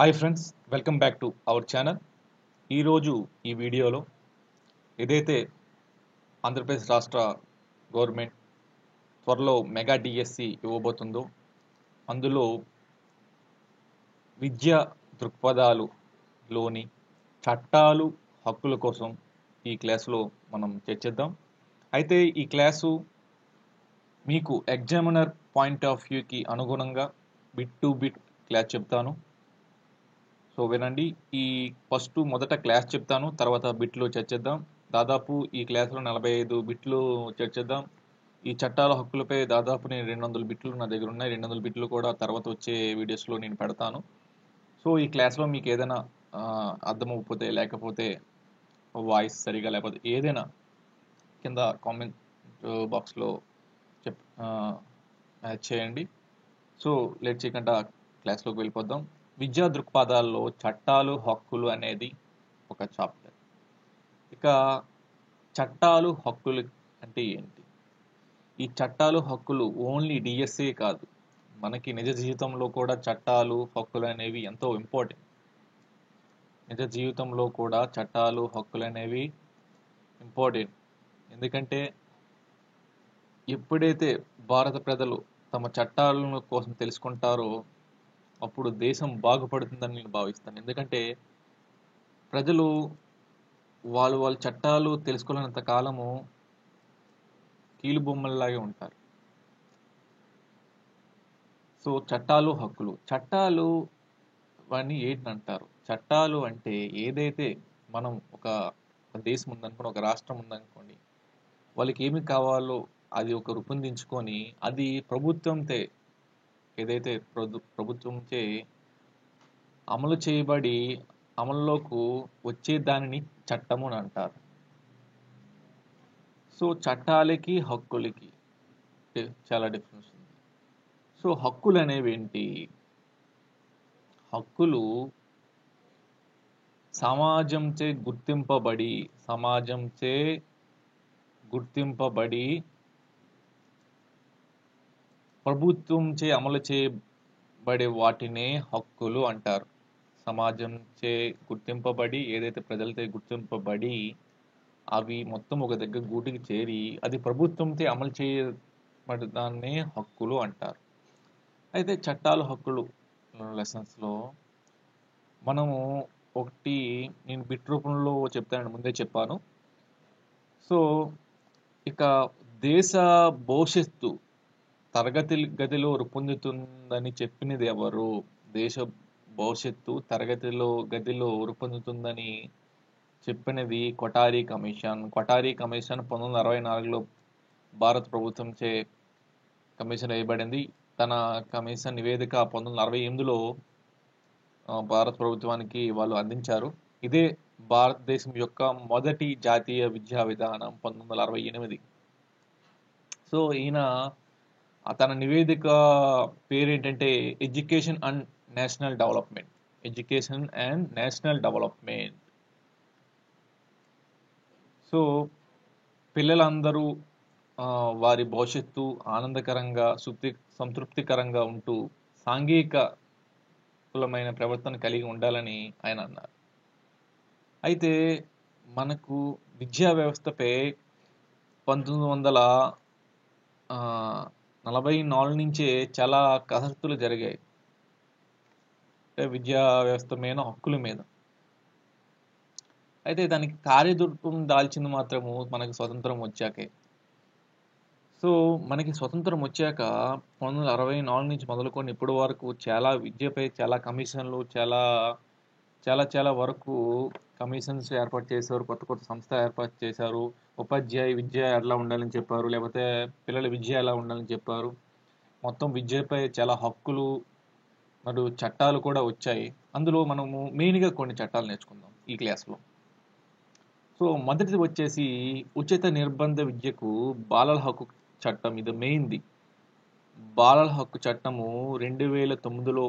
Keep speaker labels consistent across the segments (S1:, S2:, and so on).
S1: Hi friends, welcome back to our channel. ఈరోజు ఈ వీడియోలో ఏదైతే ఆంధ్రప్రదేశ్ రాష్ట్ర గవర్నమెంట్ త్వరలో మెగా డిఎస్సి ఇవ్వబోతుందో అందులో విద్యా దృక్పథాలులోని చట్టాలు హక్కుల కోసం ఈ క్లాసులో మనం చర్చిద్దాం. అయితే ఈ క్లాసు మీకు ఎగ్జామినర్ పాయింట్ ఆఫ్ వ్యూకి అనుగుణంగా బిట్ టు బిట్ క్లాస్ చెప్తాను. సో వినండి. ఈ మొదట క్లాస్ చెప్తాను, తర్వాత బిట్లు చర్చిద్దాం. దాదాపు ఈ క్లాస్లో 45 బిట్లు చర్చిద్దాం. ఈ చట్టాల హక్కులపై దాదాపు నేను 200 బిట్లు నా దగ్గర ఉన్నాయి. 200 బిట్లు కూడా తర్వాత వచ్చే వీడియోస్లో నేను పెడతాను. సో ఈ క్లాస్లో మీకు ఏదైనా అర్థమైపోతే, లేకపోతే వాయిస్ సరిగా లేకపోతే ఏదైనా కింద కామెంట్ బాక్స్లో చేయండి. సో లేట్ చేయకుండా క్లాస్లోకి వెళ్ళిపోద్దాం. విద్యా దృక్పథాల్లో చట్టాలు హక్కులు అనేది ఒక చాప్టర్. ఇక చట్టాలు హక్కులు అంటే ఏంటి? ఈ చట్టాలు హక్కులు ఓన్లీ డిఎస్ఏ కాదు, మనకి నిజ జీవితంలో కూడా చట్టాలు హక్కులు అనేవి ఎంతో ఇంపార్టెంట్. నిజ జీవితంలో కూడా చట్టాలు హక్కులు అనేవి ఇంపార్టెంట్. ఎందుకంటే ఎప్పుడైతే భారత ప్రజలు తమ చట్టాల కోసం తెలుసుకుంటారో అప్పుడు దేశం బాగుపడుతుందని నేను భావిస్తాను. ఎందుకంటే ప్రజలు వాళ్ళ చట్టాలు తెలుసుకోలేనంత కాలము కీలుబొమ్మల్లాగే ఉంటారు. సో చట్టాలు హక్కులు, చట్టాలు వాడిని ఏంటంటారు? చట్టాలు అంటే ఏదైతే మనం ఒక దేశం ఉందనుకోండి, ఒక రాష్ట్రం ఉందనుకోండి, వాళ్ళకి ఏమి కావాలో అది ఒక రూపొందించుకొని అది ప్రభుత్వంతో ఏదైతే ప్రభుత్వంచే అమలు చేయబడి అమల్లోకి వచ్చే దానిని చట్టము అని అంటారు. సో చట్టాలకి హక్కులకి చాలా డిఫరెన్స్ ఉంది. సో హక్కులు అనేవి ఏంటి? హక్కులు సమాజంచే గుర్తింపబడి ప్రభుత్వంచే అమలు చేయబడే వాటినే హక్కులు అంటారు. సమాజంచే గుర్తింపబడి, ఏదైతే ప్రజలతో గుర్తింపబడి అవి మొత్తం ఒక దగ్గర గూటికి చేరి అది ప్రభుత్వంతో అమలు చేయబడి దాన్నే హక్కులు అంటారు. అయితే చట్టాలు హక్కులు లెసన్స్లో మనము ఒకటి నేను బిట్ రూపంలో చెప్తానని ముందే చెప్పాను. సో ఇక దేశ భవిష్యత్తు తరగతి గదిలో రూపొందుతుందని చెప్పినది ఎవరు? దేశ భవిష్యత్తు గదిలో రూపొందుతుందని చెప్పినది కొఠారి కమిషన్. కొఠారి కమిషన్ 1964లో భారత ప్రభుత్వంచే కమిషన్ వేయబడింది. తన కమిషన్ నివేదిక 1968లో భారత ప్రభుత్వానికి వాళ్ళు అందించారు. ఇదే భారతదేశం యొక్క మొదటి జాతీయ విద్యా విధానం 1968. సో ఈయన తన నివేదిక పేరేంటంటే education and national development. So పిల్లలందరూ వారి భవిష్యత్తు ఆనందకరంగా సంతృప్తికరంగా ఉంటూ సాంఘికమైన ప్రవర్తన కలిగి ఉండాలని ఆయన అన్నారు. అయితే మనకు విద్యా వ్యవస్థపై 1944 నుంచే చాలా కసరత్తులు జరిగాయి విద్యా వ్యవస్థ మీద, హక్కుల మీద. అయితే దానికి కార్యరూపం దాల్చింది మాత్రము మనకి స్వతంత్రం వచ్చాకే. సో మనకి స్వతంత్రం వచ్చాక 1964 నుంచి మొదలుకొని ఇప్పటి వరకు చాలా విద్యపై చాలా కమిషన్లు, చాలా వరకు కమిషన్స్ ఏర్పాటు చేశారు. కొత్త సంస్థ ఏర్పాటు చేశారు. ఉపాధ్యాయ విద్య ఎలా ఉండాలని చెప్పారు, లేకపోతే పిల్లల విద్య ఎలా ఉండాలని చెప్పారు. మొత్తం విద్యపై చాలా హక్కులు మరియు చట్టాలు కూడా వచ్చాయి. అందులో మనము మెయిన్గా కొన్ని చట్టాలు నేర్చుకుందాం ఈ క్లాస్లో. సో మొదటిది వచ్చేసి ఉచిత నిర్బంధ విద్యకు బాలల హక్కు చట్టం. ఇది మెయిన్ది. బాలల హక్కు చట్టము 2009లో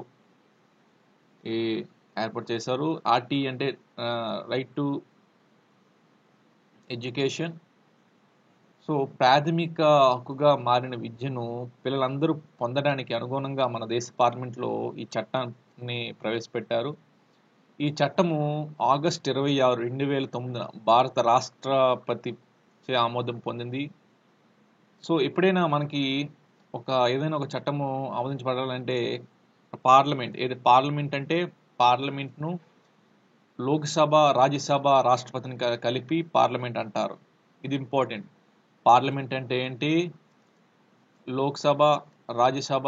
S1: ఏర్పాటు చేశారు. ఆర్టీ అంటే రైట్ టు ఎడ్యుకేషన్. సో ప్రాథమిక హక్కుగా మారిన విద్యను పిల్లలందరూ పొందడానికి అనుగుణంగా మన దేశ పార్లమెంట్లో ఈ చట్టాన్ని ని ప్రవేశపెట్టారు. ఈ చట్టము ఆగస్టు 26, 2009 భారత రాష్ట్రపతి చే ఆమోదం పొందింది. సో ఎప్పుడైనా మనకి ఏదైనా ఒక చట్టము ఆమోదించబడాలంటే పార్లమెంట్ అంటే పార్లమెంట్ను లోక్సభ, రాజ్యసభ, రాష్ట్రపతిని కలిపి పార్లమెంట్ అంటారు. ఇది ఇంపార్టెంట్. పార్లమెంట్ అంటే ఏంటి? లోక్సభ, రాజ్యసభ,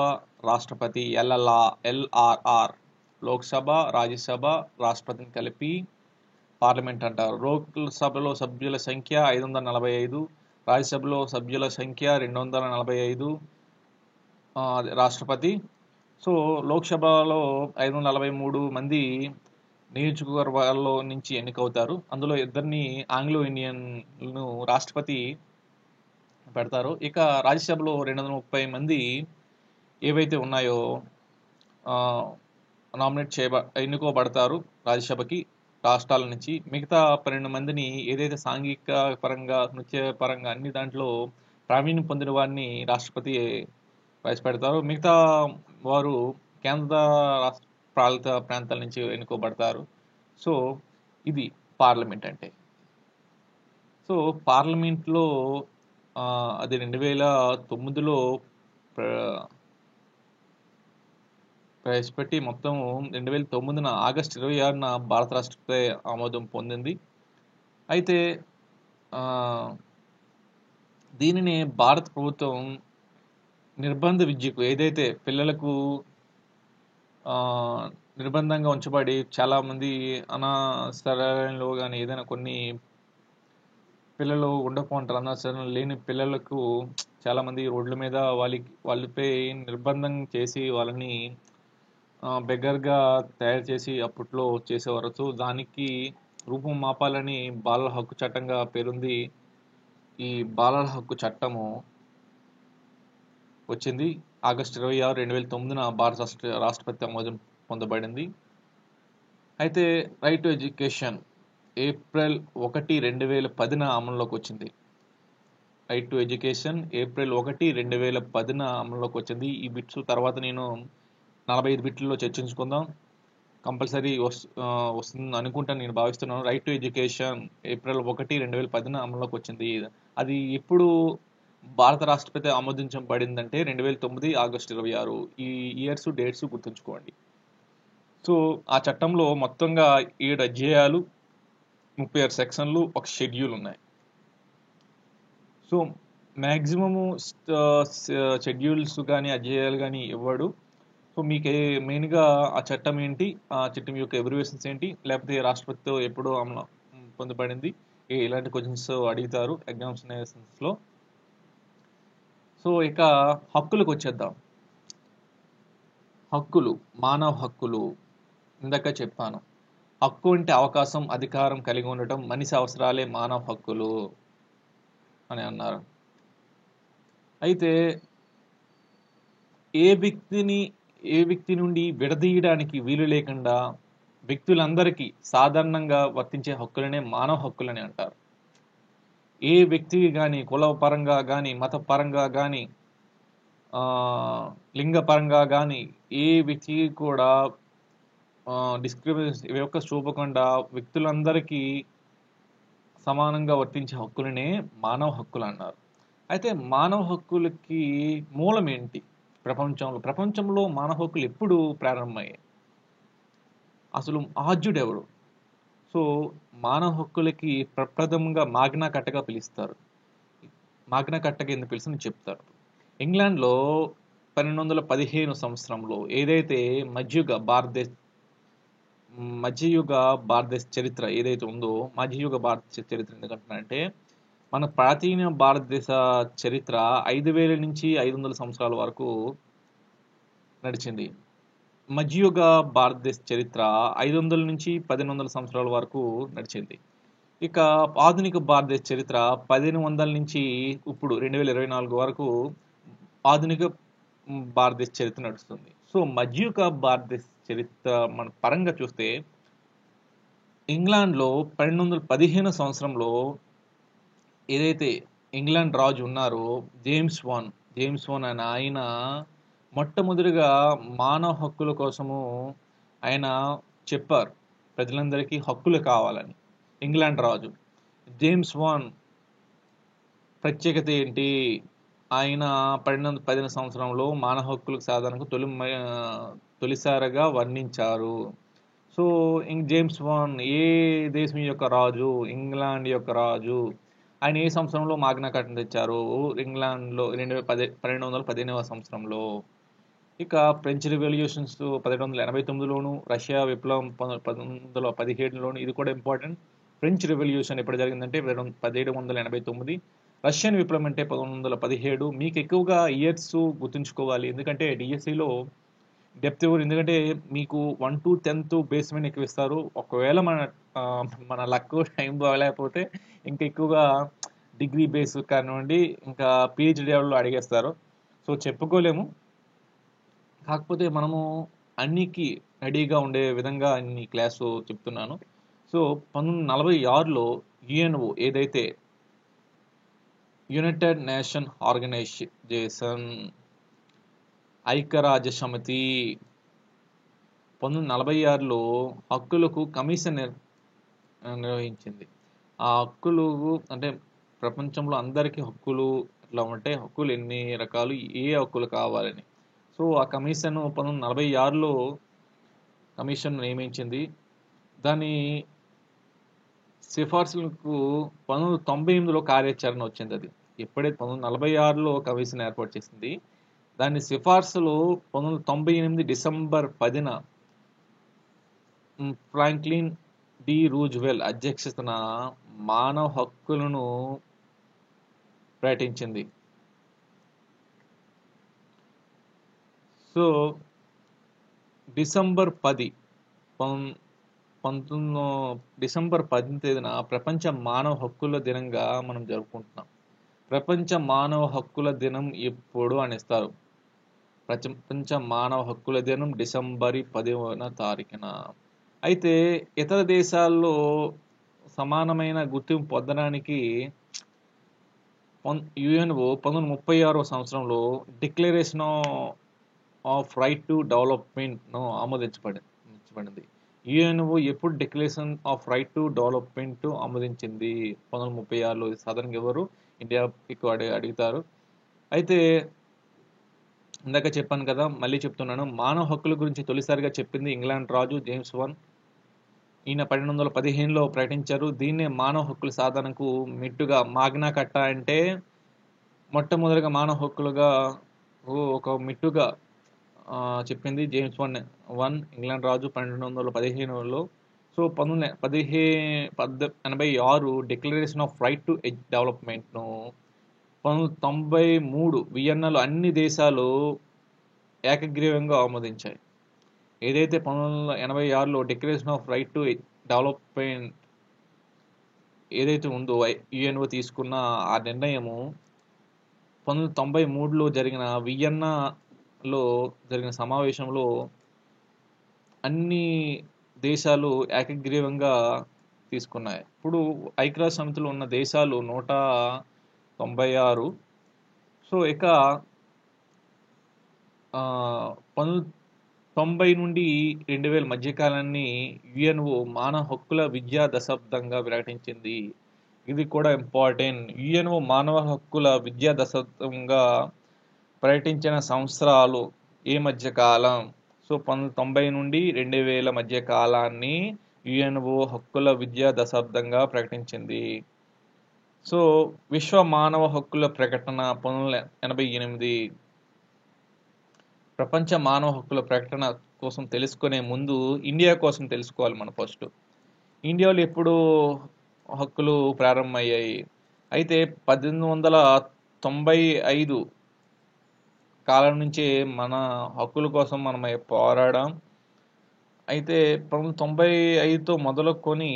S1: రాష్ట్రపతి, ఎల్ఆర్ఆర్. లోక్సభ, రాజ్యసభ, రాష్ట్రపతిని కలిపి పార్లమెంట్ అంటారు. లోక్సభలో సభ్యుల సంఖ్య 545, రాజ్యసభలో సభ్యుల సంఖ్య 245, రాష్ట్రపతి. సో లోక్సభలో 543 మంది నియోజకవర్గాల్లో నుంచి ఎన్నికవుతారు. అందులో ఇద్దరిని ఆంగ్లో ఇండియన్ను రాష్ట్రపతి పెడతారు. ఇక రాజ్యసభలో 230 మంది ఏవైతే ఉన్నాయో ఎన్నుకోబడతారు రాజ్యసభకి రాష్ట్రాల నుంచి. మిగతా 12 మందిని ఏదైతే సాంఘిక పరంగా, నృత్య పరంగా అన్ని దాంట్లో ప్రావీణ్యం పొందిన వారిని రాష్ట్రపతి ప్రవేశపెడతారు. మిగతా వారు కేంద్ర పాలిత ప్రాంతాల నుంచి ఎన్నుకోబడతారు. సో ఇది పార్లమెంట్ అంటే. సో పార్లమెంట్లో అది 2009లో ప్రవేశపెట్టి మొత్తం 2009 ఆగస్టు 26న భారత రాష్ట్రపతి ఆమోదం పొందింది. అయితే దీనిని భారత ప్రభుత్వం నిర్బంధ విద్యకు, ఏదైతే పిల్లలకు నిర్బంధంగా ఉంచబడి చాలామంది అనాథాశ్రయాల్లో కానీ ఏదైనా కొన్ని పిల్లలు ఉండకుంటారు, అనాథాశ్రయం లేని పిల్లలకు చాలామంది రోడ్ల మీద వాళ్ళపై నిర్బంధం చేసి వాళ్ళని బెగ్గర్గా తయారు చేసి అప్పట్లో చేసేవారు. సో దానికి రూపం మాపాలని బాలల హక్కు చట్టంగా పేరుంది. ఈ బాలల హక్కు చట్టము వచ్చింది ఆగస్టు 26, 2009 భారత రాష్ట్రపతి ఆమోదం పొందబడింది. అయితే రైట్ టు ఎడ్యుకేషన్ ఏప్రిల్ 1, 2010 అమల్లోకి వచ్చింది. రైట్ టు ఎడ్యుకేషన్ ఏప్రిల్ 1, 2010 అమల్లోకి వచ్చింది. ఈ బిట్స్ తర్వాత నేను 45 బిట్లలో చర్చించుకుందాం. కంపల్సరీ వస్తుంది అనుకుంటాను, నేను భావిస్తున్నాను. రైట్ టు ఎడ్యుకేషన్ ఏప్రిల్ 1, 2010 అమల్లోకి వచ్చింది. అది ఎప్పుడు భారత రాష్ట్రపతి ఆమోదించబడిందంటే 2009 ఆగస్టు 26. ఈ ఇయర్స్, డేట్స్ గుర్తుంచుకోండి. సో ఆ చట్టంలో మొత్తంగా 7 అధ్యాయాలు, 36 సెక్షన్లు, ఒక షెడ్యూల్ ఉన్నాయి. సో మ్యాక్సిమము షెడ్యూల్స్ కానీ అధ్యాయాలు కానీ ఇవ్వడు. సో మీకు మెయిన్గా ఆ చట్టం ఏంటి, ఆ చట్టం యొక్క ఎబ్రివేషన్స్ ఏంటి, లేకపోతే రాష్ట్రపతితో ఎప్పుడో అమలు పొందబడింది, ఇలాంటి క్వశ్చన్స్ అడుగుతారు ఎగ్జామినేషన్స్లో. సో ఇక హక్కులకు వచ్చేద్దాం. హక్కులు, మానవ హక్కులు. ఇందాక చెప్పాను, హక్కు అంటే అవకాశం, అధికారం కలిగి ఉండటం, మనిషి అవసరాలే మానవ హక్కులు అని అన్నారు. అయితే ఏ వ్యక్తి నుండి విడదీయడానికి వీలు లేకుండా వ్యక్తులందరికీ సాధారణంగా వర్తించే హక్కులనే మానవ హక్కులని అంటారు. ఏ వ్యక్తికి కానీ కులపరంగా కానీ, మతపరంగా కానీ, లింగపరంగా కానీ ఏ వ్యక్తికి కూడా డిస్క్రిమినేషన్ యొక్క చూపకుండా వ్యక్తులందరికీ సమానంగా వర్తించే హక్కులనే మానవ హక్కులు అన్నారు. అయితే మానవ హక్కులకి మూలం ఏంటి? ప్రపంచంలో మానవ హక్కులు ఎప్పుడు ప్రారంభమయ్యాయి? అసలు ఆద్యుడు ఎవరు? సో మానవ హక్కులకి ప్రప్రథమంగా మాగ్నా కట్టగా పిలుస్తారు. మాగ్నా కట్టగా ఎందుకు పిలుస్తుందో చెప్తారు. ఇంగ్లాండ్లో 1215 సంవత్సరంలో ఏదైతే మధ్యయుగ భారతదేశ చరిత్ర ఏదైతే ఉందో, మధ్యయుగ భారతదేశ చరిత్ర ఎందుకంటున్నారంటే మన ప్రాచీన భారతదేశ చరిత్ర 5000 నుంచి 500 సంవత్సరాల వరకు నడిచింది. మధ్యయుగ భారతదేశ చరిత్ర 500 నుంచి 1500 సంవత్సరాల వరకు నడిచింది. ఇక ఆధునిక భారతదేశ చరిత్ర 1500 నుంచి ఇప్పుడు 2024 వరకు ఆధునిక భారతదేశ చరిత్ర నడుస్తుంది. సో మధ్యయుగ భారతదేశ చరిత్ర మన పరంగా చూస్తే ఇంగ్లాండ్లో 1215 సంవత్సరంలో ఏదైతే ఇంగ్లాండ్ రాజు ఉన్నారో జేమ్స్ వన్ అనే ఆయన మొట్టమొదటిగా మానవ హక్కుల కోసము ఆయన చెప్పారు ప్రజలందరికీ హక్కులు కావాలని. ఇంగ్లాండ్ రాజు జేమ్స్ వాన్ ప్రత్యేకత ఏంటి? ఆయన 1818 సంవత్సరంలో మానవ హక్కుల సాధనకు తొలిసారిగా వర్ణించారు. సో జేమ్స్ వాన్ ఏ దేశం యొక్క రాజు? ఇంగ్లాండ్ యొక్క రాజు. ఆయన ఏ సంవత్సరంలో మాగ్నా కార్టా తెచ్చారు? ఇంగ్లాండ్లో 1215వ సంవత్సరంలో. ఇక ఫ్రెంచ్ రివల్యూషన్స్ 1789లోను, రష్యా విప్లవం 1917లోను. ఇది కూడా ఇంపార్టెంట్. ఫ్రెంచ్ రెవల్యూషన్ ఎప్పుడు జరిగిందంటే 1789, రష్యన్ విప్లవం అంటే 1917. మీకు ఎక్కువగా ఇయర్స్ గుర్తుంచుకోవాలి, ఎందుకంటే డిఎస్సిలో డెప్త్ ఎవరు, ఎందుకంటే మీకు 1 to 10th బేస్మెంట్ ఎక్కువ ఇస్తారు. ఒకవేళ మన లక్ టైం బాగలేకపోతే ఇంకా ఎక్కువగా డిగ్రీ బేస్ కానివ్వండి, ఇంకా పిహెచ్డి లెవెల్లో అడిగేస్తారు. సో చెప్పుకోలేము. కాకపోతే మనము అన్నికి రెడీగా ఉండే విధంగా అన్ని క్లాసు చెప్తున్నాను. సో 1946లో యుఎన్ఓ ఏదైతే యునైటెడ్ నేషన్ ఆర్గనైజేషన్, ఐక్యరాజ్య సమితి 1946లో హక్కులకు కమిషన్ నిర్వహించింది. ఆ హక్కులు అంటే ప్రపంచంలో అందరికీ హక్కులు ఎట్లా ఉంటే, హక్కులు ఎన్ని రకాలు, ఏ హక్కులు కావాలని. సో ఆ కమిషన్ 1946లో కమిషన్ నియమించింది. దాని సిఫార్సులకు 1998లో కార్యాచరణ వచ్చింది. అది ఎప్పుడైతే 1946లో కమిషన్ ఏర్పాటు చేసింది, దాని సిఫార్సులు 1998 డిసెంబర్ 10న ఫ్రాంక్లిన్ డి రూజ్వెల్ట్ అధ్యక్షతన మానవ హక్కులను ప్రకటించింది. సో డిసెంబర్ 10 తేదీన ప్రపంచ మానవ హక్కుల దినంగా మనం జరుపుకుంటున్నాం. ప్రపంచ మానవ హక్కుల దినం ఎప్పుడు అని ఇస్తారు. ప్రపంచ మానవ హక్కుల దినం డిసెంబర్ 10వ తారీఖున. అయితే ఇతర దేశాల్లో సమానమైన గుర్తింపు పొందడానికి యుఎన్ఓ 1936వ సంవత్సరంలో డిక్లరేషన్ ఆఫ్ రైట్ టు డెవలప్మెంట్ను ఆమోదించబడింది. యుఎన్ఓ ఎప్పుడు declaration of right to development ఆమోదించింది? 1936లో. సాధారణంగా ఎవరు? ఇండియా ఎక్కువ అడుగుతారు. అయితే ఇందాక చెప్పాను కదా, మళ్ళీ చెప్తున్నాను. మానవ హక్కుల గురించి తొలిసారిగా చెప్పింది ఇంగ్లాండ్ రాజు జేమ్స్ వాన్. ఈయన 1215లో ప్రకటించారు. దీన్నే మానవ హక్కుల సాధనకు మెట్టుగా మాగ్నా కార్టా అంటే మొట్టమొదటిగా మానవ హక్కులుగా ఒక మెట్టుగా చెప్పింది జేమ్స్ వన్ ఇంగ్లాండ్ రాజు 1215లో. So 1886 declaration of right to డెవలప్మెంట్ను 1993 వియన్నాలో అన్ని దేశాలు ఏకగ్రీవంగా ఆమోదించాయి. ఏదైతే 1986లో declaration of right to development ఏదైతే ఉందో యుఎన్ఓ తీసుకున్న ఆ నిర్ణయము 1993లో జరిగిన వియన్నాలో జరిగిన సమావేశంలో అన్ని దేశాలు ఏకగ్రీవంగా తీసుకున్నాయి. ఇప్పుడు ఐక్యరాజ్య సమితిలో ఉన్న దేశాలు 196. సో ఇక 1990 నుండి 2000 మధ్యకాలాన్ని యుఎన్ఓ మానవ హక్కుల విద్యా దశాబ్దంగా ప్రకటించింది. ఇది కూడా ఇంపార్టెంట్. యుఎన్ఓ మానవ హక్కుల విద్యా దశాబ్దంగా ప్రకటించిన సంవత్సరాలు ఏ మధ్యకాలం? సో 1990 నుండి 2000 మధ్య కాలాన్ని యుఎన్ఓ హక్కుల విద్యా దశాబ్దంగా ప్రకటించింది. సో విశ్వ మానవ హక్కుల ప్రకటన 1988. ప్రపంచ మానవ హక్కుల ప్రకటన కోసం తెలుసుకునే ముందు ఇండియా కోసం తెలుసుకోవాలి మనం ఫస్ట్. ఇండియాలో ఎప్పుడు హక్కులు ప్రారంభమయ్యాయి? అయితే 1895 కాలం నుంచే మన హక్కుల కోసం మనం పోరాడాం. అయితే 1995తో మొదలుకొని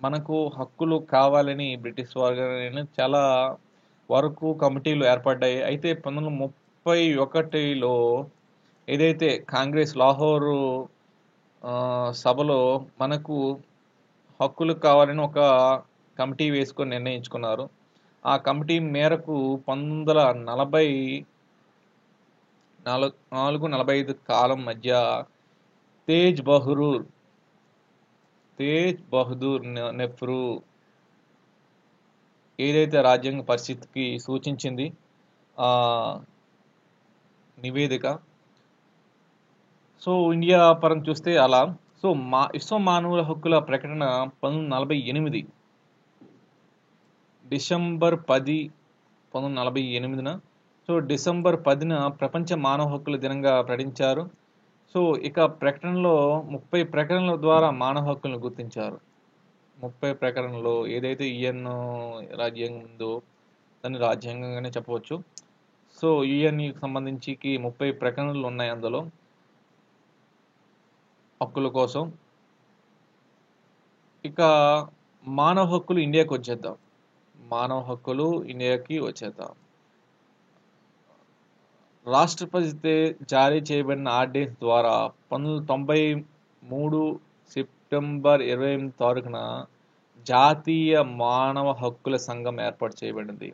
S1: మనకు హక్కులు కావాలని బ్రిటిష్ వారు చాలా వరకు కమిటీలు ఏర్పడ్డాయి. అయితే 1931లో ఏదైతే కాంగ్రెస్ లాహోరు సభలో మనకు హక్కులు కావాలని ఒక కమిటీ వేసుకొని నిర్ణయించుకున్నారు. ఆ కమిటీ మేరకు 1944-45 కాలం మధ్య తేజ్ బహదూర్ తేజ్ బహదూర్ నెహ్రూ ఏదైతే రాజ్యాంగ పరిస్థితికి సూచించింది ఆ నివేదిక. సో ఇండియా పరంగా చూస్తే అలా. సో విశ్వ మానవుల హక్కుల ప్రకటన 1948 డిసెంబర్ 10, 1948న. సో డిసెంబర్ 10న ప్రపంచ మానవ హక్కుల దినంగా ప్రకటించారు. సో ఇక ప్రకటనలో 30 ప్రకటనల ద్వారా మానవ హక్కులను గుర్తించారు. 30 ప్రకటనలో ఏదైతే యుఎన్ రాజ్యాంగం ఉందో దాన్ని రాజ్యాంగంగానే చెప్పవచ్చు. సో యుఎన్కి సంబంధించి 30 ప్రకటనలు ఉన్నాయి అందులో హక్కుల కోసం. ఇక మానవ హక్కులు ఇండియాకి వచ్చేద్దాం. మానవ హక్కులు ఇండియాకి వచ్చేద్దాం. రాష్ట్రపతి జారీ చేయబడిన ఆర్డినెన్స్ ద్వారా 1993 సెప్టెంబర్ 28 తారీఖున జాతీయ మానవ హక్కుల సంఘం ఏర్పాటు చేయబడింది.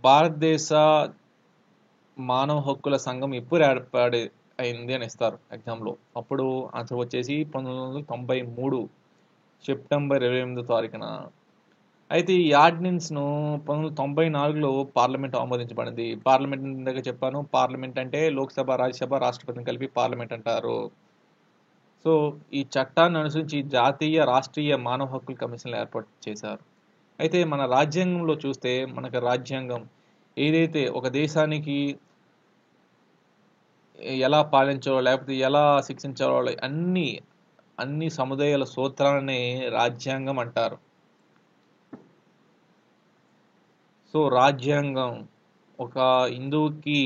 S1: భారతదేశ మానవ హక్కుల సంఘం ఎప్పుడు ఏర్పాటు అయింది అని ఇస్తారు ఎగ్జామ్లో. అప్పుడు ఆన్సర్ వచ్చేసి 1993 సెప్టెంబర్ 28 తారీఖున. అయితే ఈ ఆర్డినెన్స్ను 1994లో పార్లమెంట్ ఆమోదించబడింది. పార్లమెంట్ ఇందాక చెప్పాను, పార్లమెంట్ అంటే లోక్సభ, రాజ్యసభ, రాష్ట్రపతిని కలిపి పార్లమెంట్ అంటారు. సో ఈ చట్టాన్ని అనుసరించి జాతీయ రాష్ట్రీయ మానవ హక్కుల కమిషన్లు ఏర్పాటు చేశారు. అయితే మన రాజ్యాంగంలో చూస్తే మనకు రాజ్యాంగం ఏదైతే ఒక దేశానికి ఎలా పాలించాలో లేకపోతే ఎలా శిక్షించాలో అన్ని సముదాయాల సూత్రాలని రాజ్యాంగం అంటారు. సో రాజ్యాంగం ఒక హిందువుకి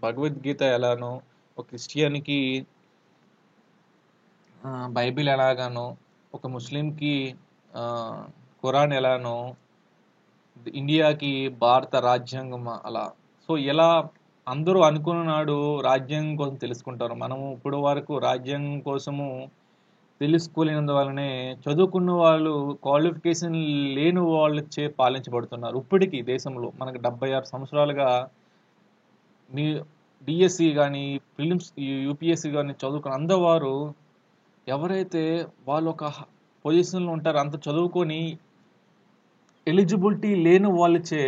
S1: భగవద్గీత ఎలానో, ఒక క్రిస్టియన్కి బైబిల్ ఎలాగానో, ఒక ముస్లింకి ఖురాన్ ఎలానో, ఇండియాకి భారత రాజ్యాంగం అలా. సో ఇలా అందరూ అనుకున్న నాడు రాజ్యాంగం కోసం తెలుసుకుంటారు. మనము ఇప్పుడు వరకు రాజ్యాంగం కోసము తెలుసుకోలేనందువల్లనే చదువుకున్న వాళ్ళు క్వాలిఫికేషన్ లేని వాళ్ళచే పాలించబడుతున్నారు. ఇప్పటికీ దేశంలో మనకు 76 సంవత్సరాలుగా డిఎస్సి కానీ ప్రిలిమ్స్ యూపీఎస్సి కానీ చదువుకున్న అందవారు ఎవరైతే వాళ్ళు ఒక పొజిషన్లో ఉంటారో అంత చదువుకొని ఎలిజిబిలిటీ లేని వాళ్ళచే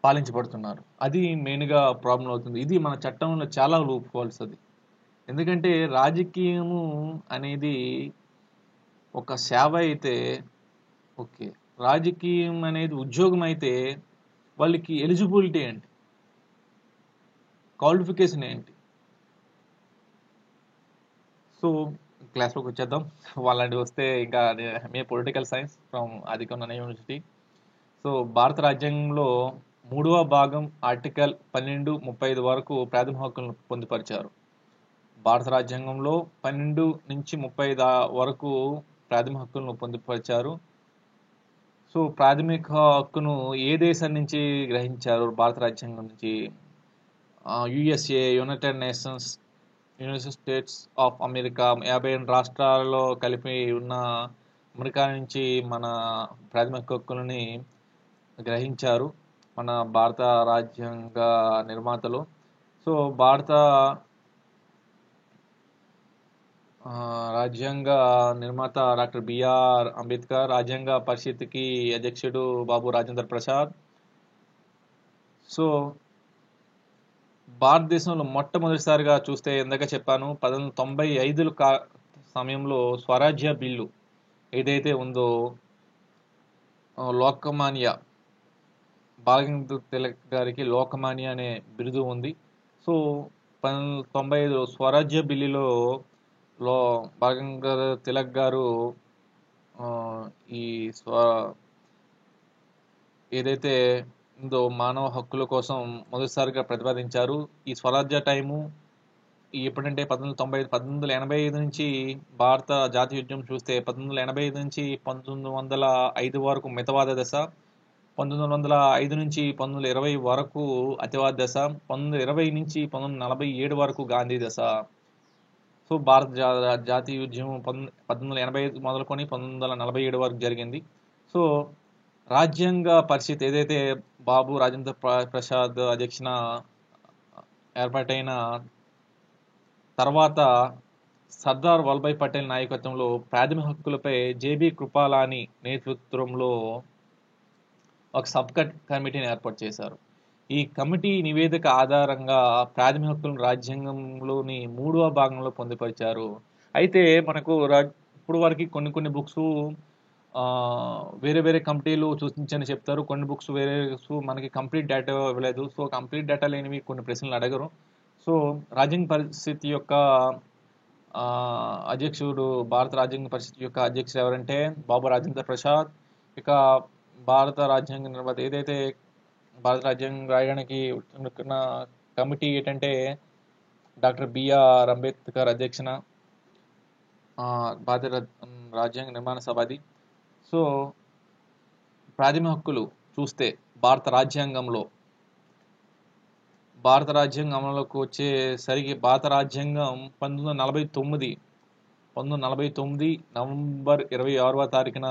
S1: పాలించబడుతున్నారు. అది మెయిన్గా ప్రాబ్లం అవుతుంది. ఇది మన చట్టంలో చాలా లూప్ హోల్స్. అది ఎందుకంటే రాజకీయము అనేది ఒక సేవ అయితే ఓకే, రాజకీయం అనేది ఉద్యోగం అయితే వాళ్ళకి ఎలిజిబిలిటీ ఏంటి, క్వాలిఫికేషన్ ఏంటి? సో క్లాస్లోకి వచ్చేద్దాం. వాళ్ళంటి వస్తే ఇంకా మే political science from Adikanna university. So భారత రాజ్యాంగంలో 3వ భాగం ఆర్టికల్ 1235 వరకు ప్రాథమిక హక్కులను పొందుపరిచారు. భారత రాజ్యాంగంలో 12 నుంచి 35 వరకు ప్రాథమిక హక్కులను పొందుపరిచారు. సో ప్రాథమిక హక్కును ఏ దేశం నుంచి గ్రహించారు? భారత రాజ్యాంగం నుంచి USA, United nations, United states of America, 58 రాష్ట్రాలలో కలిపి ఉన్న అమెరికా నుంచి మన ప్రాథమిక హక్కులని గ్రహించారు మన భారత రాజ్యాంగ నిర్మాతలు. సో భారత రాజ్యాంగ నిర్మాత డాక్టర్ బిఆర్ అంబేద్కర్, రాజ్యాంగ పరిషత్కి అధ్యక్షుడు బాబు రాజేంద్ర ప్రసాద్. సో భారతదేశంలో మొట్టమొదటిసారిగా చూస్తే ఇందాక చెప్పాను 1995 సమయంలో స్వరాజ్య బిల్లు ఏదైతే ఉందో లోకమాన్య బాలగంగాధర తిలక్ గారికి లోకమాన్య అనే బిరుదు ఉంది. సో 1995 స్వరాజ్య బిల్లులో బాలగంగాధర తిలక్ గారు ఈ ఏదైతే ఉందో మానవ హక్కుల కోసం మొదటిసారిగా ప్రతిపాదించారు. ఈ స్వరాజ్య టైము ఎప్పుడంటే 1985 నుంచి భారత జాతీయ ఉద్యమం చూస్తే 1985 నుంచి 1905 వరకు మితవాద దశ, 1905 నుంచి 1920 వరకు అతివాద దశ, 1920 నుంచి 1947 వరకు గాంధీ దశ. సో భారత జాతీయ ఉద్యమం 1985 మొదలుకొని 1947 వరకు జరిగింది. సో రాజ్యాంగ పరిషత్ ఏదైతే బాబు రాజేంద్ర ప్రసాద్ అధ్యక్షన ఏర్పాటైన తర్వాత సర్దార్ వల్లభాయ్ పటేల్ నాయకత్వంలో ప్రాథమిక హక్కులపై జేబీ కృపాలాని నేతృత్వంలో ఒక కమిటీని ఏర్పాటు చేశారు. ఈ కమిటీ నివేదిక ఆధారంగా ప్రాథమిక హక్కులను రాజ్యాంగంలోని 3వ భాగంలో పొందుపరిచారు. అయితే మనకు ఇప్పుడు వరకు కొన్ని బుక్స్ వేరే వేరే కమిటీలు సూచించని చెప్తారు. కొన్ని బుక్స్ వేరే మనకి కంప్లీట్ డేటా ఇవ్వలేదు. సో కంప్లీట్ డేటా లేనివి కొన్ని ప్రశ్నలు అడగరు. సో రాజ్యాంగ పరిస్థితి యొక్క అధ్యక్షుడు, భారత రాజ్యాంగ పరిస్థితి యొక్క అధ్యక్షుడు ఎవరంటే బాబు రాజేంద్ర ప్రసాద్. ఇక భారత రాజ్యాంగ నిర్మాత ఏదైతే భారత రాజ్యాంగం రాయడానికి ఉన్న కమిటీ ఏంటంటే డాక్టర్ బిఆర్ అంబేద్కర్ అధ్యక్షన భారత రాజ్యాంగ నిర్మాణ సభ అది. సో ప్రాథమిక హక్కులు చూస్తే భారత రాజ్యాంగం అమలులోకి వచ్చేసరికి భారత రాజ్యాంగం 1949 నవంబర్ 26వ తారీఖున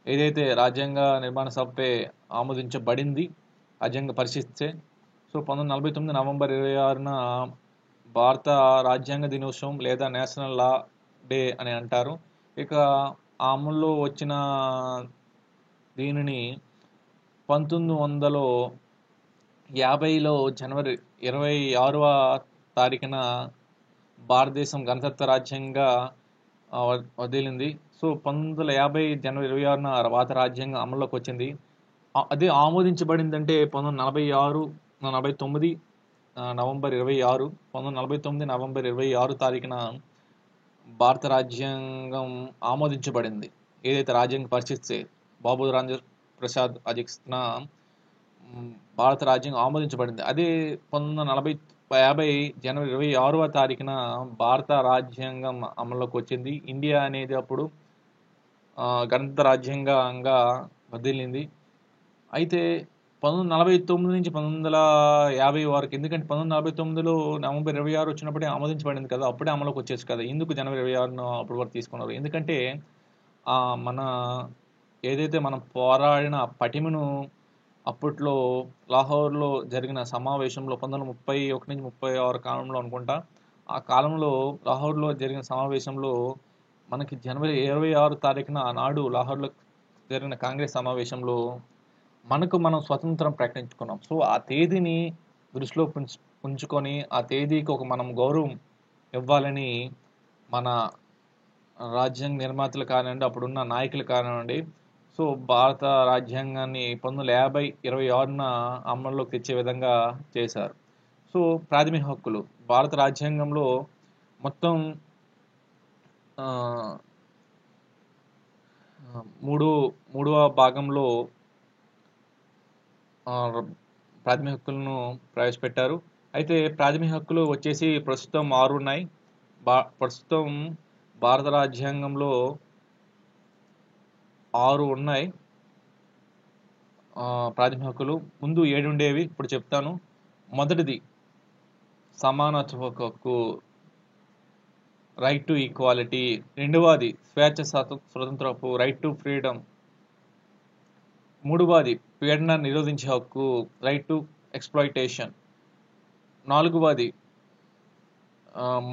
S1: ఏదైతే రాజ్యాంగ నిర్మాణ సభపై ఆమోదించబడింది రాజ్యాంగ పరిషత్తే. సో 1949 నవంబర్ 26న భారత రాజ్యాంగ దినోత్సవం లేదా నేషనల్ లా డే అని అంటారు. ఇక అమల్లో వచ్చిన దీనిని 1950లో జనవరి 26వ తారీఖున భారతదేశం గణతంత్ర రాజ్యంగా వదిలింది. సో 1950 జనవరి 26న భారత రాజ్యాంగం అమల్లోకి వచ్చింది. అదే ఆమోదించబడిందంటే 1949 నవంబర్ 26 1949 నవంబర్ 26 తారీఖున భారత రాజ్యాంగం ఆమోదించబడింది. ఏదైతే రాజ్యాంగ పరిషత్ బాబు రాజేంద్ర ప్రసాద్ అధ్యక్షతన భారత రాజ్యాంగం ఆమోదించబడింది. అదే 1950 జనవరి 26వ తారీఖున భారత రాజ్యాంగం అమల్లోకి వచ్చింది. ఇండియా అనేది అప్పుడు గణతంత్ర రాజ్యాంగంగా వదిలింది. అయితే 1949 నుంచి 1950 వరకు, ఎందుకంటే 1949లో నవంబర్ 26 వచ్చినప్పుడే ఆమోదించబడింది కదా, అప్పుడే అమలుకి వచ్చేసి కదా. ఎందుకు జనవరి 26ను అప్పటి వరకు తీసుకున్నారు? ఎందుకంటే మన ఏదైతే మనం పోరాడిన పటిమను అప్పట్లో లాహోర్లో జరిగిన సమావేశంలో 1931 నుంచి 36 కాలంలో అనుకుంటా, ఆ కాలంలో లాహోర్లో జరిగిన సమావేశంలో మనకి జనవరి 26 తారీఖున ఆనాడు లాహోర్లో జరిగిన కాంగ్రెస్ సమావేశంలో మనం స్వతంత్రం ప్రకటించుకున్నాం. సో ఆ తేదీని దృష్టిలో ఉంచుకొని ఆ తేదీకి మనం గౌరవం ఇవ్వాలని మన రాజ్యాంగ నిర్మాతలు కానివ్వండి, అప్పుడున్న నాయకులు కానివ్వండి, సో భారత రాజ్యాంగాన్ని 1926న అమల్లోకి తెచ్చే విధంగా చేశారు. సో ప్రాథమిక హక్కులు భారత రాజ్యాంగంలో మొత్తం మూడవ భాగంలో ప్రాథమిక హక్కులను ప్రవేశపెట్టారు. అయితే ప్రాథమిక హక్కులు వచ్చేసి ప్రస్తుతం 6 ఉన్నాయి. ప్రస్తుతం భారత రాజ్యాంగంలో 6 ఉన్నాయి ప్రాథమిక హక్కులు. ముందు 7 ఉండేవి, ఇప్పుడు చెప్తాను. మొదటిది సమానత్వ హక్కు, రైట్ టు ఈక్వాలిటీ. రెండవది స్వేచ్ఛ స్వతంత్రపు, రైట్ టు ఫ్రీడమ్. మూడవది పీడన నిరోధించే హక్కు, రైట్ టు ఎక్స్‌ప్లాయిటేషన్. నాలుగవది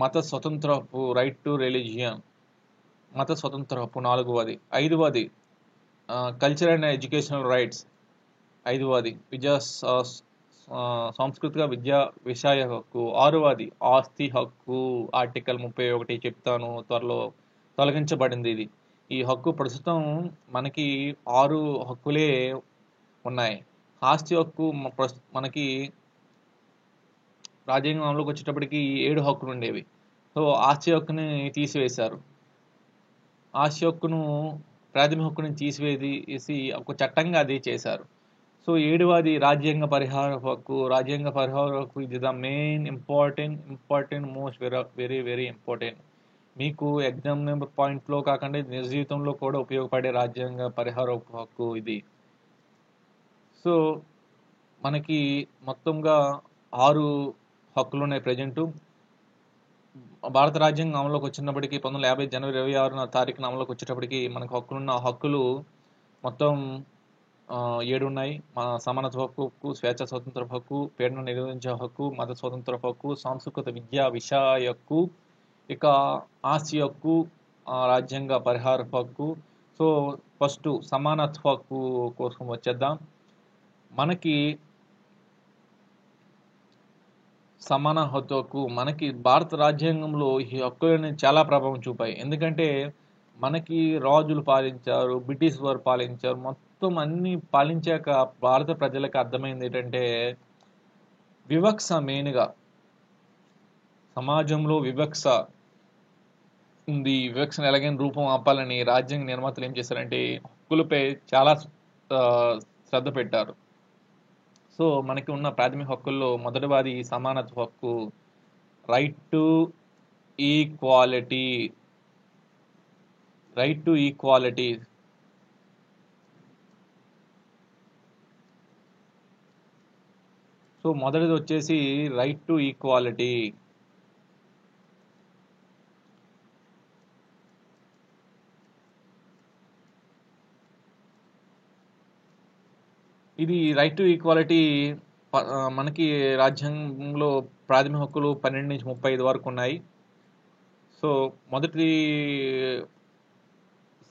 S1: మత స్వతంత్రపు, రైట్ టు రిలీజియన్, మత స్వతంత్రపు నాలుగవది. ఐదవది కల్చర్ అండ్ ఎడ్యుకేషనల్ రైట్స్, ఐదవది సాంస్కృతిక విద్యా విషయ హక్కు. ఆరవది ఆస్తి హక్కు, ఆర్టికల్ 31 చెప్తాను త్వరలో, తొలగించబడింది ఇది. ఈ హక్కు ప్రస్తుతం మనకి 6 హక్కులే ఉన్నాయి. ఆస్తి హక్కు మనకి రాజ్యాంగం అమలుకి వచ్చేటప్పటికి 7 హక్కులు ఉండేవి. సో ఆస్తి హక్కుని తీసివేశారు. ఆస్తి హక్కును ప్రాథమిక హక్కుని తీసివేసి ఒక చట్టంగా అది చేశారు. సో 7వది రాజ్యాంగ పరిహార హక్కు. రాజ్యాంగ పరిహార హక్కు ఇది the main important most very very important. మీకు ఎగ్జామ్ నెంబర్ పాయింట్లో కాకుండా నిజ జీవితంలో కూడా ఉపయోగపడే రాజ్యాంగ పరిహార హక్కు ఇది. సో మనకి మొత్తంగా 6 హక్కులు ఉన్నాయి ప్రజెంటు. భారత రాజ్యాంగం అమలులోకి వచ్చినప్పటికీ 1950 జనవరి 26న తారీఖున అమలులోకి వచ్చేటప్పటికి మనకు హక్కులున్న హక్కులు మొత్తం 7 ఉన్నాయి. సమానత్వ హక్కు, స్వేచ్ఛ స్వాతంత్ర హక్కు, పీడన నిరోధించే హక్కు, మత స్వాతంత్ర హక్కు, సాంస్కృతిక విద్యా విషయ హక్కు, ఇక ఆస్తి హక్కు, రాజ్యాంగ పరిహార హక్కు. సో ఫస్ట్ సమానత్వ హక్కు కోసం వచ్చేద్దాం. మనకి సమాన హక్కు మనకి భారత రాజ్యాంగంలో ఈ హక్కులని చాలా ప్రభావం చూపాయి. ఎందుకంటే మనకి రాజులు పాలించారు, బ్రిటిష్ వారు పాలించారు, మొత్తం అన్ని పాలించాక భారత ప్రజలకు అర్థమైంది ఏంటంటే వివక్ష మెయిన్గా సమాజంలో వివక్ష ఉంది. వివక్షను ఎలాగైనా రూపం ఆపాలని రాజ్యాంగ నిర్మాతలు ఏం చేశారంటే హక్కులపై చాలా శ్రద్ధ పెట్టారు. సో మనకి ఉన్న ప్రాథమిక హక్కుల్లో మొదటివాది సమానత్వ హక్కు, right to equality. Right to equality so మొదటిది వచ్చేసి రైట్ టు ఈక్వాలిటీ. ఇది రైట్ టు ఈక్వాలిటీ మనకి రాజ్యాంగంలో ప్రాథమిక హక్కులు 12 నుంచి 35 వరకు ఉన్నాయి. సో మొదటి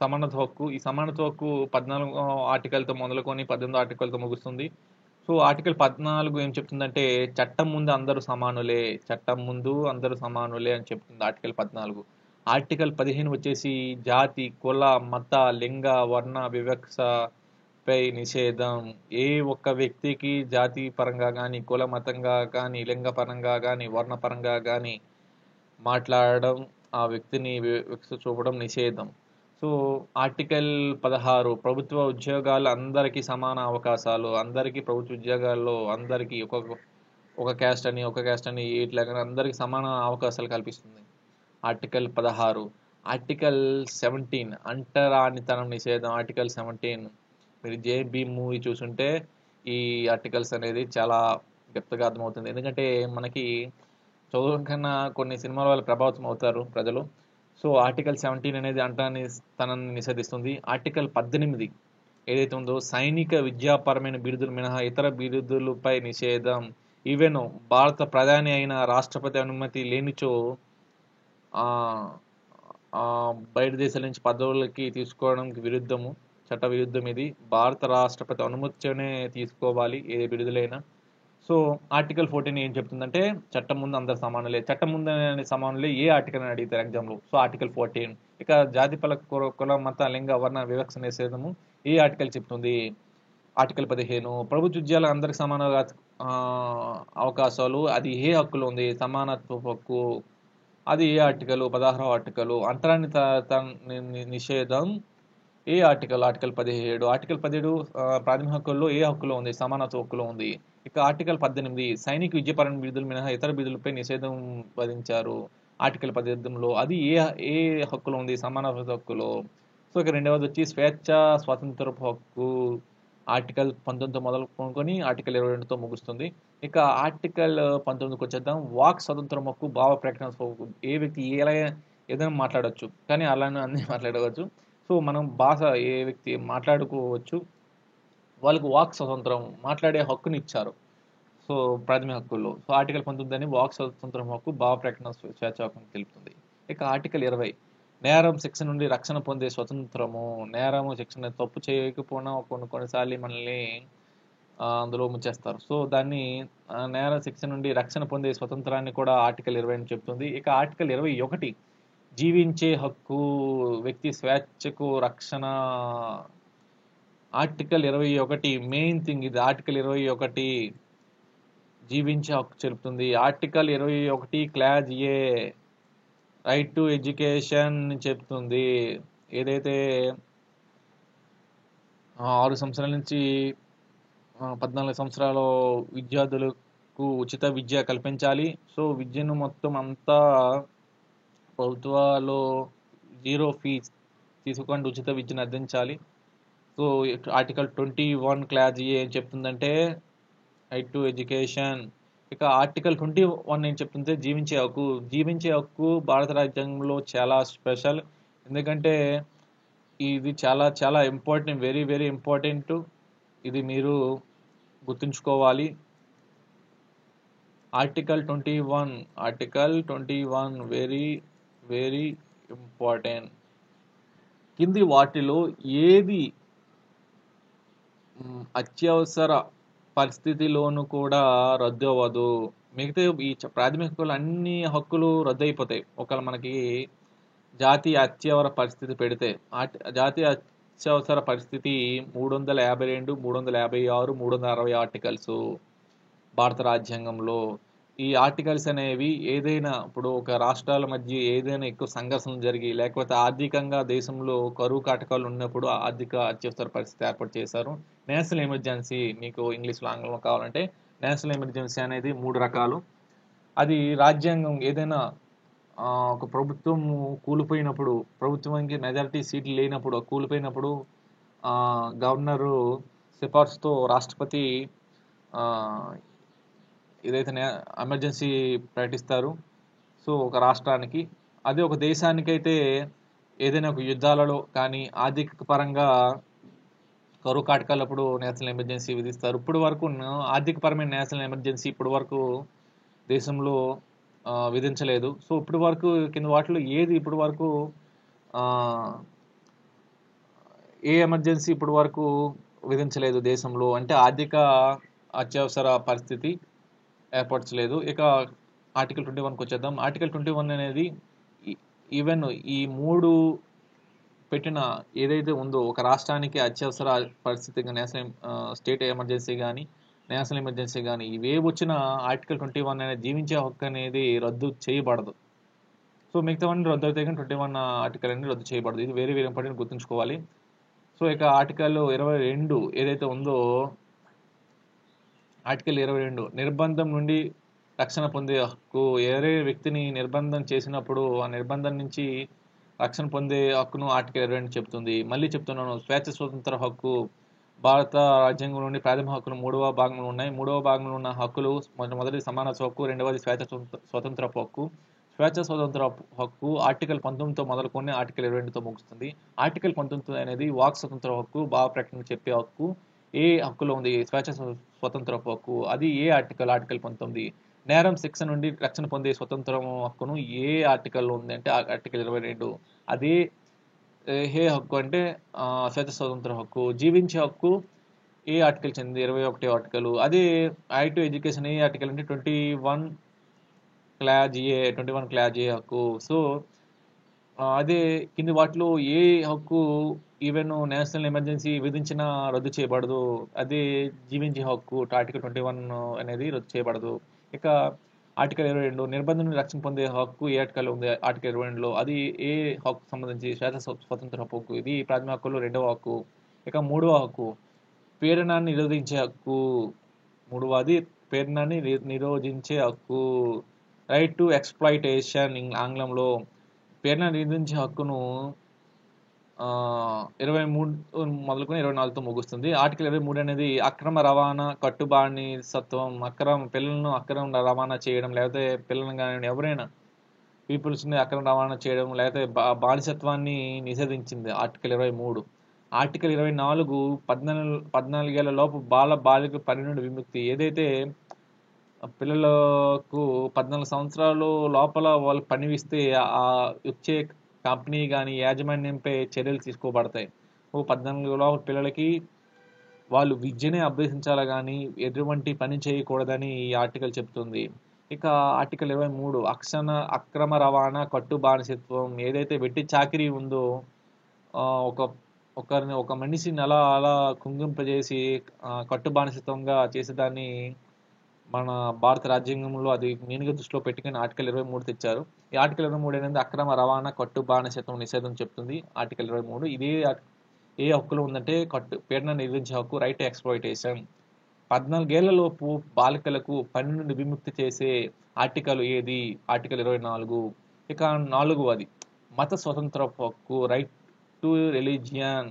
S1: సమానత్వ హక్కు. ఈ సమానత్వ హక్కు 14 ఆర్టికల్తో మొదలుకొని 18 ఆర్టికల్తో ముగుస్తుంది. సో ఆర్టికల్ 14 ఏం చెప్తుందంటే చట్టం ముందు అందరూ సమానులే, చట్టం ముందు అందరూ సమానులే అని చెప్తుంది ఆర్టికల్ 14. ఆర్టికల్ 15 వచ్చేసి జాతి, కుల, మత, లింగ, వర్ణ వివక్ష పై నిషేధం. ఏ ఒక్క వ్యక్తికి జాతి పరంగా కానీ, కుల మతంగా కానీ, లింగ పరంగా కానీ, వర్ణ పరంగా కానీ మాట్లాడడం, ఆ వ్యక్తిని వివక్ష చూపడం నిషేధం. సో ఆర్టికల్ 16 ప్రభుత్వ ఉద్యోగాలు అందరికీ సమాన అవకాశాలు. అందరికీ ప్రభుత్వ ఉద్యోగాల్లో అందరికీ ఒక క్యాస్ట్ అని ఇట్లాగా అందరికీ సమాన అవకాశాలు కల్పిస్తుంది ఆర్టికల్ 16. ఆర్టికల్ 17 అంటరానితనం నిషేధం. ఆర్టికల్ 17 మీరు జేబీ మూవీ చూసుంటే ఈ ఆర్టికల్స్ అనేది చాలా డెప్త్గా అర్థమవుతుంది. ఎందుకంటే మనకి చదువు కన్నా కొన్ని సినిమాల వల్ల ప్రభావితం అవుతారు ప్రజలు. సో ఆర్టికల్ 17 అనేది అంటరానితనాన్ని నిషేధిస్తుంది. ఆర్టికల్ 18 ఏదైతే ఉందో సైనిక విద్యాపరమైన బిరుదులు మినహా ఇతర బిరుదులపై నిషేధం. ఈవెన్ భారత ప్రధాని అయిన రాష్ట్రపతి అనుమతి లేనిచో బయట దేశాల నుంచి పదవులకి తీసుకోవడానికి విరుద్ధము, చట్ట విరుద్ధం. ఇది భారత రాష్ట్రపతి అనుమతితోనే తీసుకోవాలి ఏ బిరుదులైనా. సో ఆర్టికల్ 14 ఏం చెప్తుందంటే చట్టం ముందు అందరు సమానులే. చట్టం ముందు సమానులే ఏ ఆర్టికల్ అని అడిగితారు ఎగ్జామ్లో. So article 14. ఇక జాతి కుల మత లింగ వర్ణ వివక్ష నిషేధము ఏ ఆర్టికల్ చెప్తుంది? ఆర్టికల్ 15 ప్రభుత్వ ఉద్యోగాలు అందరికి సమానంగా అవకాశాలు. అది ఏ హక్కులో ఉంది? సమానత్వ హక్కు. అది ఏ ఆర్టికల్? 16వ ఆర్టికల్. అంటరాని నిషేధం ఏ ఆర్టికల్? ఆర్టికల్ 17. ఆర్టికల్ 17 ప్రాథమిక హక్కుల్లో ఏ హక్కులో ఉంది? సమానత్వ హక్కులో ఉంది. ఇక ఆర్టికల్ 18 సైనిక విద్యాపరమైన బిరుదులు మినహా ఇతర బిరుదులపై నిషేధం విధించారు ఆర్టికల్ 18లో. అది ఏ హక్కులో ఉంది? సమానత్వ హక్కులో. సో ఇక రెండవది వచ్చి స్వేచ్ఛ స్వాతంత్రపు హక్కు. ఆర్టికల్ 19తో మొదలుకొని ఆర్టికల్ 22తో ముగుస్తుంది. ఇక ఆర్టికల్ 19కి వచ్చేద్దాం. వాక్ స్వతంత్రం హక్కు, భావ ప్రకటన హక్కు. ఏ వ్యక్తి ఏదైనా మాట్లాడవచ్చు, కానీ అలానే అన్నీ మాట్లాడవచ్చు. సో మనం భాష ఏ వ్యక్తి మాట్లాడుకోవచ్చు, వాళ్ళకు వాక్ స్వతంత్రం, మాట్లాడే హక్కుని ఇచ్చారు. సో ప్రాథమిక హక్కుల్లో. సో ఆర్టికల్ 19 అని వాక్ స్వతంత్రం హక్కు, భావ ప్రకటన స్వేచ్ఛ హక్కుని తెలుపుతుంది. ఇక ఆర్టికల్ 20 నేరం శిక్ష నుండి రక్షణ పొందే స్వతంత్రము. నేరము శిక్షణ తప్పు చేయకపోయినా కొన్నిసార్లు మనల్ని అందులో ముంచేస్తారు. సో దాన్ని నేర శిక్ష నుండి రక్షణ పొందే స్వతంత్రాన్ని కూడా ఆర్టికల్ 20 చెప్తుంది. ఇక ఆర్టికల్ 21 జీవించే హక్కు, వ్యక్తి స్వేచ్ఛకు రక్షణ. ఆర్టికల్ 21 మెయిన్ థింగ్ ఇది. ఆర్టికల్ 21 జీవించే హక్కు చెబుతుంది. Article 21 clause A right to education చెప్తుంది. ఏదైతే 6 సంవత్సరాల నుంచి 14 సంవత్సరాల విద్యార్థులకు ఉచిత విద్య కల్పించాలి. సో విద్యను మొత్తం అంతా ప్రభుత్వాలు 0 ఫీజ్ తీసుకొని ఉచిత విద్యను అందించాలి. సో ఆర్టికల్ 21 క్లాజ్ ఏ ఏం చెప్తుందంటే రైట్ టు ఎడ్యుకేషన్. ఇక ఆర్టికల్ 21 ఏం చెప్తుంటే జీవించే హక్కు. జీవించే హక్కు భారత రాజ్యాంగంలో చాలా స్పెషల్. ఎందుకంటే ఇది చాలా చాలా ఇంపార్టెంట్, వెరీ వెరీ ఇంపార్టెంట్. ఇది మీరు గుర్తుంచుకోవాలి. Article 21 very very important. కింది వాటిలో ఏది అత్యవసర పరిస్థితిలోనూ కూడా రద్దు అవ్వదు. మిగతా ఈ ప్రాథమిక హక్కులు అన్ని హక్కులు రద్దు అయిపోతాయి ఒకవేళ మనకి జాతీయ అత్యవసర పరిస్థితి పెడితే. జాతీయ అత్యవసర పరిస్థితి 352, 356, 360 ఆర్టికల్స్ భారత రాజ్యాంగంలో. ఈ ఆర్టికల్స్ అనేవి ఏదైనా ఇప్పుడు ఒక రాష్ట్రాల మధ్య ఏదైనా ఎక్కువ సంఘర్షణలు జరిగి లేకపోతే ఆర్థికంగా దేశంలో కరువు కాటకాలు ఉన్నప్పుడు ఆర్థిక అత్యవసర పరిస్థితి ఏర్పాటు చేశారు. నేషనల్ ఎమర్జెన్సీ, మీకు ఇంగ్లీష్లో ఆంగ్లంలో కావాలంటే నేషనల్ ఎమర్జెన్సీ అనేది 3 రకాలు. అది రాజ్యాంగం ఏదైనా ఒక ప్రభుత్వం కూలిపోయినప్పుడు, ప్రభుత్వానికి మెజారిటీ సీట్లు లేనప్పుడు, కూలిపోయినప్పుడు గవర్నరు సిఫార్సుతో రాష్ట్రపతి ఏదైతే ఎమర్జెన్సీ ప్రకటిస్తారు. సో ఒక రాష్ట్రానికి, అదే ఒక దేశానికైతే ఏదైనా ఒక యుద్ధాలలో కానీ ఆర్థిక పరంగా కరువు కాటకాలప్పుడు నేషనల్ ఎమర్జెన్సీ విధిస్తారు. ఇప్పుడు వరకు ఆర్థిక పరమైన నేషనల్ ఎమర్జెన్సీ ఇప్పుడు వరకు దేశంలో విధించలేదు. సో ఇప్పుడు వరకు కింద వాటిలో ఏది ఇప్పుడు వరకు ఏ ఎమర్జెన్సీ ఇప్పుడు వరకు విధించలేదు దేశంలో అంటే ఆర్థిక అత్యవసర పరిస్థితి ఏర్పరచలేదు. ఇక ఆర్టికల్ 21కి వచ్చేద్దాం. ఆర్టికల్ 21 అనేది ఈవెన్ ఈ 3 పెట్టిన ఏదైతే ఉందో ఒక రాష్ట్రానికి అత్యవసర పరిస్థితి నేషనల్ స్టేట్ ఎమర్జెన్సీ కానీ నేషనల్ ఎమర్జెన్సీ కానీ ఇవేవి వచ్చిన ఆర్టికల్ 21 అనేది జీవించే హక్కు అనేది రద్దు చేయబడదు. సో మిగతావన్నీ రద్దు అవుతాయి కానీ 21 ఆర్టికల్ అనేది రద్దు చేయబడదు. ఇది వెరీ వెరీ ఇంపార్టెంట్, గుర్తుంచుకోవాలి. సో ఇక ఆర్టికల్ 22 ఏదైతే ఉందో ఆర్టికల్ 22 నిర్బంధం నుండి రక్షణ పొందే హక్కు. ఎవరే వ్యక్తిని నిర్బంధం చేసినప్పుడు ఆ నిర్బంధం నుంచి రక్షణ పొందే హక్కును ఆర్టికల్ 22 చెప్తుంది. మళ్ళీ చెప్తున్నాను, స్వేచ్ఛ స్వతంత్ర హక్కు భారత రాజ్యాంగంలోని ప్రాథమిక హక్కులు 3వ భాగంలో ఉన్నాయి. 3వ భాగంలో ఉన్న హక్కులు మొదటి సమానత్వ హక్కు, రెండవది స్వేచ్ఛ స్వతంత్రపు హక్కు. స్వేచ్ఛ స్వతంత్ర హక్కు ఆర్టికల్ 19తో మొదలుకొని ఆర్టికల్ 22తో ముగుస్తుంది. ఆర్టికల్ 19 అనేది వాక్ స్వతంత్ర హక్కు, భావ ప్రకటన చెప్పే హక్కు. ఏ హక్కులో ఉంది? స్వేచ్ఛ స్వతంత్ర హక్కు. అది ఏ ఆర్టికల్? ఆర్టికల్ 19. నేరం శిక్ష నుండి రక్షణ పొందే స్వతంత్రం హక్కును ఏ ఆర్టికల్లో ఉంది అంటే ఆర్టికల్ 22. అదే ఏ హక్కు అంటే స్వేచ్ఛ స్వతంత్ర హక్కు. జీవించే హక్కు ఏ ఆర్టికల్ చెందింది? 21 ఆర్టికల్. అదే right to education A article అంటే 21 క్లాజ్ ఏ హక్కు. సో అదే కింది వాటిలో ఏ హక్కు ఈవెన్ నేషనల్ ఎమర్జెన్సీ విధించిన రద్దు చేయబడదు? అదే జీవించే హక్కు. ఆర్టికల్ 21 అనేది రద్దు చేయబడదు. ఇక ఆర్టికల్ 22 నిర్బంధం రక్షణ పొందే హక్కు ఏ ఆర్టికల్ ఉంది? ఆర్టికల్ 22లో. అది ఏ హక్కు సంబంధించి? స్వేచ్ఛ స్వతంత్ర హక్కు. ఇది ప్రాథమిక హక్కులో 2వ హక్కు. ఇక 3వ హక్కు పీడనాన్ని నిరోధించే హక్కు. 3వది పీడనాన్ని నిరోధించే హక్కు. రైట్ టు ఎక్స్‌ప్లాయిటేషన్ ఆంగ్లంలో. పీడన నిరోధించే హక్కును 23 మొదలుకొని 24తో ముగుస్తుంది. ఆర్టికల్ 23 అనేది అక్రమ రవాణా, కట్టుబానిసత్వం, పిల్లలను అక్రమ రవాణా చేయడం, లేకపోతే పిల్లలను కానీ ఎవరైనా పీపుల్స్ని అక్రమ రవాణా చేయడం, లేకపోతే బానిసత్వాన్ని నిషేధించింది ఆర్టికల్ 23. ఆర్టికల్ 24 14 ఏళ్ల లోపు బాలిక పని నుండి విముక్తి. ఏదైతే పిల్లలకు 14 సంవత్సరాల లోపల వాళ్ళు పనివిస్తే వచ్చే కంపెనీ కానీ యాజమాన్యంపై చర్యలు తీసుకోబడతాయి. 14 లోపల పిల్లలకి వాళ్ళు విద్యనే అభ్యసించాలి కానీ ఎటువంటి పని చేయకూడదని ఈ ఆర్టికల్ చెప్తుంది. ఇక ఆర్టికల్ 23 అక్రమ రవాణా, కట్టు బానిసత్వం. ఏదైతే వెట్టి చాకిరీ ఉందో ఒక మనిషిని అలా కుంగింపజేసి కట్టు బానిసత్వంగా చేసేదాన్ని మన భారత రాజ్యాంగంలో అది మెయిన్గా దృష్టిలో పెట్టుకుని ఆర్టికల్ 23 తెచ్చారు. ఈ ఆర్టికల్ 23 అనేది అక్రమ రవాణా, కట్టు బానిసత్వం నిషేధం చెప్తుంది ఆర్టికల్ 23. ఇదే ఏ హక్కులో ఉందంటే పీడన నిరోధించే హక్కు, రైట్ టు ఎక్స్‌ప్లాయిటేషన్. 14 ఏళ్లలోపు బాలికలకు పని నుండి విముక్తి చేసే ఆర్టికల్ ఏది? ఆర్టికల్ 24. ఇక 4వది మత స్వతంత్ర హక్కు, రైట్ టు రిలీజియన్.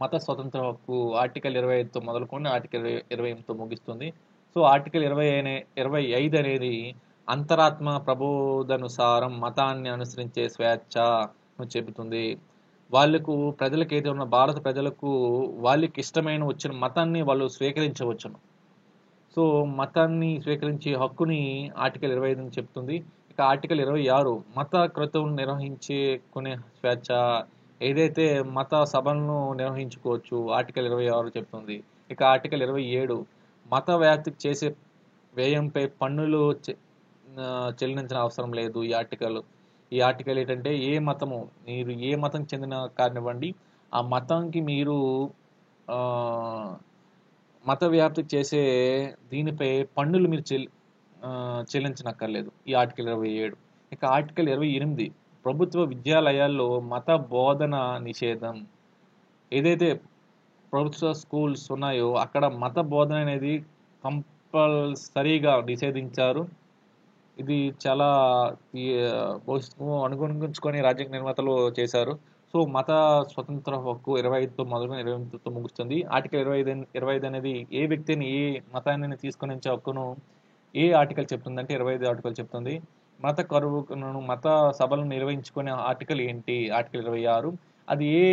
S1: మత స్వతంత్ర హక్కు ఆర్టికల్ 25తో మొదలుకొని ఆర్టికల్ 28తో ముగిస్తుంది. సో ఆర్టికల్ 25 అనేది అంతరాత్మ ప్రబోధానుసారం మతాన్ని అనుసరించే స్వేచ్ఛను చెబుతుంది. వాళ్ళకు ప్రజలకు ఏదైతే ఉన్న భారత ప్రజలకు వాళ్ళకి ఇష్టమైన వచ్చిన మతాన్ని వాళ్ళు స్వీకరించవచ్చును. సో మతాన్ని స్వీకరించే హక్కుని ఆర్టికల్ 25 అని చెప్తుంది. ఇక ఆర్టికల్ 26 మత క్రతువును నిర్వహించుకునే స్వేచ్ఛ, ఏదైతే మత సభలను నిర్వహించుకోవచ్చు ఆర్టికల్ 26 చెప్తుంది. ఇక ఆర్టికల్ 27 మత వ్యాప్తికి చేసే వ్యయంపై పన్నులు చెల్లించిన అవసరం లేదు. ఈ ఆర్టికల్ ఏంటంటే మీరు ఏ మతం చెందిన కానివ్వండి, ఆ మతంకి మీరు ఆ, మత వ్యాప్తికి చేసే దీనిపై పన్నులు మీరు చెల్లించనక్కర్లేదు. ఈ ఆర్టికల్ 27. ఇక ఆర్టికల్ 28 ప్రభుత్వ విద్యాలయాల్లో మత బోధన నిషేధం. ఏదైతే ప్రభుత్వ స్కూల్స్ ఉన్నాయో అక్కడ మత బోధన అనేది కంపల్సరీగా నిషేధించారు. ఇది చాలా భవిష్యత్తు అనుగుణించుకొని రాజ్యాంగ నిర్మాతలు చేశారు. సో మత స్వతంత్ర హక్కు 25తో మొదలుకొని 28తో ముగుస్తుంది. ఆర్టికల్ 25 అనేది ఏ వ్యక్తిని ఏ మతాన్ని తీసుకొని వచ్చే హక్కును ఏ ఆర్టికల్ చెప్తుందంటే 25 ఆర్టికల్ చెప్తుంది. మత సభలను నిర్వహించుకునే ఆర్టికల్ ఏంటి? ఆర్టికల్ 26. అది ఏ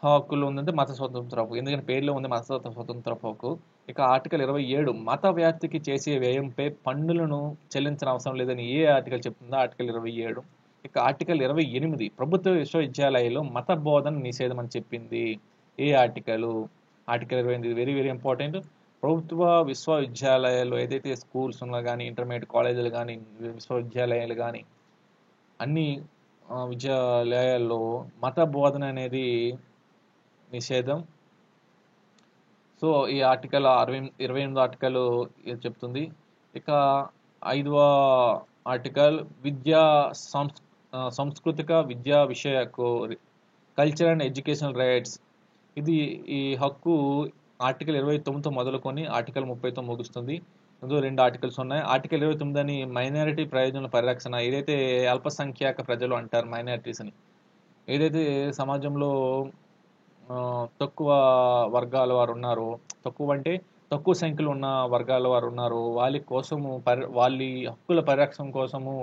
S1: హక్కులు ఉందంటే మత స్వతంత్ర హక్కు, ఎందుకంటే పేర్లో ఉంది మత స్వతంత్ర హక్కు. ఇక ఆర్టికల్ 27 మత వ్యాప్తికి చేసే వ్యయంపై పన్నులను చెల్లించిన అవసరం లేదని ఏ ఆర్టికల్ చెప్తుందో ఆర్టికల్ 27. ఇక ఆర్టికల్ 28 ప్రభుత్వ విశ్వవిద్యాలయాల్లో మత బోధన నిషేధం అని చెప్పింది. ఏ article? Article 28 very very important. ప్రభుత్వ విశ్వవిద్యాలయాల్లో ఏదైతే స్కూల్స్ ఉన్నా కానీ, ఇంటర్మీడియట్ కాలేజీలు కానీ, విశ్వవిద్యాలయాలు కానీ, అన్ని విద్యాలయాల్లో మత బోధన అనేది నిషేధం. సో ఈ ఆర్టికల్ 28 ఆర్టికల్ చెప్తుంది. ఇక 5వ ఆర్టికల్ సాంస్కృతిక విద్యా విషయకు కల్చర్ అండ్ ఎడ్యుకేషనల్ రైట్స్. ఈ హక్కు ఆర్టికల్ 29తో మొదలుకొని ఆర్టికల్ 30తో ముగుస్తుంది. ఇందులో 2 ఆర్టికల్స్ ఉన్నాయి. ఆర్టికల్ 29 అని మైనారిటీ ప్రయోజనాల పరిరక్షణ. ఏదైతే అల్పసంఖ్యాక ప్రజలు అంటారు మైనారిటీస్ అని, ఏదైతే సమాజంలో తక్కువ వర్గాల వారు ఉన్నారో, తక్కువ అంటే తక్కువ సంఖ్యలో ఉన్న వర్గాల వారు ఉన్నారు, వాళ్ళ కోసము వాళ్ళ హక్కుల పరిరక్షణ కోసము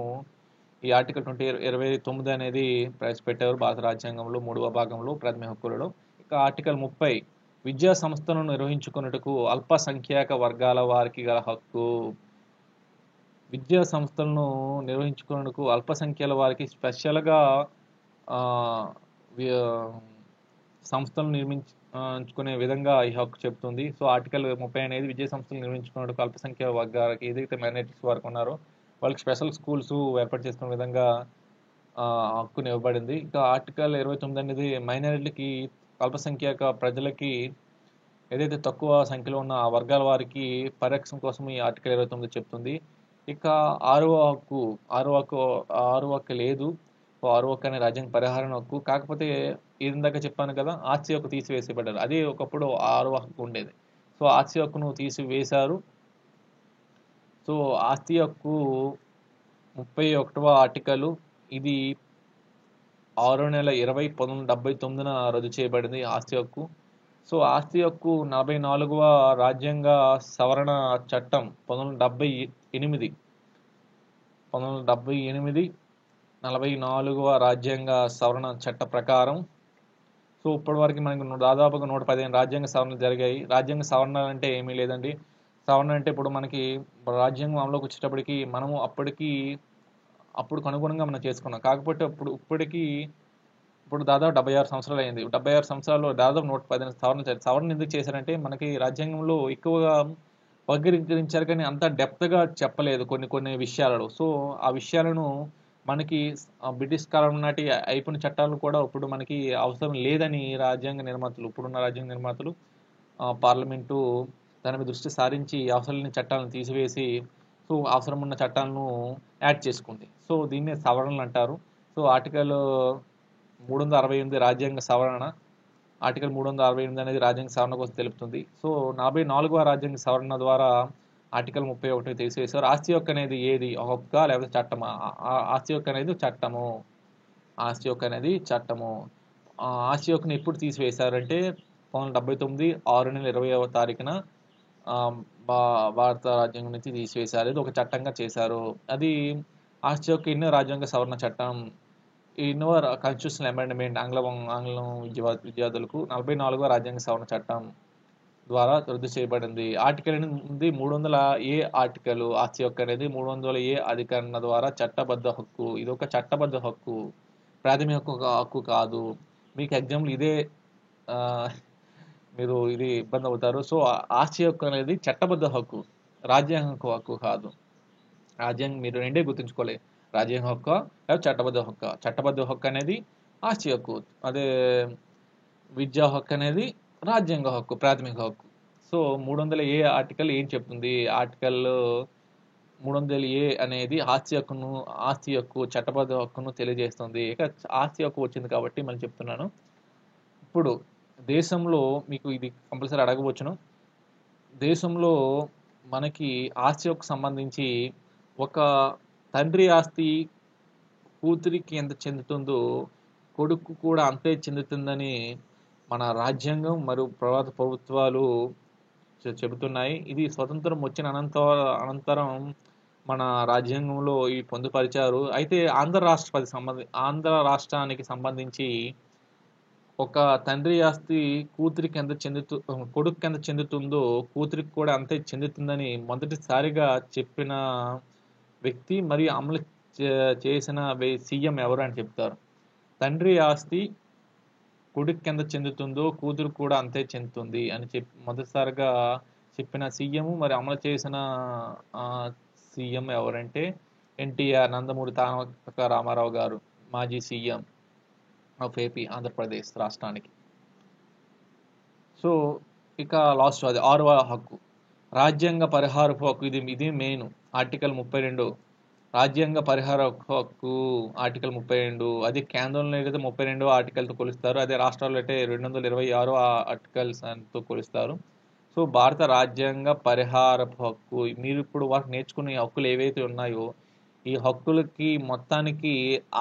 S1: ఈ ఆర్టికల్ 29 అనేది ప్రవేశపెట్టారు భారత రాజ్యాంగంలో 3వ భాగంలో ప్రాథమిక హక్కులలో. ఇక ఆర్టికల్ 30 విద్యా సంస్థలను నిర్వహించుకున్నట్టుకు అల్పసంఖ్యాక వర్గాల వారికి గల హక్కు. విద్యా సంస్థలను నిర్వహించుకున్నట్టుకు అల్పసంఖ్యాల వారికి స్పెషల్గా సంస్థలను నిర్మించుకునే విధంగా ఈ హక్కు చెప్తుంది. సో ఆర్టికల్ 30 అనేది విద్యా సంస్థలు నిర్మించుకున్నట్టు అల్పసంఖ్య వర్గాలకి, ఏదైతే మైనారిటీస్ వరకు ఉన్నారో వాళ్ళకి స్పెషల్ స్కూల్స్ ఏర్పాటు చేసుకునే విధంగా హక్కుని ఇవ్వబడింది. ఇంకా ఆర్టికల్ 29 అనేది మైనారిటీలకి, అల్పసంఖ్యాక ప్రజలకి, ఏదైతే తక్కువ సంఖ్యలో ఉన్న ఆ వర్గాల వారికి పరిరక్షణ కోసం ఈ ఆర్టికల్ 29 చెప్తుంది. ఇక ఆరవ హక్కు లేదు. ఆరో హక్కు అనే రాజ్యాంగ పరిహారం హక్కు. కాకపోతే ఇందాక చెప్పాను కదా, ఆస్తి హక్కు తీసివేసేబడ్డారు. అదే ఒకప్పుడు ఆరవ హక్కు ఉండేది. సో ఆస్తి హక్కును తీసివేశారు. సో ఆస్తి హక్కు 31వ ఆర్టికల్. ఇది 6/20/1979 రద్దు చేయబడింది ఆస్తి హక్కు. సో ఆస్తి హక్కు 44వ రాజ్యాంగ సవరణ చట్టం 1978 44వ రాజ్యాంగ సవరణ చట్ట ప్రకారం. సో ఇప్పటి వరకు మనకు దాదాపుగా 115 రాజ్యాంగ సవరణలు జరిగాయి. రాజ్యాంగ సవరణ అంటే ఏమీ లేదండి. సవరణ అంటే ఇప్పుడు మనకి రాజ్యాంగం అమలులోకి వచ్చేటప్పటికి మనము అప్పుడు అనుగుణంగా మనం చేసుకున్నాం. కాకపోతే ఇప్పుడు దాదాపు 76 సంవత్సరాలు అయింది. 76 సంవత్సరాల్లో దాదాపు 115 సవరణ ఎందుకు చేశారంటే, మనకి రాజ్యాంగంలో ఎక్కువగా వర్గీకరించారు కానీ అంత డెప్త్గా చెప్పలేదు కొన్ని విషయాలలో. సో ఆ విషయాలను మనకి బ్రిటిష్ కాలం నాటి అయిపోయిన చట్టాలను కూడా ఇప్పుడు మనకి అవసరం లేదని ఇప్పుడున్న రాజ్యాంగ నిర్మాతలు పార్లమెంటు దాని మీద దృష్టి సారించి అవసరం లేని చట్టాలను తీసివేసి సో అవసరం ఉన్న చట్టాలను యాడ్ చేసుకుంది. సో దీన్నే సవరణలు అంటారు. సో ఆర్టికల్ 368 రాజ్యాంగ సవరణ. ఆర్టికల్ 368 అనేది రాజ్యాంగ సవరణ కోసం తెలుపుతుంది. సో 44వ రాజ్యాంగ సవరణ ద్వారా ఆర్టికల్ 31 తీసివేశారు. ఆస్తి హక్కు అనేది ఏది? హక్కా లేకపోతే చట్టమా? ఆస్తి హక్కు అనేది చట్టము. ఆస్తి హక్కుని ఎప్పుడు తీసివేశారంటే 1979 6/20 భారత రాజ్యాంగం నుంచి తీసివేశారు. ఇది ఒక చట్టంగా చేశారు. అది ఆస్తి హక్కు ఎన్నో రాజ్యాంగ సవరణ చట్టం ఈ ఇన్నోవర్ కాన్స్టిట్యూషనల్ అమెండ్మెంట్ ఆంగ్లం విద్యార్థులకు 44వ రాజ్యాంగ సవరణ చట్టం ద్వారా రద్దు చేయబడింది. ఆర్టికల్ అనేది 300 ఏ ఆర్టికల్ ఆస్తి హక్కు అనేది 300 ఏ అధికరణ ద్వారా చట్టబద్ధ హక్కు. ఇది ఒక చట్టబద్ధ హక్కు, ప్రాథమిక హక్కు కాదు. మీకు ఎగ్జాంపుల్ ఇదే ఆ, మీరు ఇది ఇబ్బంది అవుతారు. సో ఆస్తి హక్కు అనేది చట్టబద్ధ హక్కు, రాజ్యాంగ హక్కు కాదు. రాజ్యాంగం మీరు రెండే గుర్తుంచుకోవాలి, రాజ్యాంగ హక్కు లేదా చట్టబద్ధ హక్కు. చట్టబద్ధ హక్కు అనేది ఆస్తి హక్కు, అదే విద్యా హక్కు అనేది రాజ్యాంగ హక్కు, ప్రాథమిక హక్కు. సో 300 ఏ ఆర్టికల్ ఏం చెప్తుంది? ఆర్టికల్ 300 ఏ అనేది ఆస్తి హక్కు చట్టబద్ధ హక్కును తెలియజేస్తుంది. ఇక ఆస్తి హక్కు వచ్చింది కాబట్టి మళ్ళీ చెప్తున్నాను. ఇప్పుడు దేశంలో మీకు ఇది కంపల్సరీ అడగవచ్చును. దేశంలో మనకి ఆస్తి హక్కు సంబంధించి ఒక తండ్రి ఆస్తి కూతురికి ఎంత చెందుతుందో కొడుకు కూడా అంతే చెందుతుందని మన రాజ్యాంగం మరియు ప్రభుత్వాలు చెబుతున్నాయి. ఇది స్వతంత్రం వచ్చిన అనంతరం మన రాజ్యాంగంలో ఈ పొందుపరిచారు. అయితే ఆంధ్ర రాష్ట్రానికి సంబంధించి ఒక తండ్రి ఆస్తి కూతురికి కొడుకు ఎంత చెందుతుందో కూతురికి కూడా అంతే చెందుతుందని మొదటిసారిగా చెప్పిన వ్యక్తి మరియు అమలు చేసిన సీఎం ఎవరు అని చెప్తారు. తండ్రి ఆస్తి కొడుకు ఎంత చెందుతుందో కూతురు కూడా అంతే చెందుతుంది అని మొదటిసారిగా చెప్పిన సీఎం మరి అమలు చేసిన సీఎం ఎవరంటే ఎన్టీఆర్, నందమూరి తారక రామారావు గారు, మాజీ సీఎం ఆఫ్ ఏపీ, ఆంధ్రప్రదేశ్ రాష్ట్రానికి. సో ఇక లాస్ట్ అది 6వ హక్కు, రాజ్యాంగ పరిహారపు హక్కు. ఇది మెయిన్, ఆర్టికల్ 32. రాజ్యాంగ పరిహార హక్కు ఆర్టికల్ 32. అది కేంద్రంలో అయితే 32వ ఆర్టికల్తో కొలుస్తారు, అదే రాష్ట్రాల్లో అయితే 226వ ఆర్టికల్స్తో కొలుస్తారు. సో భారత రాజ్యాంగ పరిహారపు హక్కు, మీరు ఇప్పుడు వాటికి నేర్చుకునే హక్కులు ఏవైతే ఉన్నాయో ఈ హక్కులకి మొత్తానికి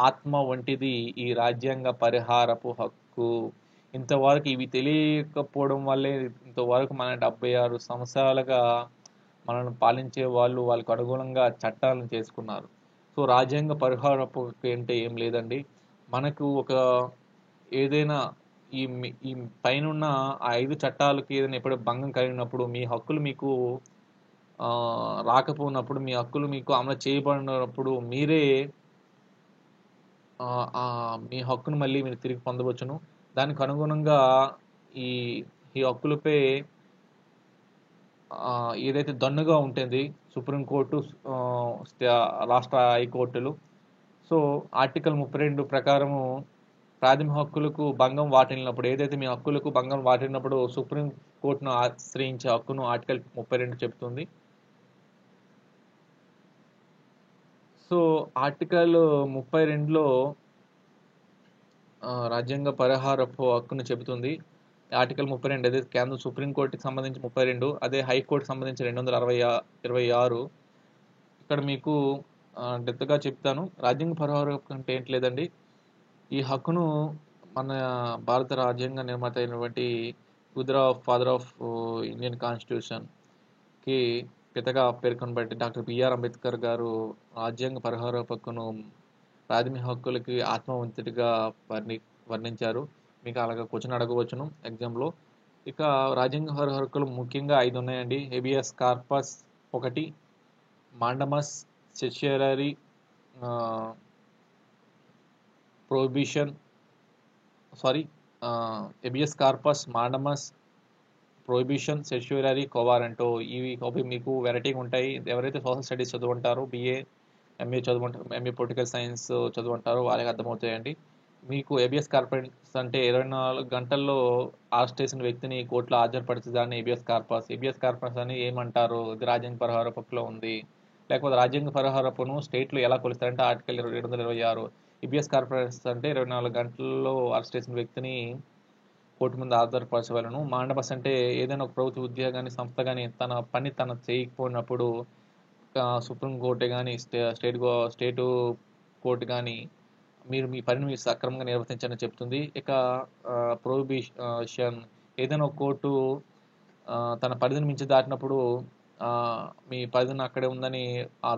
S1: ఆత్మ వంటిది ఈ రాజ్యాంగ పరిహారపు హక్కు. ఇంతవరకు ఇవి తెలియకపోవడం వల్లే ఇంతవరకు మన 76 సంవత్సరాలుగా మనల్ని పాలించే వాళ్ళకు అనుగుణంగా చట్టాలను చేసుకున్నారు. సో రాజ్యాంగ పరిహారపు హక్కు అంటే ఏం లేదండి, మనకు ఒక ఏదైనా ఈ పైన 5 చట్టాలకి ఏదైనా ఎప్పుడు భంగం కలిగినప్పుడు మీ హక్కులు మీకు రాకపోయినప్పుడు, మీ హక్కులు మీకు అమలు చేయబడినప్పుడు మీరే మీ హక్కును మళ్ళీ మీరు తిరిగి పొందవచ్చును. దానికి అనుగుణంగా ఈ హక్కులపై ఏదైతే దన్నుగా ఉంటుంది సుప్రీంకోర్టు, రాష్ట్ర హైకోర్టులు. సో ఆర్టికల్ 32 ప్రకారము ప్రాథమిక హక్కులకు భంగం వాటిల్లినప్పుడు, ఏదైతే మీ హక్కులకు భంగం వాటిల్లినప్పుడు సుప్రీంకోర్టును ఆశ్రయించే హక్కును ఆర్టికల్ 32 చెప్తుంది. సో ఆర్టికల్ 32లో రాజ్యాంగ పరిహారపు హక్కును చెబుతుంది. ఆర్టికల్ 32 అదే కేంద్ర సుప్రీంకోర్టుకి సంబంధించి 32, అదే హైకోర్టుకి సంబంధించి 226. ఇక్కడ మీకు డెప్త్గా చెప్తాను. రాజ్యాంగ పరిహార హక్కు అంటే ఏంటి లేదండి, ఈ హక్కును మన భారత రాజ్యాంగ నిర్మాత అయినటువంటి ఫాదర్ ఆఫ్ ఇండియన్ కాన్స్టిట్యూషన్కి పితగా పేర్కొనబట్టి డాక్టర్ బిఆర్ అంబేద్కర్ గారు రాజ్యాంగ పరిహార హక్కును ప్రాథమిక హక్కులకి ఆత్మవంతుడిగా వర్ణించారు. మీకు అలాగ క్వశ్చన్ అడగవచ్చును ఎగ్జామ్లో. ఇక రాజ్యాంగ పరిహార హక్కులు ముఖ్యంగా 5 ఉన్నాయండి. Habeas corpus 1, mandamus certiorari prohibition habeas corpus, mandamus, prohibition, certiorari, quo warranto. ఇవి మీకు వెరైటీగా ఉంటాయి. ఎవరైతే సోషల్ స్టడీస్ చదువుంటారో, BA MA చదువుంటారు, MA పొలిటికల్ సైన్స్ చదువుంటారో వాళ్ళకి అర్థమవుతాయండి. మీకు హెబియస్ కార్పస్ అంటే 24 గంటల్లో అరెస్ట్ చేసిన వ్యక్తిని కోర్టులో హాజరుపరిచేదాన్ని హెబియస్ కార్పస్. హెబియస్ కార్పస్ అని ఏమంటారు, ఇది రాజ్యాంగ పరిహార హక్కులో ఉంది. లేకపోతే రాజ్యాంగ పరిహార హక్కును స్టేట్లో ఎలా కొలుస్తారంటే ఆర్టికల్ 226. హెబియస్ కార్పస్ అంటే 24 గంటల్లో అరెస్ట్ చేసిన వ్యక్తిని కోర్టు ముందు హాజరుపరచవలను. మాండమస్ అంటే ఏదైనా ఒక ప్రభుత్వ ఉద్యోగాన్ని, సంస్థ కానీ తన పని చేయకపోయినప్పుడు సుప్రీంకోర్టు కానీ స్టేటు కోర్టు కానీ మీరు మీ పనిని మీరు సక్రమంగా నిర్వర్తించాలని చెప్తుంది. ఇక ప్రొహిబిషన్, ఏదైనా ఒక కోర్టు తన పరిధిని మించి దాటినప్పుడు మీ పరిధిని అక్కడే ఉందని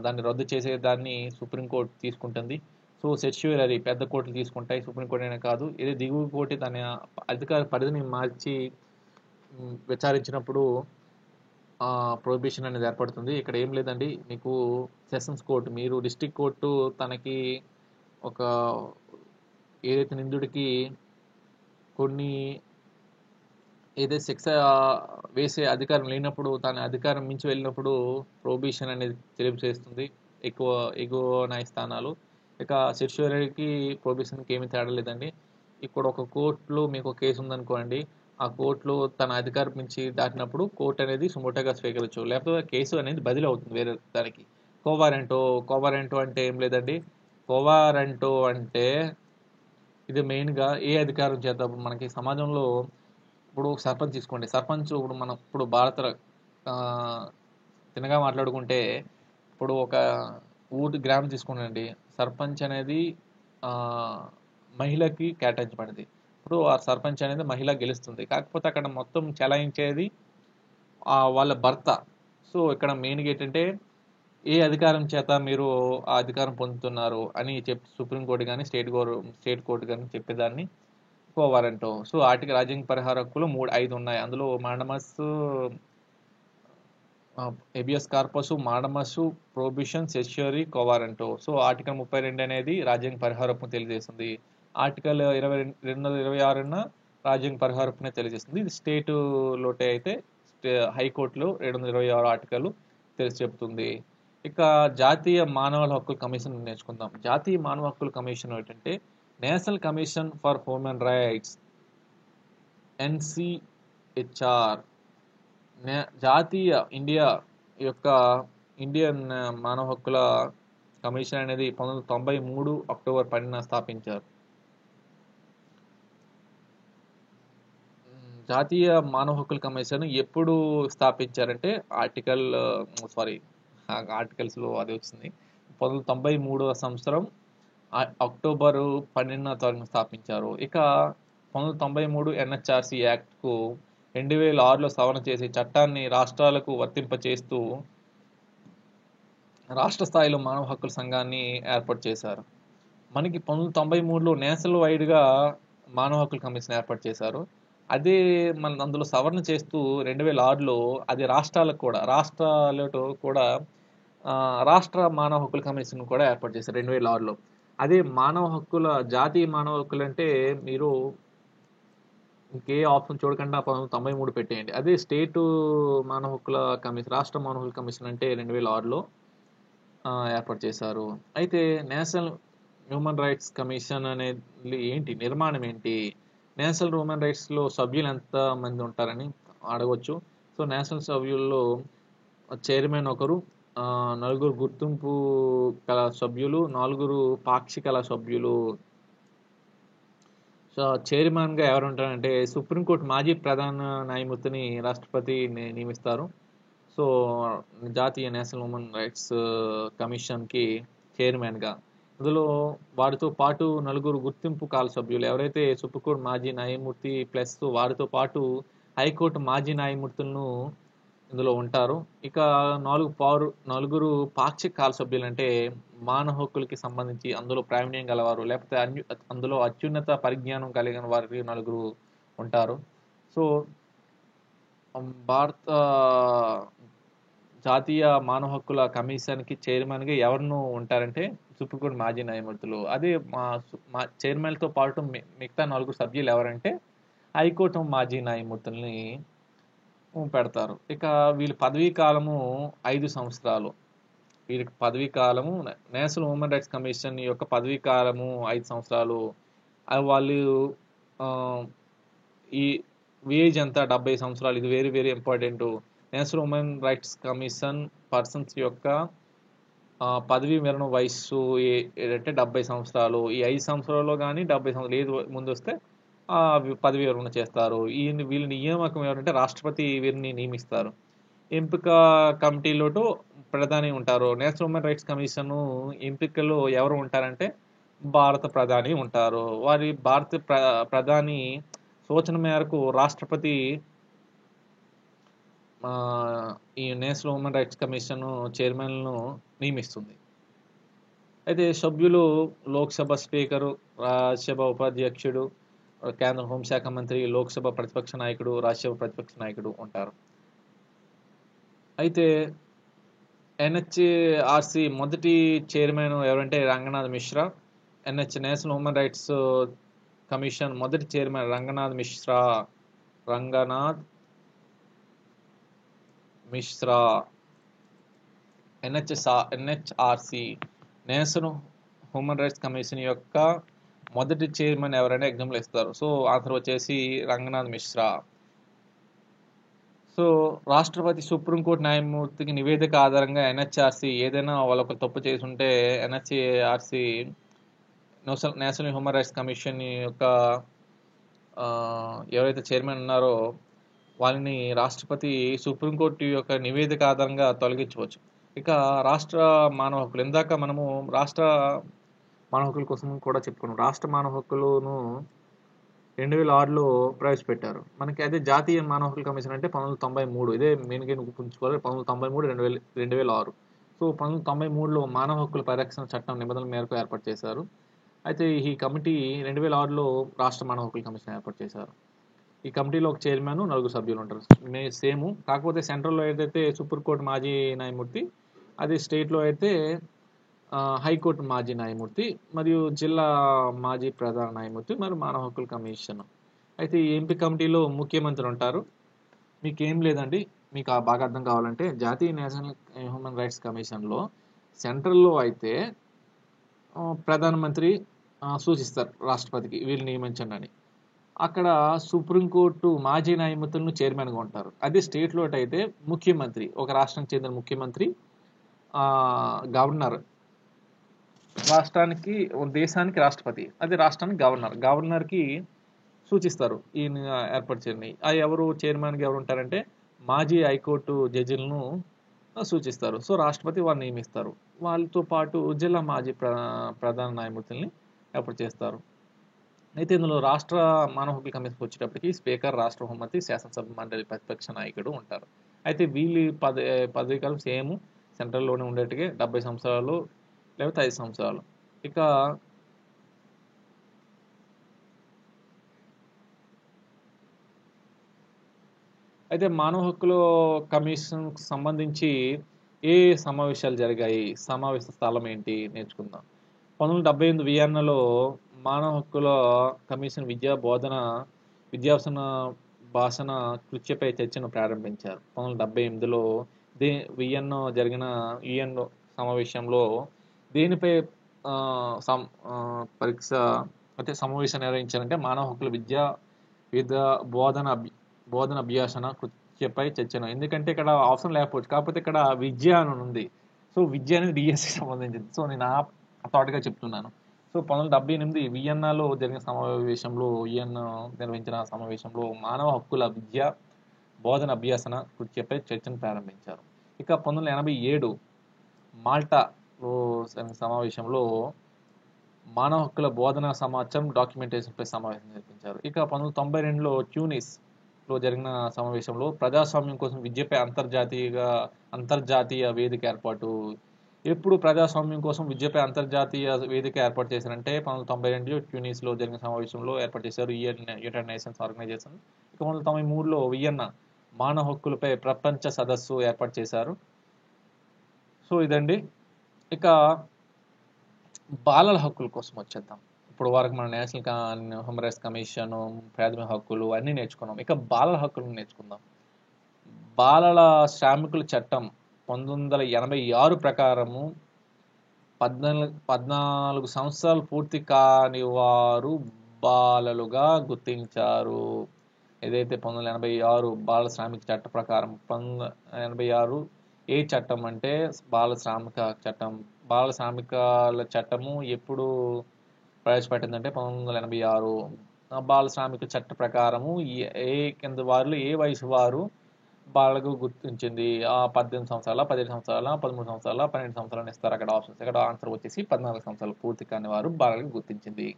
S1: దాన్ని రద్దు చేసేదాన్ని సుప్రీంకోర్టు తీసుకుంటుంది. సో సెర్ష్యూరరీ పెద్ద కోర్టులు తీసుకుంటాయి, సుప్రీంకోర్టు అయినా కాదు. ఇది దిగువ కోర్టు తన అధికార పరిధిని మార్చి విచారించినప్పుడు ప్రొహిబిషన్ అనేది ఏర్పడుతుంది. ఇక్కడ ఏం లేదండి, మీకు సెషన్స్ కోర్టు, మీరు డిస్ట్రిక్ట్ కోర్టు తనకి ఒక ఏదైతే నిందుడికి కొన్ని ఏదైతే శిక్ష వేసే అధికారం లేనప్పుడు, తన అధికారం మించి వెళ్ళినప్పుడు ప్రొహిబిషన్ అనేది తెలియజేస్తుంది ఎగువ న్యాయస్థానాలు. ఇక సెర్ష్యూరీకి ప్రొహిబిషన్కి ఏమీ తేడా లేదండి. ఇక్కడ ఒక కోర్టులో మీకు ఒక కేసు ఉందనుకోండి, ఆ కోర్టులో తన అధికారం మించి దాటినప్పుడు కోర్టు అనేది సుమోటోగా స్వీకరించు, లేకపోతే కేసు అనేది బదిలీ అవుతుంది వేరే దానికి. కోవారెంటో అంటే ఏం లేదండి. కోవారెంటో అంటే ఇది మెయిన్గా ఏ అధికారం చేత మనకి సమాజంలో, ఇప్పుడు సర్పంచ్ తీసుకోండి. సర్పంచ్ ఇప్పుడు మనం ఇప్పుడు ఆ, తినగా మాట్లాడుకుంటే, ఇప్పుడు ఒక గ్రామం తీసుకోండి. సర్పంచ్ అనేది ఆ, మహిళకి కేటాయించబడింది. ఇప్పుడు ఆ సర్పంచ్ అనేది మహిళ గెలుస్తుంది, కాకపోతే అక్కడ మొత్తం చెలాయించేది వాళ్ళ భర్త. సో ఇక్కడ మెయిన్గా ఏంటంటే, ఏ అధికారం చేత మీరు ఆ అధికారం పొందుతున్నారు అని చెప్పి సుప్రీంకోర్టు కానీ స్టేట్ కోర్టు కానీ చెప్పేదాన్ని కోవారంటో. సో ఆర్టికల్ రాజ్యాంగ పరిహార హక్కులు 5 ఉన్నాయి. అందులో mandamus, habeas corpus, mandamus, prohibition, certiorari, quo warranto. So article 32 అనేది రాజ్యాంగ పరిహార హక్కును తెలియజేస్తుంది. ఆర్టికల్ 226 రాజ్యాంగ పరిహార హక్కునే తెలియజేస్తుంది. ఇది స్టేట్ లోటే అయితే హైకోర్టులో 226 ఆర్టికల్ తెలిసి చెప్తుంది. ఇక జాతీయ మానవ హక్కుల కమిషన్ నేర్చుకుందాం. జాతీయ మానవ హక్కుల కమిషన్ ఏంటంటే, national commission for human rights, NCHR. Indian మానవ హక్కుల కమిషన్ అనేది 1993 అక్టోబర్ 10న స్థాపించారు. జాతీయ మానవ హక్కుల కమిషన్ ఎప్పుడు స్థాపించారంటే ఆర్టికల్స్లో అది వచ్చింది. 1993 సంవత్సరం అక్టోబర్ 12న స్థాపించారు. ఇక 1993 ఎన్హెచ్ఆర్సి యాక్ట్కు 2006లో సవరణ చేసి చట్టాన్ని రాష్ట్రాలకు వర్తింపచేస్తూ రాష్ట్ర స్థాయిలో మానవ హక్కుల సంఘాన్ని ఏర్పాటు చేశారు. మనకి 1993లో నేషనల్ వైడ్గా మానవ హక్కుల కమిషన్ ఏర్పాటు చేశారు. అదే మన అందులో సవరణ చేస్తూ 2006లో అది రాష్ట్రాలతో కూడా రాష్ట్ర మానవ హక్కుల కమిషన్ కూడా ఏర్పాటు చేశారు 2006లో. అదే జాతీయ మానవ హక్కులు అంటే మీరు ఇంకే ఆప్షన్ చూడకుండా 1993 పెట్టేయండి. అదే స్టేట్ మానవ హక్కుల కమిషన్, రాష్ట్ర మానవ హక్కుల కమిషన్ అంటే 2006లో ఏర్పాటు చేశారు. అయితే నేషనల్ హ్యూమన్ రైట్స్ కమిషన్ అనేది నిర్మాణం ఏంటి? నేషనల్ హ్యూమన్ రైట్స్లో సభ్యులు ఎంత మంది ఉంటారని అడగవచ్చు. సో నేషనల్ సభ్యుల్లో చైర్మన్ ఒకరు, 4 గుర్తింపు కల సభ్యులు, 4 పాక్షిక సభ్యులు. సో చైర్మన్గా ఎవరు ఉంటారంటే, సుప్రీంకోర్టు మాజీ ప్రధాన న్యాయమూర్తిని రాష్ట్రపతి నియమిస్తారు. సో జాతీయ నేషనల్ హ్యూమన్ రైట్స్ కమిషన్కి చైర్మన్గా. ఇందులో వారితో పాటు 4 గుర్తింపు కాల సభ్యులు, ఎవరైతే సుప్రీంకోర్టు మాజీ న్యాయమూర్తి ప్లస్ వారితో పాటు హైకోర్టు మాజీ న్యాయమూర్తులను ఇందులో ఉంటారు. ఇక 4 పాక్షిక కాల సభ్యులు అంటే మానవ హక్కులకి సంబంధించి అందులో ప్రావీణ్యం గలవారు, లేకపోతే అందులో అత్యున్నత పరిజ్ఞానం కలిగిన వారి 4 ఉంటారు. సో భారత జాతీయ మానవ హక్కుల కమిషన్కి చైర్మన్గా ఎవరు ఉంటారంటే సుప్రీంకోర్టు మాజీ న్యాయమూర్తులు. అదే మా చైర్మన్తో పాటు మిగతా 4 సభ్యులు ఎవరంటే హైకోర్టు మాజీ న్యాయమూర్తుల్ని పెడతారు. ఇక వీళ్ళ పదవీ కాలము 5 సంవత్సరాలు. వీళ్ళకి పదవీ కాలము, నేషనల్ హ్యూమన్ రైట్స్ కమిషన్ యొక్క పదవీ కాలము 5 సంవత్సరాలు. వాళ్ళు ఈ ఏజ్ ఎంత 70 సంవత్సరాలు. ఇది very very important. National human rights commission persons యొక్క పదవీ విరమణ వయస్సు ఏంటంటే 70 సంవత్సరాలు. ఈ 5 సంవత్సరాల్లో కానీ 70 సంవత్సరాలు ఏది ముందు వస్తే పదవీ విరమణ చేస్తారు. వీళ్ళ నియామకం ఎవరంటే రాష్ట్రపతి వీరిని నియమిస్తారు. ఎంపిక కమిటీలో ప్రధాని ఉంటారు. నేషనల్ హ్యూమన్ రైట్స్ కమిషన్ ఎంపికలో ఎవరు ఉంటారంటే భారత ప్రధాని ఉంటారు. భారత ప్రధాని సూచన మేరకు రాష్ట్రపతి ఈ నేషనల్ హ్యూమన్ రైట్స్ కమిషన్ చైర్మన్ను నియమిస్తుంది. అయితే సభ్యులు లోక్సభ స్పీకరు, రాజ్యసభ ఉపాధ్యక్షుడు, కేంద్ర హోంశాఖ మంత్రి, లోక్సభ ప్రతిపక్ష నాయకుడు, రాజ్యసభ ప్రతిపక్ష నాయకుడు ఉంటారు. అయితే ఎన్హెచ్ఆర్సి మొదటి చైర్మన్ ఎవరంటే Ranganath Mishra. National human rights commission మొదటి chairman Ranganath Mishra. NHRC national human rights commission యొక్క మొదటి చైర్మన్ ఎవరైనా ఎగ్జామ్లో ఇస్తారు. సో ఆన్సర్ వచ్చేసి రంగనాథ్ మిశ్రా. సో రాష్ట్రపతి సుప్రీంకోర్టు న్యాయమూర్తికి నివేదిక ఆధారంగా ఎన్హెచ్ఆర్సి ఏదైనా వాళ్ళొక తప్పు చేసి ఉంటే NHRC national human rights commission యొక్క ఎవరైతే చైర్మన్ ఉన్నారో వాళ్ళని రాష్ట్రపతి సుప్రీంకోర్టు యొక్క నివేదిక ఆధారంగా తొలగించవచ్చు. ఇక రాష్ట్ర మానవ హక్కులు, ఇందాక మనము రాష్ట్ర మానవ హక్కుల కోసం కూడా చెప్పుకున్నాం. రాష్ట్ర మానవ హక్కులను 2006లో ప్రవేశపెట్టారు. మనకి అదే జాతీయ మానవ హక్కుల కమిషన్ అంటే 1993. ఇదే మెయిన్గా గుర్తుంచుకోవాలి. 1993, 2006. సో 1993లో మానవ హక్కుల పరిరక్షణ చట్టం నిబంధనల మేరకు ఏర్పాటు చేశారు. అయితే ఈ కమిటీ 2006లో రాష్ట్ర మానవ హక్కుల కమిషన్ ఏర్పాటు చేశారు. ఈ కమిటీలో ఒక చైర్మన్, 4 సభ్యులు ఉంటారు. సేమ్, కాకపోతే సెంట్రల్లో ఏదైతే సుప్రీంకోర్టు మాజీ న్యాయమూర్తి, అది స్టేట్లో అయితే హైకోర్టు మాజీ న్యాయమూర్తి, మరియు జిల్లా మాజీ ప్రధాన న్యాయమూర్తి, మరియు మానవ హక్కుల కమిషన్. అయితే ఈ ఎంపీ కమిటీలో ముఖ్యమంత్రి ఉంటారు. మీకు ఏం లేదండి, మీకు బాగా అర్థం కావాలంటే జాతీయ నేషనల్ హ్యూమన్ రైట్స్ కమిషన్లో సెంట్రల్లో అయితే ప్రధానమంత్రి సూచిస్తారు రాష్ట్రపతికి వీళ్ళు నియమించండి అని. అక్కడ సుప్రీంకోర్టు మాజీ న్యాయమూర్తులను చైర్మన్గా ఉంటారు. అదే స్టేట్లో అయితే ముఖ్యమంత్రి, ఒక రాష్ట్రానికి చెందిన ముఖ్యమంత్రి, గవర్నర్, రాష్ట్రానికి దేశానికి రాష్ట్రపతి, అదే రాష్ట్రానికి గవర్నర్కి సూచిస్తారు ఈయన ఏర్పాటు చేయండి. ఎవరు చైర్మన్గా ఎవరు ఉంటారంటే మాజీ హైకోర్టు జడ్జిలను సూచిస్తారు. సో రాష్ట్రపతి వారిని నియమిస్తారు. వాళ్ళతో పాటు జిల్లా మాజీ ప్రధాన న్యాయమూర్తుల్ని ఏర్పాటు చేస్తారు. అయితే ఇందులో రాష్ట్ర మానవ హక్కుల కమిషన్కి వచ్చేటప్పటికి స్పీకర్, రాష్ట్ర హోంమంత్రి, శాసనసభ మండలి ప్రతిపక్ష నాయకుడు ఉంటారు. అయితే వీళ్ళు పదవీకాలం సేమ్ సెంట్రల్లోనే ఉండేట్టుగా 70 సంవత్సరాలు లేకపోతే 5 సంవత్సరాలు. ఇక అయితే మానవ హక్కుల కమిషన్కి సంబంధించి ఏ సమావేశాలు జరిగాయి, సమావేశ స్థలం ఏంటి నేర్చుకుందాం. 1978 వియన్నాలో మానవ హక్కుల కమిషన్ విద్యాభ్యాసన భాషణ కృత్యపై చర్చను ప్రారంభించారు. 1978లో వియన్నా జరిగిన యుఎన్ సమావేశంలో దేనిపై పరీక్ష అంటే సమావేశం నిర్వహించారంటే మానవ హక్కుల బోధన అభ్యాసన కృత్యపై చర్చను. ఎందుకంటే ఇక్కడ ఆప్షన్ లేకపోవచ్చు, కాకపోతే ఇక్కడ విద్య అని ఉంది. సో విద్య అనేది డిఎస్సి సంబంధించింది. సో నేను ఆ థాట్గా చెప్తున్నాను. సో 1978 వియన్నాలో జరిగిన సమావేశంలో నిర్వహించిన సమావేశంలో మానవ హక్కుల బోధన అభ్యాసన కృత్యపై చర్చను ప్రారంభించారు. ఇక 1987 మాల్టాలో సమావేశంలో మానవ హక్కుల బోధన సమాచారం డాక్యుమెంటేషన్పై సమావేశం నిర్వహించారు. ఇక 1992లో ట్యూనిస్లో జరిగిన సమావేశంలో ప్రజాస్వామ్యం కోసం విద్యపై అంతర్జాతీయ వేదిక ఏర్పాటు. ఎప్పుడు ప్రజాస్వామ్యం కోసం విద్యపై అంతర్జాతీయ వేదిక ఏర్పాటు చేశారంటే 1992లో ట్యూనిస్లో జరిగిన సమావేశంలో ఏర్పాటు చేశారు యునైటెడ్ నేషన్స్ ఆర్గనైజేషన్. ఇక 1993లో వియన్నా మానవ హక్కులపై ప్రపంచ సదస్సు ఏర్పాటు చేశారు. సో ఇదండి. ఇక బాలల హక్కుల కోసం వచ్చేద్దాం. ఇప్పుడు వరకు మన నేషనల్ హ్యూమన్ రైట్స్ కమిషన్, ప్రాథమిక హక్కులు అన్నీ నేర్చుకున్నాం. ఇక బాలల హక్కులను నేర్చుకుందాం. బాలల శ్రామికుల చట్టం 1986 ప్రకారము 14 సంవత్సరాలు పూర్తి కాని వారు బాలలుగా గుర్తించారు. ఏదైతే 1986 బాల శ్రామిక చట్టం ప్రకారం 1986 ఏ చట్టం అంటే బాల శ్రామిక చట్టం. బాల శ్రామికాల చట్టము ఎప్పుడు ప్రవేశపెట్టిందంటే 1986. బాల శ్రామిక చట్ట ప్రకారము కింద వారిలో ఏ వయసు వారు బాలకు గుర్తించింది. 18 సంవత్సరాల, 15 సంవత్సరాల, 13 సంవత్సరాల, 12 సంవత్సరాలు ఇస్తారు అక్కడ ఆప్షన్స్. ఇక్కడ ఆన్సర్ వచ్చేసి 14 సంవత్సరాలు పూర్తి కాని వారు బాలకు గుర్తించింది.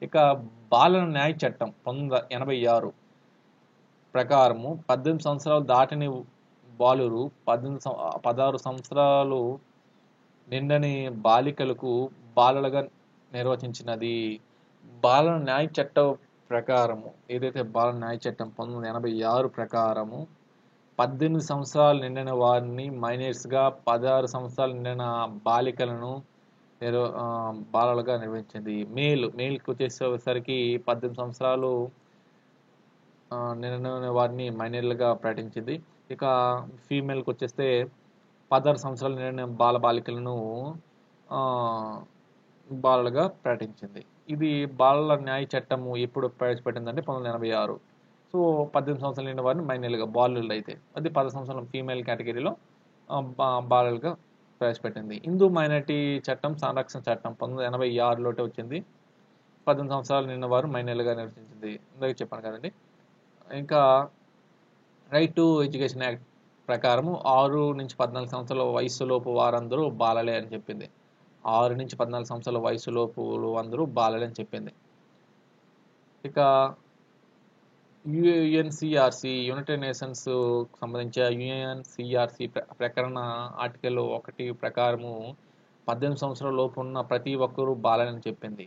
S1: ఇక బాలల న్యాయ చట్టం 1986 ప్రకారము 18 సంవత్సరాలు దాటిని బాలురు 16 సంవత్సరాలు నిండని బాలికలకు బాలలుగా నిర్వచించినది. బాలల న్యాయ చట్టం ప్రకారము ఏదైతే బాలల న్యాయ చట్టం 1986 ప్రకారము 18 సంవత్సరాలు నిండిన వారిని మైనర్స్గా, 16 సంవత్సరాలు నిండిన బాలికలను బాలలుగా నిర్వహించింది. మేల్కి వచ్చేసరికి 18 సంవత్సరాలు నిండిన వారిని మైనర్లుగా ప్రకటించింది. ఇక ఫీమేల్కి వచ్చేస్తే 16 సంవత్సరాలు నిండిన బాలికలను బాలలుగా ప్రకటించింది. ఇది బాలల న్యాయ చట్టము ఎప్పుడు ప్రవేశపెట్టిందంటే 1986. సో 18 సంవత్సరాలు నిండిన వారిని మైనర్లుగా, బాలులు అయితే అది 10 సంవత్సరాల ఫీమేల్ కేటగిరీలో బాలలుగా ప్రవేశపెట్టింది. హిందూ మైనారిటీ చట్టం సంరక్షణ చట్టం 1986లోనే వచ్చింది. 18 సంవత్సరాలు నిండిన వారు మైనర్లుగా నిర్వచించింది. ఇందాక చెప్పాను కదండి. ఇంకా రైట్ టు ఎడ్యుకేషన్ యాక్ట్ ప్రకారము 6 నుంచి 14 సంవత్సరాల వయసులోపు వారందరూ బాలలే అని చెప్పింది. 6 నుంచి 14 సంవత్సరాల వయసులోపు అందరూ బాలలే అని చెప్పింది. ఇక యుఎన్సిఆర్సి, యునైటెడ్ నేషన్స్ సంబంధించిన యుఎన్సిఆర్సి ప్రకరణ ఆర్టికల్ 1 ప్రకారము 18 సంవత్సరాల లోపు ఉన్న ప్రతి ఒక్కరూ బాలని చెప్పింది.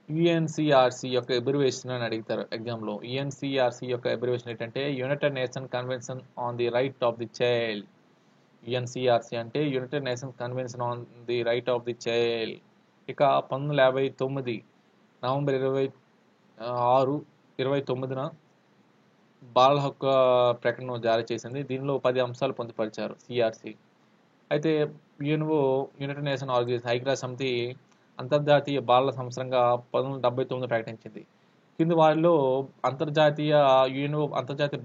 S1: యుఎన్సిఆర్సి యొక్క అబ్రివేషన్ అని అడుగుతారు ఎగ్జామ్లో. యుఎన్సిఆర్సి యొక్క అబ్రివేషన్ ఏంటంటే united nation convention on the right of the child. UNCRC అంటే united nations convention on the right of the child. ఇక 1959 నవంబర్ 29న బాలల హక్కు ప్రకటన జారీ చేసింది. దీనిలో 10 అంశాలు పొందుపరిచారు సిఆర్సి. అయితే యునైటెడ్ నేషన్ ఆర్గనైజేషన్, ఐక్యరాజ్య సమితి అంతర్జాతీయ బాలల సంవత్సరంగా 1979 ప్రకటించింది. కింది వారిలో అంతర్జాతీయ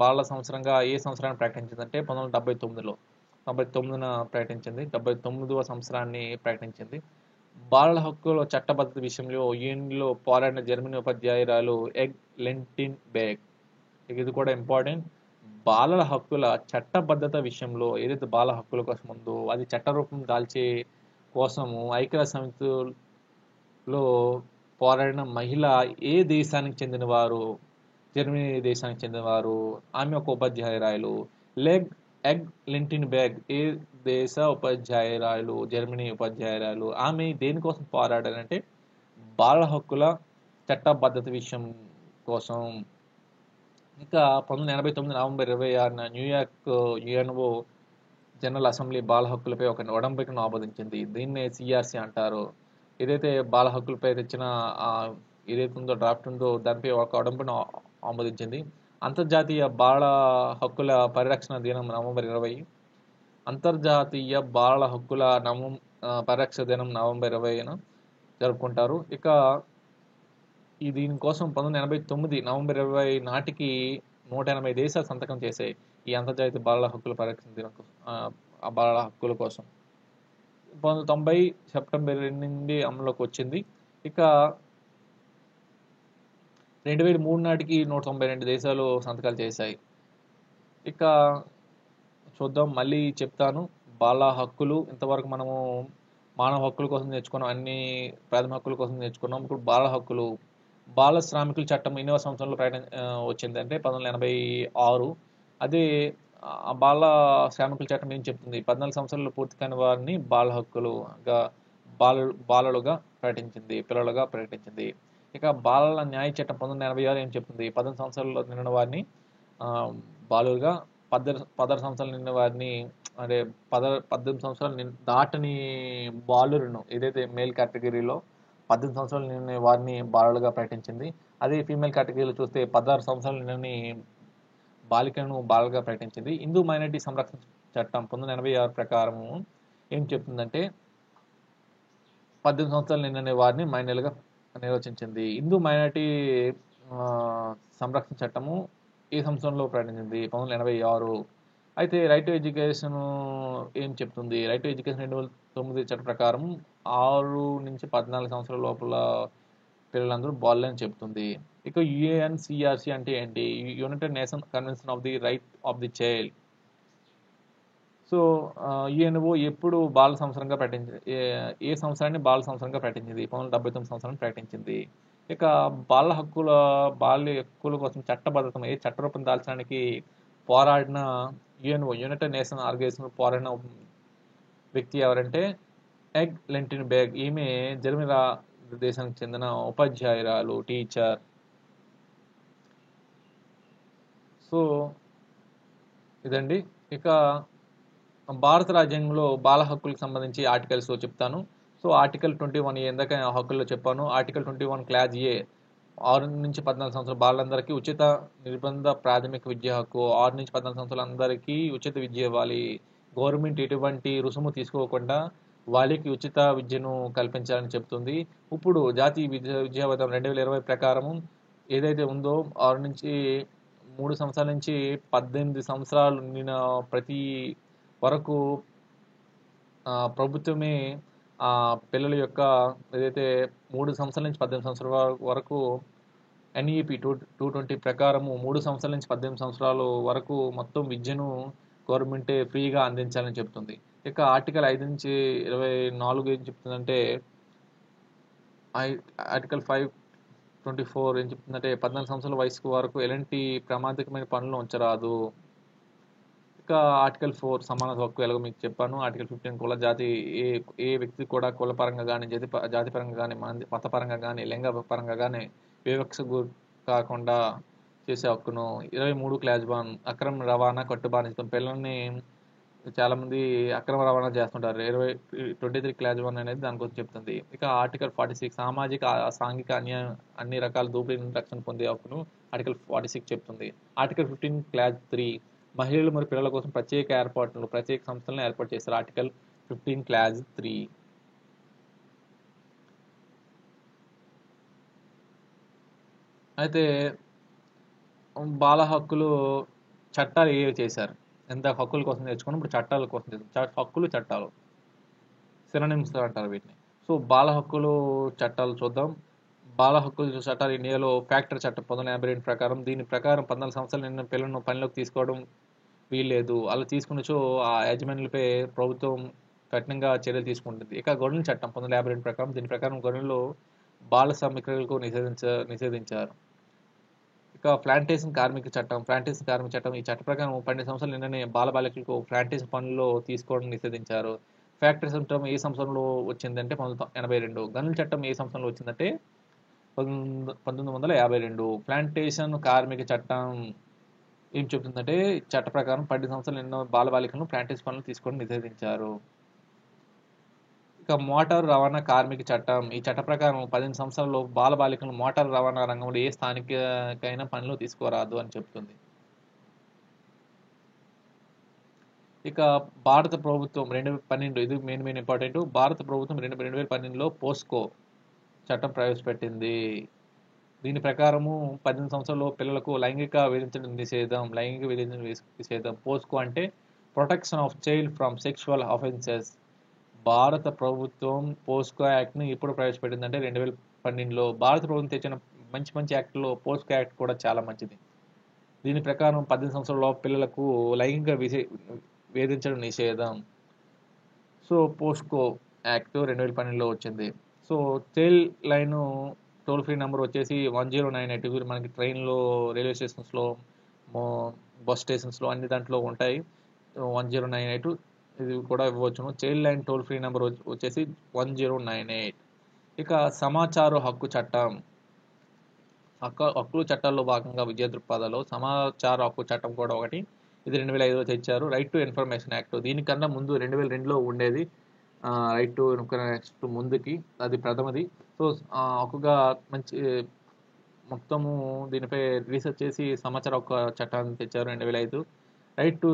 S1: బాలల సంవత్సరంగా ఏ సంవత్సరాన్ని ప్రకటించిందంటే 1999న ప్రకటించింది. 79వ సంవత్సరాన్ని ప్రకటించింది. బాలల హక్కుల చట్టబద్ధత విషయంలో యుఎన్లో పోరాడిన జర్మనీ ఉపాధ్యాయురాలు ఎగ్ లెంటిన్బెర్గ్. ఇది కూడా ఇంపార్టెంట్. బాలల హక్కుల చట్టబద్ధత విషయంలో ఏదైతే బాల హక్కుల కోసం ఉందో అది చట్టరూపం దాల్చే కోసము ఐక్యరాజ్య సమితిలో పోరాడిన మహిళ ఏ దేశానికి చెందినవారు? జర్మనీ దేశానికి చెందినవారు. ఆమె ఒక ఉపాధ్యాయురాలు. ఎగ్ లెంటిన్బెర్గ్ ఏ దేశ ఉపాధ్యాయురాలు? జర్మనీ ఉపాధ్యాయురాలు. ఆమె దేనికోసం పోరాడారంటే బాలల హక్కుల చట్టబద్ధత విషయం కోసం. ఇంకా 1989 నవంబర్ 26న న్యూయార్క్ యుఎన్ఓ జనరల్ అసెంబ్లీ బాల హక్కులపై ఒక ఒడంబడికను ఆమోదించింది. దీన్నే సిఆర్సి అంటారు. ఏదైతే బాల హక్కులపై తెచ్చిన ఏదైతే ఉందో డ్రాఫ్ట్ ఉందో దానిపై ఒక ఒడంబడికను ఆమోదించింది. అంతర్జాతీయ బాల హక్కుల పరిరక్షణ దినం నవంబర్ 20. అంతర్జాతీయ బాలల హక్కుల పరిరక్షణ దినం నవంబర్ 20న జరుపుకుంటారు. ఇక దీనికోసం 1989 నవంబర్ 20 నాటికి 180 దేశాలు సంతకం చేశాయి ఈ అంతర్జాతీయ బాలల హక్కుల పరిరక్షణ దినం బాలల హక్కుల కోసం. 1990 సెప్టెంబర్ 2 నుండి అమలులోకి వచ్చింది. ఇక 2003 నాటికి 192 దేశాలు సంతకాలు చేశాయి. ఇక చూద్దాం, మళ్ళీ చెప్తాను. బాలల హక్కులు ఇంతవరకు మనము మానవ హక్కుల కోసం నేర్చుకున్నాం, అన్ని ప్రాథమిక హక్కుల కోసం నేర్చుకున్నాం. ఇప్పుడు బాలల హక్కులు. బాల శ్రామికుల చట్టం ఎన్నో సంవత్సరంలో వచ్చింది అంటే 1986. అదే బాల శ్రామికుల చట్టం ఏం చెప్తుంది? 14 సంవత్సరాలు పూర్తి కాని వారిని బాల హక్కులుగా బాలలుగా ప్రకటించింది, పిల్లలుగా ప్రకటించింది. ఇక బాలల న్యాయ చట్టం 1986 ఏం చెప్తుంది? 18 సంవత్సరాల్లో నిండిన వారిని బాలుగా, 16 సంవత్సరాలు నిండిన వారిని అంటే 18 సంవత్సరాలు దాటని బాలులను ఏదైతే మేల్ కేటగిరీలో 18 సంవత్సరాలు నిండిన వారిని బాలలుగా ప్రకటించింది. అదే ఫీమేల్ కేటగిరీలో చూస్తే 16 సంవత్సరాలు నిండని బాలికలను బాలలుగా ప్రకటించింది. హిందూ మైనారిటీ సంరక్షణ చట్టం 1986 ప్రకారం ఏం చెప్తుందంటే 18 సంవత్సరాలు నిండని వారిని మైనర్లుగా నిర్వచించింది. హిందూ మైనారిటీ సంరక్షణ చట్టము ఏ సంవత్సరంలో ప్రకటించింది? 1986. అయితే రైట్ టు ఎడ్యుకేషన్ ఏం చెప్తుంది? రైట్ టు ఎడ్యుకేషన్ 2009 చట్ట ప్రకారం 6 నుంచి 14 సంవత్సరాల లోపల పిల్లలందరూ బాలలే అని చెప్తుంది. ఇక యుఎన్సిఆర్సి అంటే ఏంటి? United nation convention of the right of the child. So UNO ఎప్పుడు బాల సంవత్సరంగా ప్రకటించింది? ఏ సంవత్సరాన్ని బాల సంవత్సరంగా ప్రకటించింది? 1979 సంవత్సరాన్ని ప్రకటించింది. ఇక బాల హక్కుల కోసం చట్టబద్ధత ఏ చట్టరూపం దాల్చడానికి పోరాడిన యుఎన్ఓ యునైటెడ్ నేషన్ ఆర్గనైజేషన్ పోరాడిన వ్యక్తి ఎవరంటే ఎగ్ లెంటిన్ బేగ్ ఈమె జర్మనీ దేశానికి చెందిన ఉపాధ్యాయురాలు, టీచర్. సో ఇదండి. ఇక భారత రాజ్యాంగంలో బాల హక్కులకు సంబంధించి ఆర్టికల్స్ చెప్తాను. సో ఆర్టికల్ 21 ఇందాక హక్కుల్లో చెప్పాను. ఆర్టికల్ 21 క్లాజ్ ఏ 6 నుంచి 14 సంవత్సరాల బాలలందరికీ ఉచిత నిర్బంధ ప్రాథమిక విద్యా హక్కు. 6 నుంచి 14 సంవత్సరాల అందరికీ ఉచిత విద్య ఇవ్వాలి. గవర్నమెంట్ ఎటువంటి రుసుము తీసుకోకుండా వాళ్ళకి ఉచిత విద్యను కల్పించాలని చెప్తుంది. ఇప్పుడు జాతీయ విద్యా విధానం 2020 ప్రకారం ఏదైతే ఉందో 6 నుంచి 3 సంవత్సరాల నుంచి 18 సంవత్సరాలు నిండిన ప్రతి వరకు ప్రభుత్వమే పిల్లల యొక్క ఏదైతే 3 సంవత్సరాల నుంచి 18 సంవత్సరాల వరకు ఎన్ఈపి 220 ప్రకారము 3 సంవత్సరాల నుంచి 18 సంవత్సరాల వరకు మొత్తం విద్యను గవర్నమెంటే ఫ్రీగా అందించాలని చెప్తుంది. ఇక ఆర్టికల్ 5 నుంచి 24 ఏం చెప్తుందంటే ఆర్టికల్ 524 ఏం చెప్తుందంటే 14 సంవత్సరాల వయసు వరకు ఎలాంటి ప్రమాదకమైన పనులు ఉంచరాదు. ఇక ఆర్టికల్ 4 సమానత హక్కు ఎలాగో మీకు చెప్పాను. ఆర్టికల్ 15 కుల జాతి ఏ వ్యక్తి కూడా కులపరంగా కానీ జాతిపరంగా కానీ మతపరంగా కానీ లింగ పరంగా కానీ వివక్ష కాకుండా చేసే హక్కును. 23 క్లాజ్ 1 అక్రమ రవాణా కట్టుబానితం. పిల్లల్ని చాలామంది అక్రమ రవాణా చేస్తుంటారు. 23 క్లాజ్ 1 అనేది దాని గురించి చెప్తుంది. ఇక ఆర్టికల్ 46 సామాజిక సాంఘిక అన్ని రకాల దోపిడీ నుండి రక్షణ పొందే హక్కును ఆర్టికల్ 46 చెప్తుంది. ఆర్టికల్ 15 క్లాజ్ 3 మహిళలు మరియు పిల్లల కోసం ప్రత్యేక సంస్థలను ఏర్పాటు చేశారు. Article 15 clause 3. అయితే బాల హక్కులు చట్టాలు ఏవి చేశారు? ఎంత హక్కుల కోసం నేర్చుకున్నాం, ఇప్పుడు చట్టాల కోసం హక్కులు చట్టాలు సినోనిమ్స్ అంటారు వీటిని. సో బాల హక్కులు చట్టాలు చూద్దాం. బాల హక్కుల చట్టాలు ఇండియాలో ఫ్యాక్టరీ చట్టం 1952 ప్రకారం. దీని ప్రకారం 14 సంవత్సరాలు నిండిన పిల్లలను పనిలోకి తీసుకోవడం వీల్లేదు. అలా తీసుకున్నచో ఆ యాజమాన్యులపై ప్రభుత్వం కఠినంగా చర్యలు తీసుకుంటుంది. ఇక గొర్రెల చట్టం 1952 ప్రకారం. దీని ప్రకారం గొర్రెలు బాల శ్రామికులకు నిషేధించారు. ఇక ప్లాంటేషన్ కార్మిక చట్టం. ఈ చట్ట ప్రకారం 12 సంవత్సరాలు నిండని బాలికలకు ప్లాంటేషన్ పనుల్లో తీసుకోవడం నిషేధించారు. ఫ్యాక్టరీ చట్టం ఏ సంవత్సరంలో వచ్చిందంటే 1982. గనుల చట్టం ఏ సంవత్సరంలో వచ్చిందంటే 1952. ప్లాంటేషన్ కార్మిక చట్టం ఏం చెబుతుందంటే చట్ట ప్రకారం 12 సంవత్సరాలు నిండిన బాలికలను ప్లాంటేషన్ పనులు తీసుకోవడం నిషేధించారు. ఇక మోటారు రవాణా కార్మిక చట్టం. ఈ చట్ట ప్రకారం 18 సంవత్సరాల్లో బాలికలను మోటారు రవాణా రంగంలో ఏ స్థానికైనా పనిలో తీసుకోరాదు అని చెప్తుంది. ఇక భారత ప్రభుత్వం 2012, ఇది మెయిన్ ఇంపార్టెంట్. భారత ప్రభుత్వం 2012లో పోస్కో చట్టం ప్రవేశపెట్టింది. దీని ప్రకారము 18 సంవత్సరాల పిల్లలకు లైంగిక వేధించడం నిషేధం. పోస్కో అంటే protection of child from sexual offences. భారత ప్రభుత్వం పోస్కో యాక్ట్ని ఇప్పుడు ప్రవేశపెట్టిందంటే 2012లో. భారత ప్రభుత్వం తెచ్చిన మంచి యాక్ట్లో పోస్కో యాక్ట్ కూడా చాలా మంచిది. దీని ప్రకారం 18 సంవత్సరాల పిల్లలకు లైంగిక వేధించడం నిషేధం. సో పోస్కో యాక్ట్ 2012లో వచ్చింది. So child line toll free number వచ్చేసి 1098. మనకి ట్రైన్లో, రైల్వే స్టేషన్స్లో, బస్ స్టేషన్స్లో అన్ని దాంట్లో ఉంటాయి. 1098 ఇది కూడా ఇవ్వచ్చును. Child line toll free number వచ్చేసి 1098. ఇక సమాచార హక్కు చట్టం. హక్కుల చట్టాల్లో భాగంగా విద్యా దృక్పథాలు సమాచార హక్కు చట్టం కూడా ఒకటి. ఇది 2005లో తెచ్చారు. Right to information act. దీనికన్నా ముందు 2002లో ఉండేది రైట్ టు ఇన్ఫర్మేషన్ ముందుకి, అది ప్రథమది. సో హక్కుగా మంచి మొత్తము దీనిపై రీసెర్చ్ చేసి సమాచార హక్కు చట్టాన్ని తెచ్చారు 2005. Right to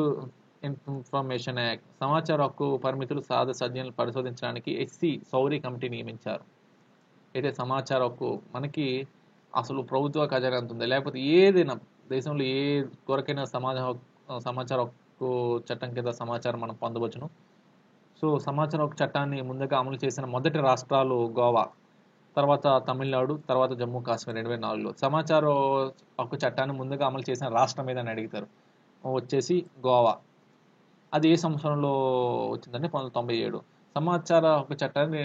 S1: information act. సమాచార హక్కు పరిమితులు సాధ్యాలను పరిశోధించడానికి ఎస్సీ సౌరీ కమిటీ నియమించారు. అయితే సమాచార హక్కు మనకి అసలు ప్రభుత్వ ఖజానా ఎంత ఉంది, లేకపోతే ఏదైనా దేశంలో ఏ కొరకైనా సమాచార హక్కు చట్టం కింద సమాచారం మనం పొందవచ్చును. సో సమాచార హక్కు చట్టాన్ని ముందుగా అమలు చేసిన మొదటి రాష్ట్రాలు గోవా, తర్వాత తమిళనాడు, తర్వాత జమ్మూ కాశ్మీర్ 2004లో. సమాచార హక్కు చట్టాన్ని ముందుగా అమలు చేసిన రాష్ట్రం ఏదని అడుగుతారు, వచ్చేసి గోవా. అది ఏ సంవత్సరంలో వచ్చిందంటే 1997. సమాచార హక్కు చట్టాన్ని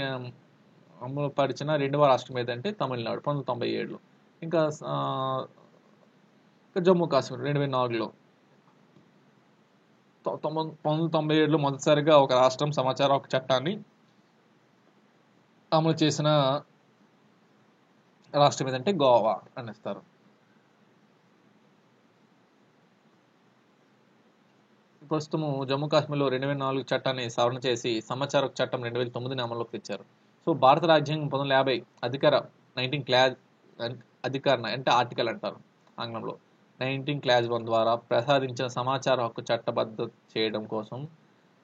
S1: అమలు పరిచిన రెండవ రాష్ట్రం ఏదంటే తమిళనాడు 1997లో. ఇంకా జమ్మూ కాశ్మీర్ 2004లో. 1997లో మొదటిసారిగా ఒక రాష్ట్రం సమాచార హక్కు చట్టాన్ని అమలు చేసిన రాష్ట్రం ఏదంటే గోవా అనేస్తారు. ప్రస్తుతము జమ్మూ కాశ్మీర్లో 2004 చట్టాన్ని సవరణ చేసి సమాచార హక్కు చట్టం 2009ని అమల్లోకి తెచ్చారు. సో భారత రాజ్యాంగం 1950 అధికార 19 క్లాజ్ అధికార అంటే ఆర్టికల్ అంటారు ఆంగ్లంలో 19 క్లాజ్ 1 ద్వారా ప్రసాదించిన సమాచార హక్కు చట్టబద్ధ చేయడం కోసం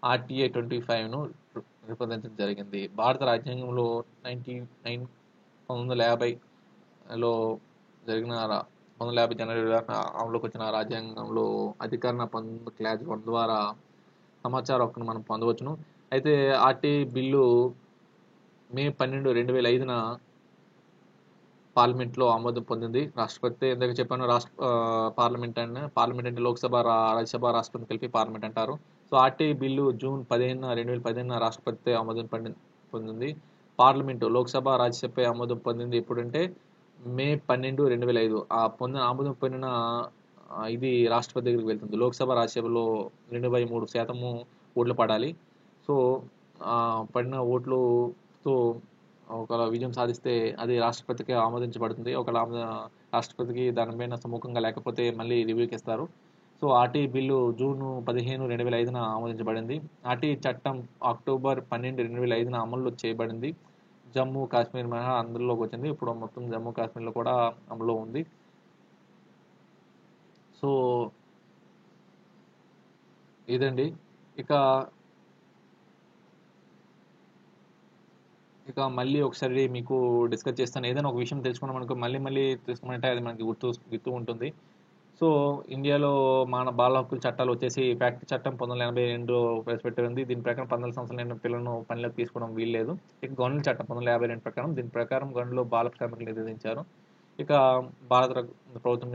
S1: ఆర్టీఐ 25ను రూపొందించడం జరిగింది. భారత రాజ్యాంగంలో 1950లో జరిగిన 1950 జనవరి అమలుకి వచ్చిన రాజ్యాంగంలో అధికరణ 19 క్లాజ్ 1 ద్వారా సమాచార హక్కును మనం పొందవచ్చును. అయితే ఆర్టీఐ బిల్లు మే 12, 2005న పార్లమెంట్లో ఆమోదం పొందింది. రాష్ట్రపతి ఇందాక చెప్పాను పార్లమెంట్ అంటే లోక్సభ, రాజ్యసభ, రాష్ట్రపతి కలిపి పార్లమెంట్ అంటారు. సో ఆర్టీఐ బిల్లు జూన్ 15, 2015న రాష్ట్రపతి ఆమోదం పొందింది. పార్లమెంటు లోక్సభ, రాజ్యసభపై ఆమోదం పొందింది ఎప్పుడంటే మే 12, 2005. ఆమోదం పొందిన ఇది రాష్ట్రపతి దగ్గరికి వెళ్తుంది. లోక్సభ, రాజ్యసభలో 2/3% ఓట్లు పడాలి. సో పడిన ఓట్లతో ఒకవేళ విజయం సాధిస్తే అది రాష్ట్రపతికి ఆమోదించబడుతుంది. ఒకవేళ రాష్ట్రపతికి దానిపైన సుముఖంగా లేకపోతే మళ్ళీ రివ్యూకి ఇస్తారు. సో ఆర్టీఐ బిల్లు జూన్ 15, 2005న ఆమోదించబడింది. ఆర్టీఐ చట్టం అక్టోబర్ 12, 2005న అమల్లో చేయబడింది. జమ్మూ కాశ్మీర్ మినహా అందులోకి వచ్చింది. ఇప్పుడు మొత్తం జమ్మూ కాశ్మీర్లో కూడా అమల్లో ఉంది. సో ఇదండి. ఇక మళ్ళీ ఒకసారి మీకు డిస్కస్ చేస్తాను. ఏదైనా ఒక విషయం తెలుసుకున్నాం అనుకో మళ్ళీ తెలుసుకోమంటే అది మనకి గుర్తు ఉంటుంది. సో ఇండియాలో బాల హక్కుల చట్టాలు వచ్చేసి ఫ్యాక్టరీ చట్టం 1982 ప్రవేశపెట్టింది. దీని ప్రకారం 14 సంవత్సరాలు నిండిన పిల్లలను పనిలోకి తీసుకోవడం వీల్లేదు. ఇక గనుల చట్టం 1952 ప్రకారం దీని ప్రకారం గనుల్లో బాల కార్మికులు విధించారు. ఇక భారత ప్రభుత్వం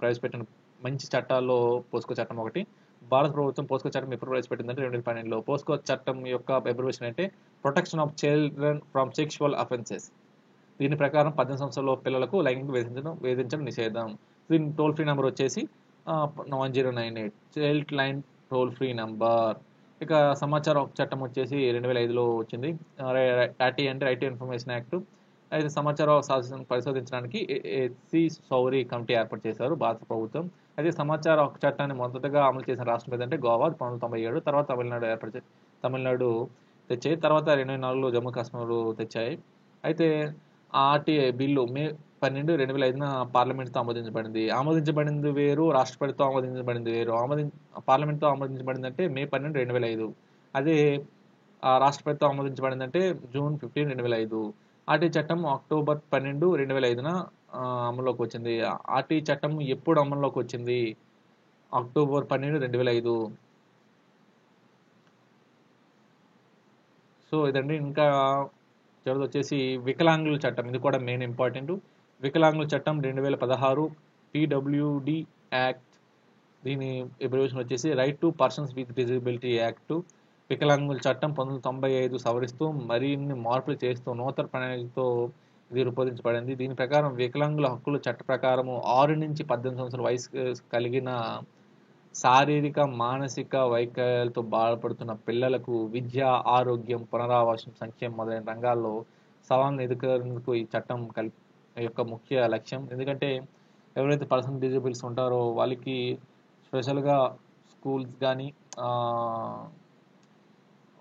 S1: ప్రవేశపెట్టిన మంచి చట్టాల్లో పోస్కో చట్టం ఒకటి. భారత ప్రభుత్వం పోస్కో చట్టం ఎప్పుడు ప్రవేశపెట్టిందంటే 2012లో. పోస్కో చట్టం యొక్క అబ్రివేషన్ అంటే protection of children from sexual offences. దీని ప్రకారం 18 సంవత్సరాల పిల్లలకు లైంగిక వేధించడం నిషేధం. దీని టోల్ ఫ్రీ నెంబర్ వచ్చేసి 1098 child line toll free number. ఇక సమాచార హక్కు చట్టం వచ్చేసి 2005లో వచ్చింది. ఆర్టీ అంటే రైట్ టు ఇన్ఫర్మేషన్ యాక్ట్. అయితే సమాచార పరిశోధించడానికి ఎస్సీ సౌరీ కమిటీ ఏర్పాటు చేశారు భారత ప్రభుత్వం. అయితే సమాచార హక్కు చట్టాన్ని మొదటగా అమలు చేసిన రాష్ట్రం ఏదంటే గోవా 1997. తర్వాత తమిళనాడు తెచ్చాయి. తర్వాత 2004లో జమ్మూ కాశ్మీర్ తెచ్చాయి. అయితే ఆర్టీఐ బిల్లు మే 12, 2005న పార్లమెంట్తో ఆమోదించబడింది వేరు, రాష్ట్రపతితో ఆమోదించబడింది వేరు. పార్లమెంట్తో ఆమోదించబడింది అంటే మే 12, 2005. అదే రాష్ట్రపతితో ఆమోదించబడిందంటే జూన్ 15, 2005. ఆర్టీఐ చట్టం అక్టోబర్ 12, 2005న అమల్లోకి వచ్చింది. ఆర్టీఐ చట్టం ఎప్పుడు అమల్లోకి వచ్చింది? అక్టోబర్ 12, 2005. సో ఇదండి. ఇంకా చివరిది వచ్చేసి వికలాంగుల చట్టం. ఇది కూడా మెయిన్ ఇంపార్టెంట్. వికలాంగుల చట్టం 2016 పీడబ్ల్యూడి యాక్ట్. దీని అబ్రివేషన్ వచ్చేసి right to persons with disability act. వికలాంగుల చట్టం 1995 సవరిస్తూ మరిన్ని మార్పులు చేస్తూ నూతన ప్రణాళికతో ఇది రూపొందించబడింది. దీని ప్రకారం వికలాంగుల హక్కుల చట్ట ప్రకారము 6 నుంచి 18 సంవత్సరాల వయసు కలిగిన శారీరక, మానసిక వైకల్యాలతో బాధపడుతున్న పిల్లలకు విద్య, ఆరోగ్యం, పునరావాసం, సంక్షేమం మొదలైన రంగాల్లో సవాళ్ళను ఎదుర్కొనేందుకు ఈ చట్టం యొక్క ముఖ్య లక్ష్యం. ఎందుకంటే ఎవరైతే పర్సనల్ డిజేబుల్స్ ఉంటారో వాళ్ళకి స్పెషల్గా స్కూల్స్ కానీ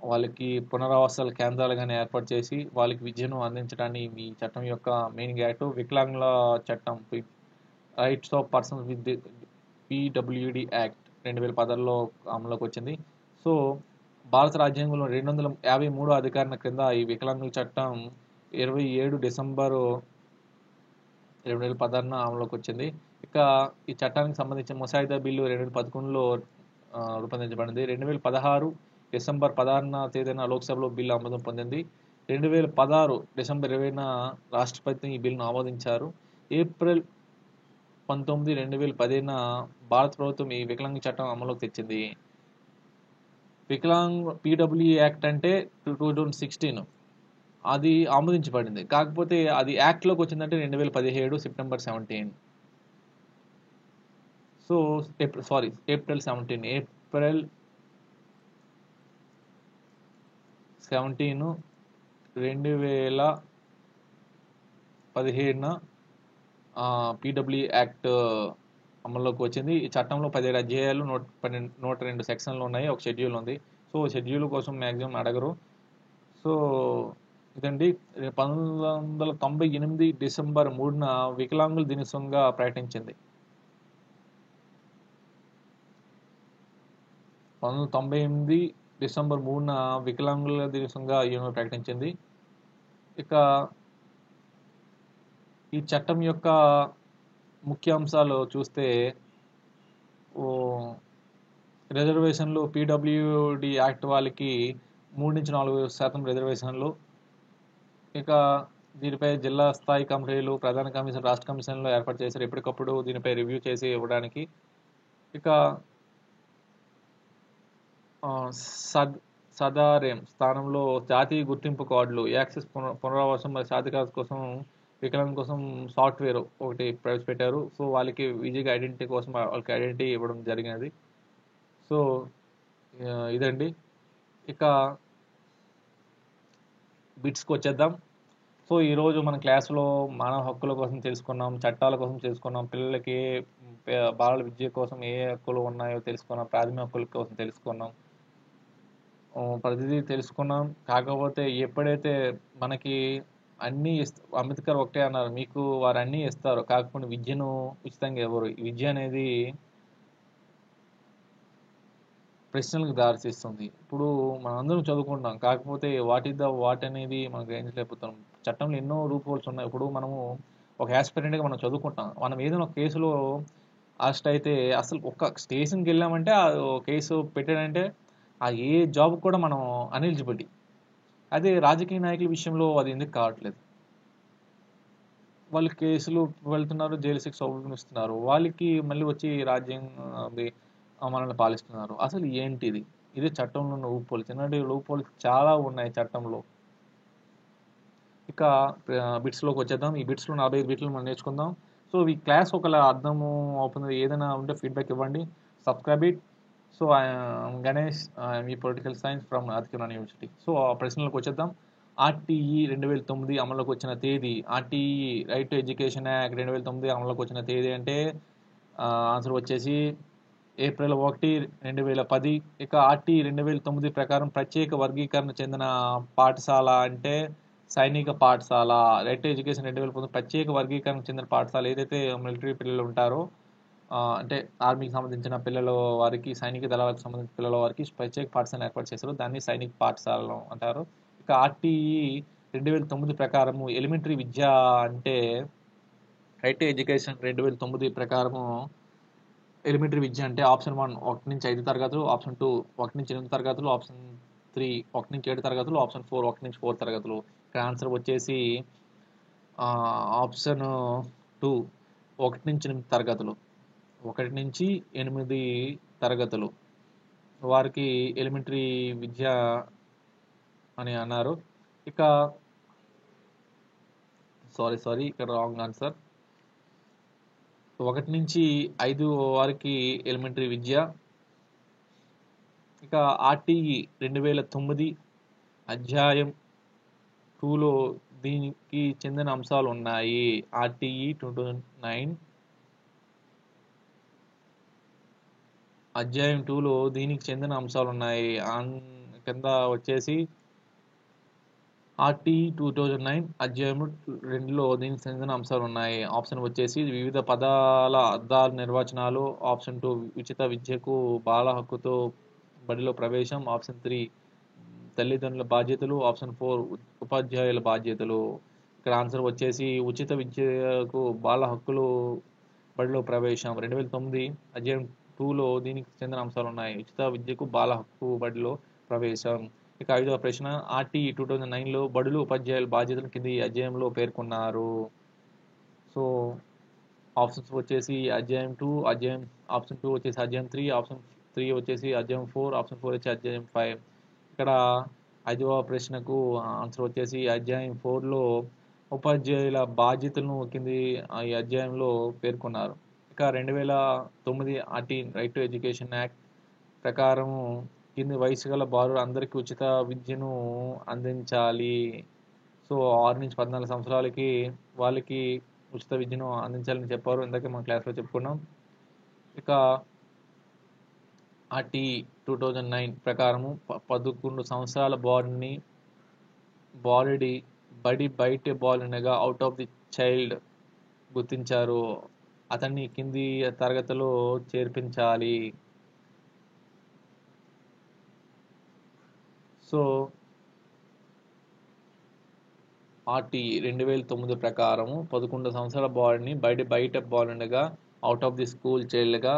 S1: వాళ్ళకి పునరావాసాల కేంద్రాలు కానీ ఏర్పాటు చేసి వాళ్ళకి విద్యను అందించడాన్ని ఈ చట్టం యొక్క మెయిన్ యాక్ట్. వికలాంగుల చట్టం rights of persons with PWD act 2016లో అమలులోకి వచ్చింది. సో భారత రాజ్యాంగంలో 253 అధికరణ క్రింద ఈ వికలాంగుల చట్టం 27 డిసెంబరు 2016న అమలులోకి వచ్చింది. ఇక ఈ చట్టానికి సంబంధించిన ముసాయిదా బిల్లు 2011లో రూపొందించబడింది. 2016 డిసెంబర్ 16న తేదీన లోక్సభలో బిల్లు ఆమోదం పొందింది. 2016 డిసెంబర్ 20న రాష్ట్రపతి ఈ బిల్లును ఆమోదించారు. ఏప్రిల్ 19, 2010న భారత ప్రభుత్వం ఈ వికలాంగ చట్టం అమలులోకి తెచ్చింది. పీడబ్ల్యూ యాక్ట్ అంటే 2016 అది ఆమోదించబడింది. కాకపోతే అది యాక్ట్లోకి వచ్చిందంటే 2017 సెప్టెంబర్ 17. సో ఏప్రిల్ 17 2017న పీడబ్ల్యూ యాక్ట్ అమల్లోకి వచ్చింది. ఈ చట్టంలో 17 అధ్యాయాలు, 102 సెక్షన్లు ఉన్నాయి, ఒక షెడ్యూల్ ఉంది. సో షెడ్యూల్ కోసం మ్యాక్సిమం అడగరు. సో ఇదండి. 1998 డిసెంబర్ 3న వికలాంగుల దినోత్సవంగా ప్రకటించింది. 1998 డిసెంబర్ 3న వికలాంగుల దినోత్సవంగా యూఎన్ ప్రకటించింది. ఇక ఈ చట్టం యొక్క ముఖ్య అంశాలు చూస్తే రిజర్వేషన్లు పీడబ్ల్యూడి యాక్ట్ వాళ్ళకి 3-4% రిజర్వేషన్లు. ఇక దీనిపై జిల్లా స్థాయి కమిటీలు, ప్రధాన కమిషన్, రాష్ట్ర కమిషన్లు ఏర్పాటు చేశారు ఎప్పటికప్పుడు దీనిపై రివ్యూ చేసి ఇవ్వడానికి. ఇక సదారేం స్థానంలో జాతీయ గుర్తింపు కార్డులు, యాక్సెస్ పునరావాసం మరియు సాధికారత కోసం వికలాంగుల కోసం సాఫ్ట్వేర్ ఒకటి ప్రవేశపెట్టారు. సో వాళ్ళకి ఈజీగా ఐడెంటిటీ కోసం వాళ్ళకి ఐడెంటిటీ ఇవ్వడం జరిగినది. సో ఇదండి. ఇక బిట్స్కి వచ్చేద్దాం. సో ఈరోజు మన క్లాసులో మానవ హక్కుల కోసం తెలుసుకున్నాం, చట్టాల కోసం తెలుసుకున్నాం, పిల్లలకి బాలల విద్య కోసం ఏ హక్కులు ఉన్నాయో తెలుసుకున్నాం, ప్రాథమిక హక్కుల కోసం తెలుసుకున్నాం, ప్రతిదీ తెలుసుకున్నాం. కాకపోతే ఎప్పుడైతే మనకి అన్నీ అంబేద్కర్ ఒకటే అన్నారు, మీకు వారు అన్నీ ఇస్తారు, కాకపోతే విద్యను ఉచితంగా ఎవరు. విద్య అనేది ప్రశ్నలకు దారితీస్తుంది. ఇప్పుడు మనం అందరం చదువుకుంటాం, కాకపోతే వాట్ అనేది మనం గ్రహించలేకపోతున్నాం. చట్టంలో ఎన్నో రూప్ హోల్స్ ఉన్నాయి. ఇప్పుడు మనము ఒక యాస్పిరెంట్గా మనం చదువుకుంటాం, మనం ఏదైనా ఒక కేసులో అరెస్ట్ అయితే అసలు ఒక స్టేషన్కి వెళ్ళామంటే ఆ కేసు పెట్టాడంటే ఆ ఏ జాబ్ కూడా మనం అన్ఎలిజిబిలిటీ. అదే రాజకీయ నాయకుల విషయంలో అది ఎందుకు కావట్లేదు? వాళ్ళు కేసులు వెళ్తున్నారు, జైలు శిక్ష అనుభవిస్తున్నారు, వాళ్ళకి మళ్ళీ వచ్చి మనల్ని పాలిస్తున్నారు. అసలు ఏంటిది? ఇదే చట్టంలో ఉన్న లూప్హోల్స్. చిన్నటి లూప్హోల్స్ చాలా ఉన్నాయి చట్టంలో. ఇక బిట్స్లోకి వచ్చేద్దాం. ఈ బిట్స్లో 45 బిట్లు మనం నేర్చుకుందాం. సో ఈ క్లాస్ ఒకలా అర్థము అవుతుంది, ఏదైనా ఉంటే ఫీడ్బ్యాక్ ఇవ్వండి. Subscribe it. సో గణేష్, మీ political science from Adityanarayana university. So ఆ ప్రశ్నలకు వచ్చేద్దాం. ఆర్టీఈ 2009 అమలులోకి వచ్చిన తేదీ. RTE right to education act 2009 అమలులోకి వచ్చిన తేదీ అంటే ఆన్సర్ వచ్చేసి ఏప్రిల్ 1, 2010. ఇక ఆర్టీఈ 2009 ప్రకారం ప్రత్యేక వర్గీకరణ చెందిన పాఠశాల అంటే సైనిక పాఠశాల. రైట్ టు ఎడ్యుకేషన్ 2009 ప్రత్యేక వర్గీకరణ చెందిన పాఠశాల ఏదైతే మిలిటరీ పిల్లలు ఉంటారో, అంటే ఆర్మీకి సంబంధించిన పిల్లల వారికి, సైనిక దళాలకు సంబంధించిన పిల్లల వారికి ప్రత్యేక పాఠశాలను ఏర్పాటు చేశారు, దాన్ని సైనిక పాఠశాలను అంటారు. ఇక ఆర్టీఈ 2009 ప్రకారము ఎలిమెంటరీ విద్య అంటే రైట్ టు ఎడ్యుకేషన్ 2009 ప్రకారము ఎలిమెంటరీ విద్య అంటే ఆప్షన్ 1 1 నుంచి 5 తరగతులు, ఆప్షన్ 2 1 నుంచి 8 తరగతులు, ఆప్షన్ 3 1 నుంచి 7 తరగతులు, ఆప్షన్ 4 1 నుంచి 4 తరగతులు. ఇక్కడ ఆన్సర్ వచ్చేసి ఆప్షన్ 2 1 నుంచి 8 తరగతులు. 1 నుంచి 8 తరగతులు వారికి ఎలిమెంటరీ విద్య అని అన్నారు. ఇక సారీ ఇక్కడ రాంగ్ ఆన్సర్. 1 నుంచి 5 వారికి ఎలిమెంటరీ విద్య. ఇక ఆర్టీఈ 2009 అధ్యాయం 2లో దీనికి చెందిన అంశాలు ఉన్నాయి. ఆర్టీఈ 2009 అధ్యాయం 2లో దీనికి చెందిన అంశాలు ఉన్నాయి. కింద వచ్చేసి ఆర్టీఈ 2009 అధ్యాయం 2లో దీనికి చెందిన అంశాలు ఉన్నాయి. ఆప్షన్ వచ్చేసి వివిధ పదాల అర్థాల నిర్వచనాలు, ఆప్షన్ 2 ఉచిత విద్యకు బాల హక్కుతో బడిలో ప్రవేశం, ఆప్షన్ 3 తల్లిదండ్రుల బాధ్యతలు, ఆప్షన్ 4 ఉపాధ్యాయుల బాధ్యతలు. ఇక్కడ ఆన్సర్ వచ్చేసి ఉచిత విద్యకు బాల హక్కులు బడిలో ప్రవేశం. 2009 అధ్యాయం 2లో దీనికి చెందిన అంశాలు ఉన్నాయి. ఉచిత విద్యకు బాల హక్కు బడిలో ప్రవేశం. ఇక 5వ ప్రశ్న, ఆర్టీఈ 2009లో బడులు ఉపాధ్యాయుల బాధ్యతలు కింది అధ్యాయంలో పేర్కొన్నారు. సో ఆప్షన్స్ వచ్చేసి అధ్యాయం 2, ఆప్షన్ 2 వచ్చేసి అధ్యాయం 3, ఆప్షన్ 3 వచ్చేసి అధ్యాయం 4, ఆప్షన్ 4 వచ్చి అధ్యాయం 5. ఇక్కడ 5వ ప్రశ్నకు ఆన్సర్ వచ్చేసి అధ్యాయం 4లో ఉపాధ్యాయుల బాధ్యతలను కింది ఈ అధ్యాయంలో పేర్కొన్నారు. ఇక 2009 RTE right to education act ప్రకారం కింది వయసు గల బాలురు అందరికీ ఉచిత విద్యను అందించాలి. సో 6 నుంచి 14 సంవత్సరాలకి వాళ్ళకి ఉచిత విద్యను అందించాలని చెప్పారు. ఇందాకే మన క్లాస్లో చెప్పుకున్నాం. ఇక ఆర్టీ 2009 ప్రకారము 11 సంవత్సరాల బాలుడి బడి బయట బాలునిగా అవుట్ ఆఫ్ ది చైల్డ్ గుర్తించారు. అతన్ని కింది తరగతిలో చేర్పించాలి. సో ఆర్టీ 2009 ప్రకారము 11 సంవత్సరాల బాలుడిని బయట బాలునిగా అవుట్ ఆఫ్ ది స్కూల్ చైల్డ్గా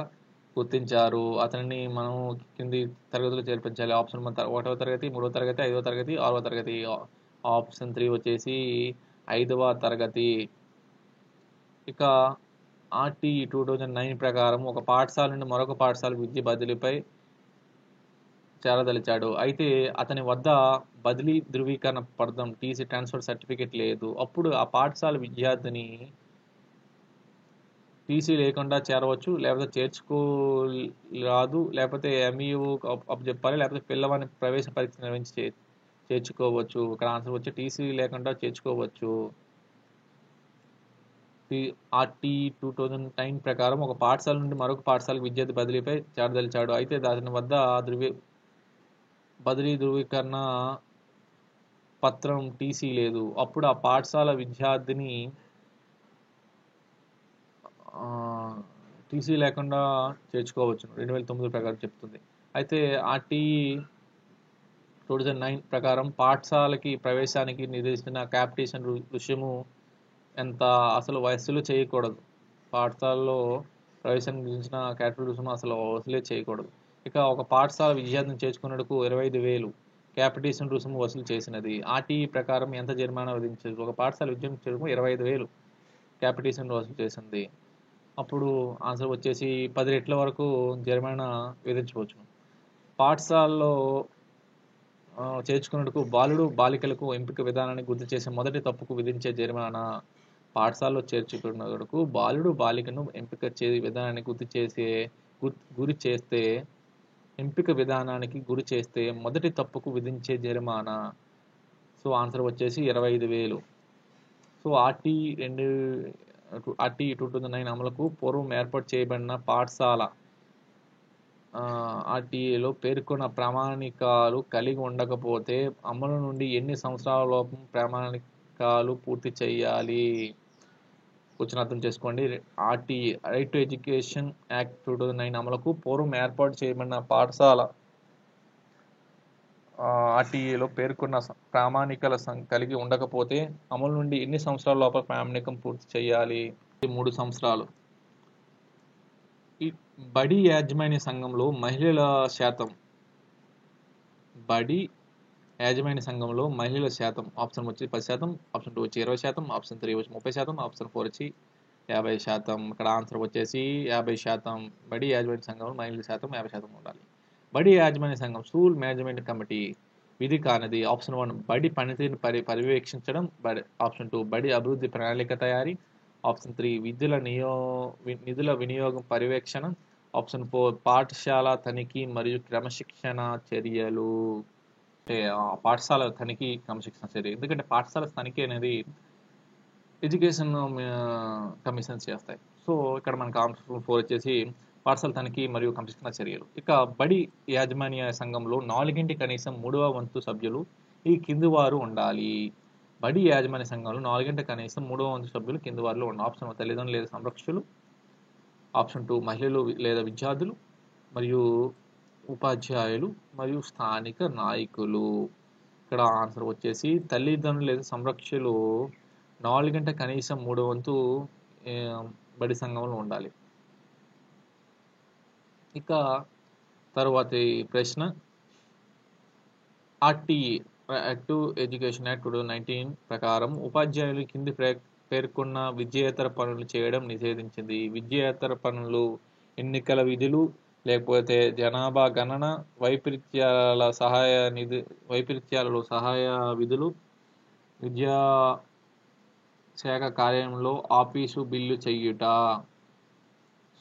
S1: గుర్తించారు. అతనిని మనం కింది తరగతిలో చేర్పించాలి. ఆప్షన్ 1వ తరగతి, 3వ తరగతి, 5వ తరగతి, 6వ తరగతి. ఆప్షన్ 3 వచ్చేసి 5వ తరగతి. ఇక ఆర్టీ 2009 ప్రకారం ఒక పాఠశాల నుండి మరొక పాఠశాల విద్య బదిలీపై చేరదలిచాడు. అయితే అతని వద్ద బదిలీ ధృవీకరణ పత్రం టీసీ ట్రాన్స్ఫర్ సర్టిఫికేట్ లేదు. అప్పుడు ఆ పాఠశాల విద్యార్థిని టీసీ లేకుండా చేరవచ్చు, లేకపోతే చేర్చుకోరాదు, లేకపోతే ఎంఈఓ అప్పచెప్పాలి, లేకపోతే పిల్లవాడిని ప్రవేశ పరీక్ష నిర్వహించి చేర్చుకోవచ్చు. ఇక్కడ ఆన్సర్ వచ్చి టీసీ లేకుండా చేర్చుకోవచ్చు. ఆర్టీ 2009 ప్రకారం ఒక పాఠశాల నుండి మరొక పాఠశాలకు విద్యార్థి బదిలీపై చేరదలిచాడు. అయితే అతని వద్ద బదిలీ ధృవీకరణ పత్రం టీసీ లేదు. అప్పుడు ఆ పాఠశాల విద్యార్థిని టీసీ లేకుండా చేర్చుకోవచ్చు 2009 ప్రకారం చెప్తుంది. అయితే ఆర్టీ 2009 ప్రకారం పాఠశాలకి ప్రవేశానికి నిర్దేశించిన క్యాపిటేషన్ రుసుము ఎంత అసలు వసూలు చేయకూడదు. పాఠశాలలో ప్రవేశానికి నిర్దేశించిన క్యాపిటల్ రుసుము అసలు వసూలే చేయకూడదు. ఇక ఒక పాఠశాల విద్యార్థిని చేర్చుకున్నట్టుకు 25,000 క్యాపిటేషన్ రుసుము వసూలు చేసినది. ఆర్టీ ప్రకారం ఎంత జరిమానా విధించదు? ఒక పాఠశాల విద్యార్థిని చేర్చుకుని 25,000 క్యాపిటేషన్ వసూలు చేసింది. అప్పుడు ఆన్సర్ వచ్చేసి 10 రెట్ల వరకు జరిమానా విధించవచ్చు. పాఠశాలలో చేర్చుకున్నట్టుకు బాలుడు బాలికలకు ఎంపిక విధానాన్ని గుర్తు చేసే మొదటి తప్పుకు విధించే జరిమానా. పాఠశాలలో చేర్చుకున్నట్టుకు బాలుడు బాలికను ఎంపిక విధానాన్ని గురి చేస్తే ఎంపిక విధానానికి గురి చేస్తే మొదటి తప్పుకు విధించే జరిమానా. సో ఆన్సర్ వచ్చేసి 25,000. సో ఆర్టీ 2009 అమలుకు పూర్వం ఏర్పాటు చేయబడిన పాఠశాల ఆర్టీఏలో పేర్కొన్న ప్రామాణికాలు కలిగి ఉండకపోతే అమలు నుండి ఎన్ని సంవత్సరాలలోపు ప్రామాణికాలు పూర్తి చేయాలి? క్వశ్చన్ అర్థం చేసుకోండి. RTE right to education act 2009 అమలుకు పూర్వం ఏర్పాటు చేయబడిన పాఠశాల ఆర్టీఏలో పేర్కొన్న ప్రామాణికాల కలిగి ఉండకపోతే అమలు నుండి ఎన్ని సంవత్సరాల లోపల ప్రామాణికం పూర్తి చేయాలి? 3 సంవత్సరాలు. ఈ బడి యాజమాన్య సంఘంలో మహిళల శాతం. బడి యాజమాన్య సంఘంలో మహిళల శాతం ఆప్షన్ వచ్చి 10%, ఆప్షన్ 2 వచ్చి 20%, ఆప్షన్ 3 వచ్చి 30%, ఆప్షన్ 4 వచ్చి 50%. ఇక్కడ ఆన్సర్ వచ్చేసి 50%. బడి యాజమాన్య సంఘంలో మహిళల శాతం 50% ఉండాలి. బడి యాజమాన్య సంఘం స్కూల్ మేనేజ్మెంట్ కమిటీ విధి కానిది. ఆప్షన్ 1 బడి పనితీరుని పర్యవేక్షించడం, ఆప్షన్ 2 బడి అభివృద్ధి ప్రణాళిక తయారీ, ఆప్షన్ 3 నిధుల వినియోగం పర్యవేక్షణ, ఆప్షన్ 4 పాఠశాల తనిఖీ మరియు క్రమశిక్షణ చర్యలు. అంటే పాఠశాల తనిఖీ క్రమశిక్షణ చర్య. ఎందుకంటే పాఠశాల తనిఖీ అనేది ఎడ్యుకేషన్ కమిషన్స్ చేస్తాయి. సో ఇక్కడ మనకు ఆప్షన్ 4 వచ్చేసి పాఠశాల తనిఖీ మరియు క్రమశిక్షణ చర్యలు. ఇక బడి యాజమాన్య సంఘంలో 4 కనీసం 3వ వంతు సభ్యులు ఈ కింది వారు ఉండాలి. బడి యాజమాన్య సంఘంలో 4 కనీసం 3వ వంతు సభ్యులు కింది వారిలో ఉండాలి. ఆప్షన్ 1 తల్లిదండ్రులు లేదా సంరక్షకులు, ఆప్షన్ 2 మహిళలు లేదా విద్యార్థులు, మరియు ఉపాధ్యాయులు మరియు స్థానిక నాయకులు. ఇక్కడ ఆన్సర్ వచ్చేసి తల్లిదండ్రులు లేదా సంరక్షకులు 4 కనీసం 3వ వంతు బడి సంఘంలో ఉండాలి. ఇక తరువాతి ప్రశ్న, RTE act to education act 2019 ప్రకారం ఉపాధ్యాయులు కింది పేర్కొన్న విద్యేతర పనులు చేయడం నిషేధించింది. విద్యేతర పనులు ఎన్నికల విధులు, లేకపోతే జనాభా గణన, వైపరీత్యాలలో సహాయ విధులు, విద్యా శాఖ కార్యాలయంలో ఆఫీసు బిల్లు చేయుట.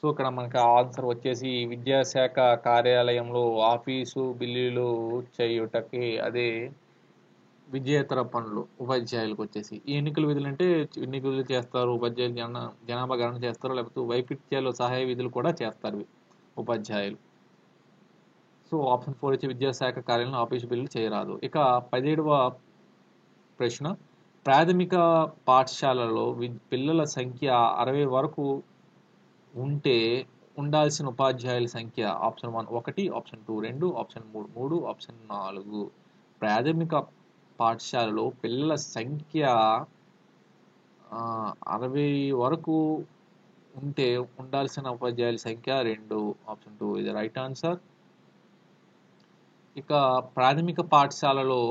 S1: సో ఇక్కడ మనకి ఆన్సర్ వచ్చేసి 'విద్యాశాఖ కార్యాలయంలో ఆఫీసు బిల్లులు చేయుటకి' అదే విద్యేతర పనులు ఉపాధ్యాయులకు వచ్చేసి ఈ ఎన్నికల విధులు అంటే ఎన్నికలు చేస్తారు, ఉపాధ్యాయులు జనాభా గణన చేస్తారు, లేకపోతే వైపరీత్యాలు సహాయ విధులు కూడా చేస్తారు ఉపాధ్యాయులు. సో ఆప్షన్ 4 వచ్చి విద్యాశాఖ కార్యాలయంలో ఆఫీసు బిల్లు చేయరాదు. ఇక 17వ ప్రశ్న, ప్రాథమిక పాఠశాలలో పిల్లల సంఖ్య 60 వరకు ఉంటే ఉండాల్సిన ఉపాధ్యాయుల సంఖ్య ఆప్షన్ 1 1, ఆప్షన్ 2 2, ఆప్షన్ 3 3, ఆప్షన్ 4. ప్రాథమిక పాఠశాలలో పిల్లల సంఖ్య 60 వరకు ఉంటే ఉండాల్సిన ఉపాధ్యాయుల సంఖ్య 2, ఆప్షన్ 2 ఇది రైట్ ఆన్సర్. ఇక ప్రాథమిక పాఠశాలలో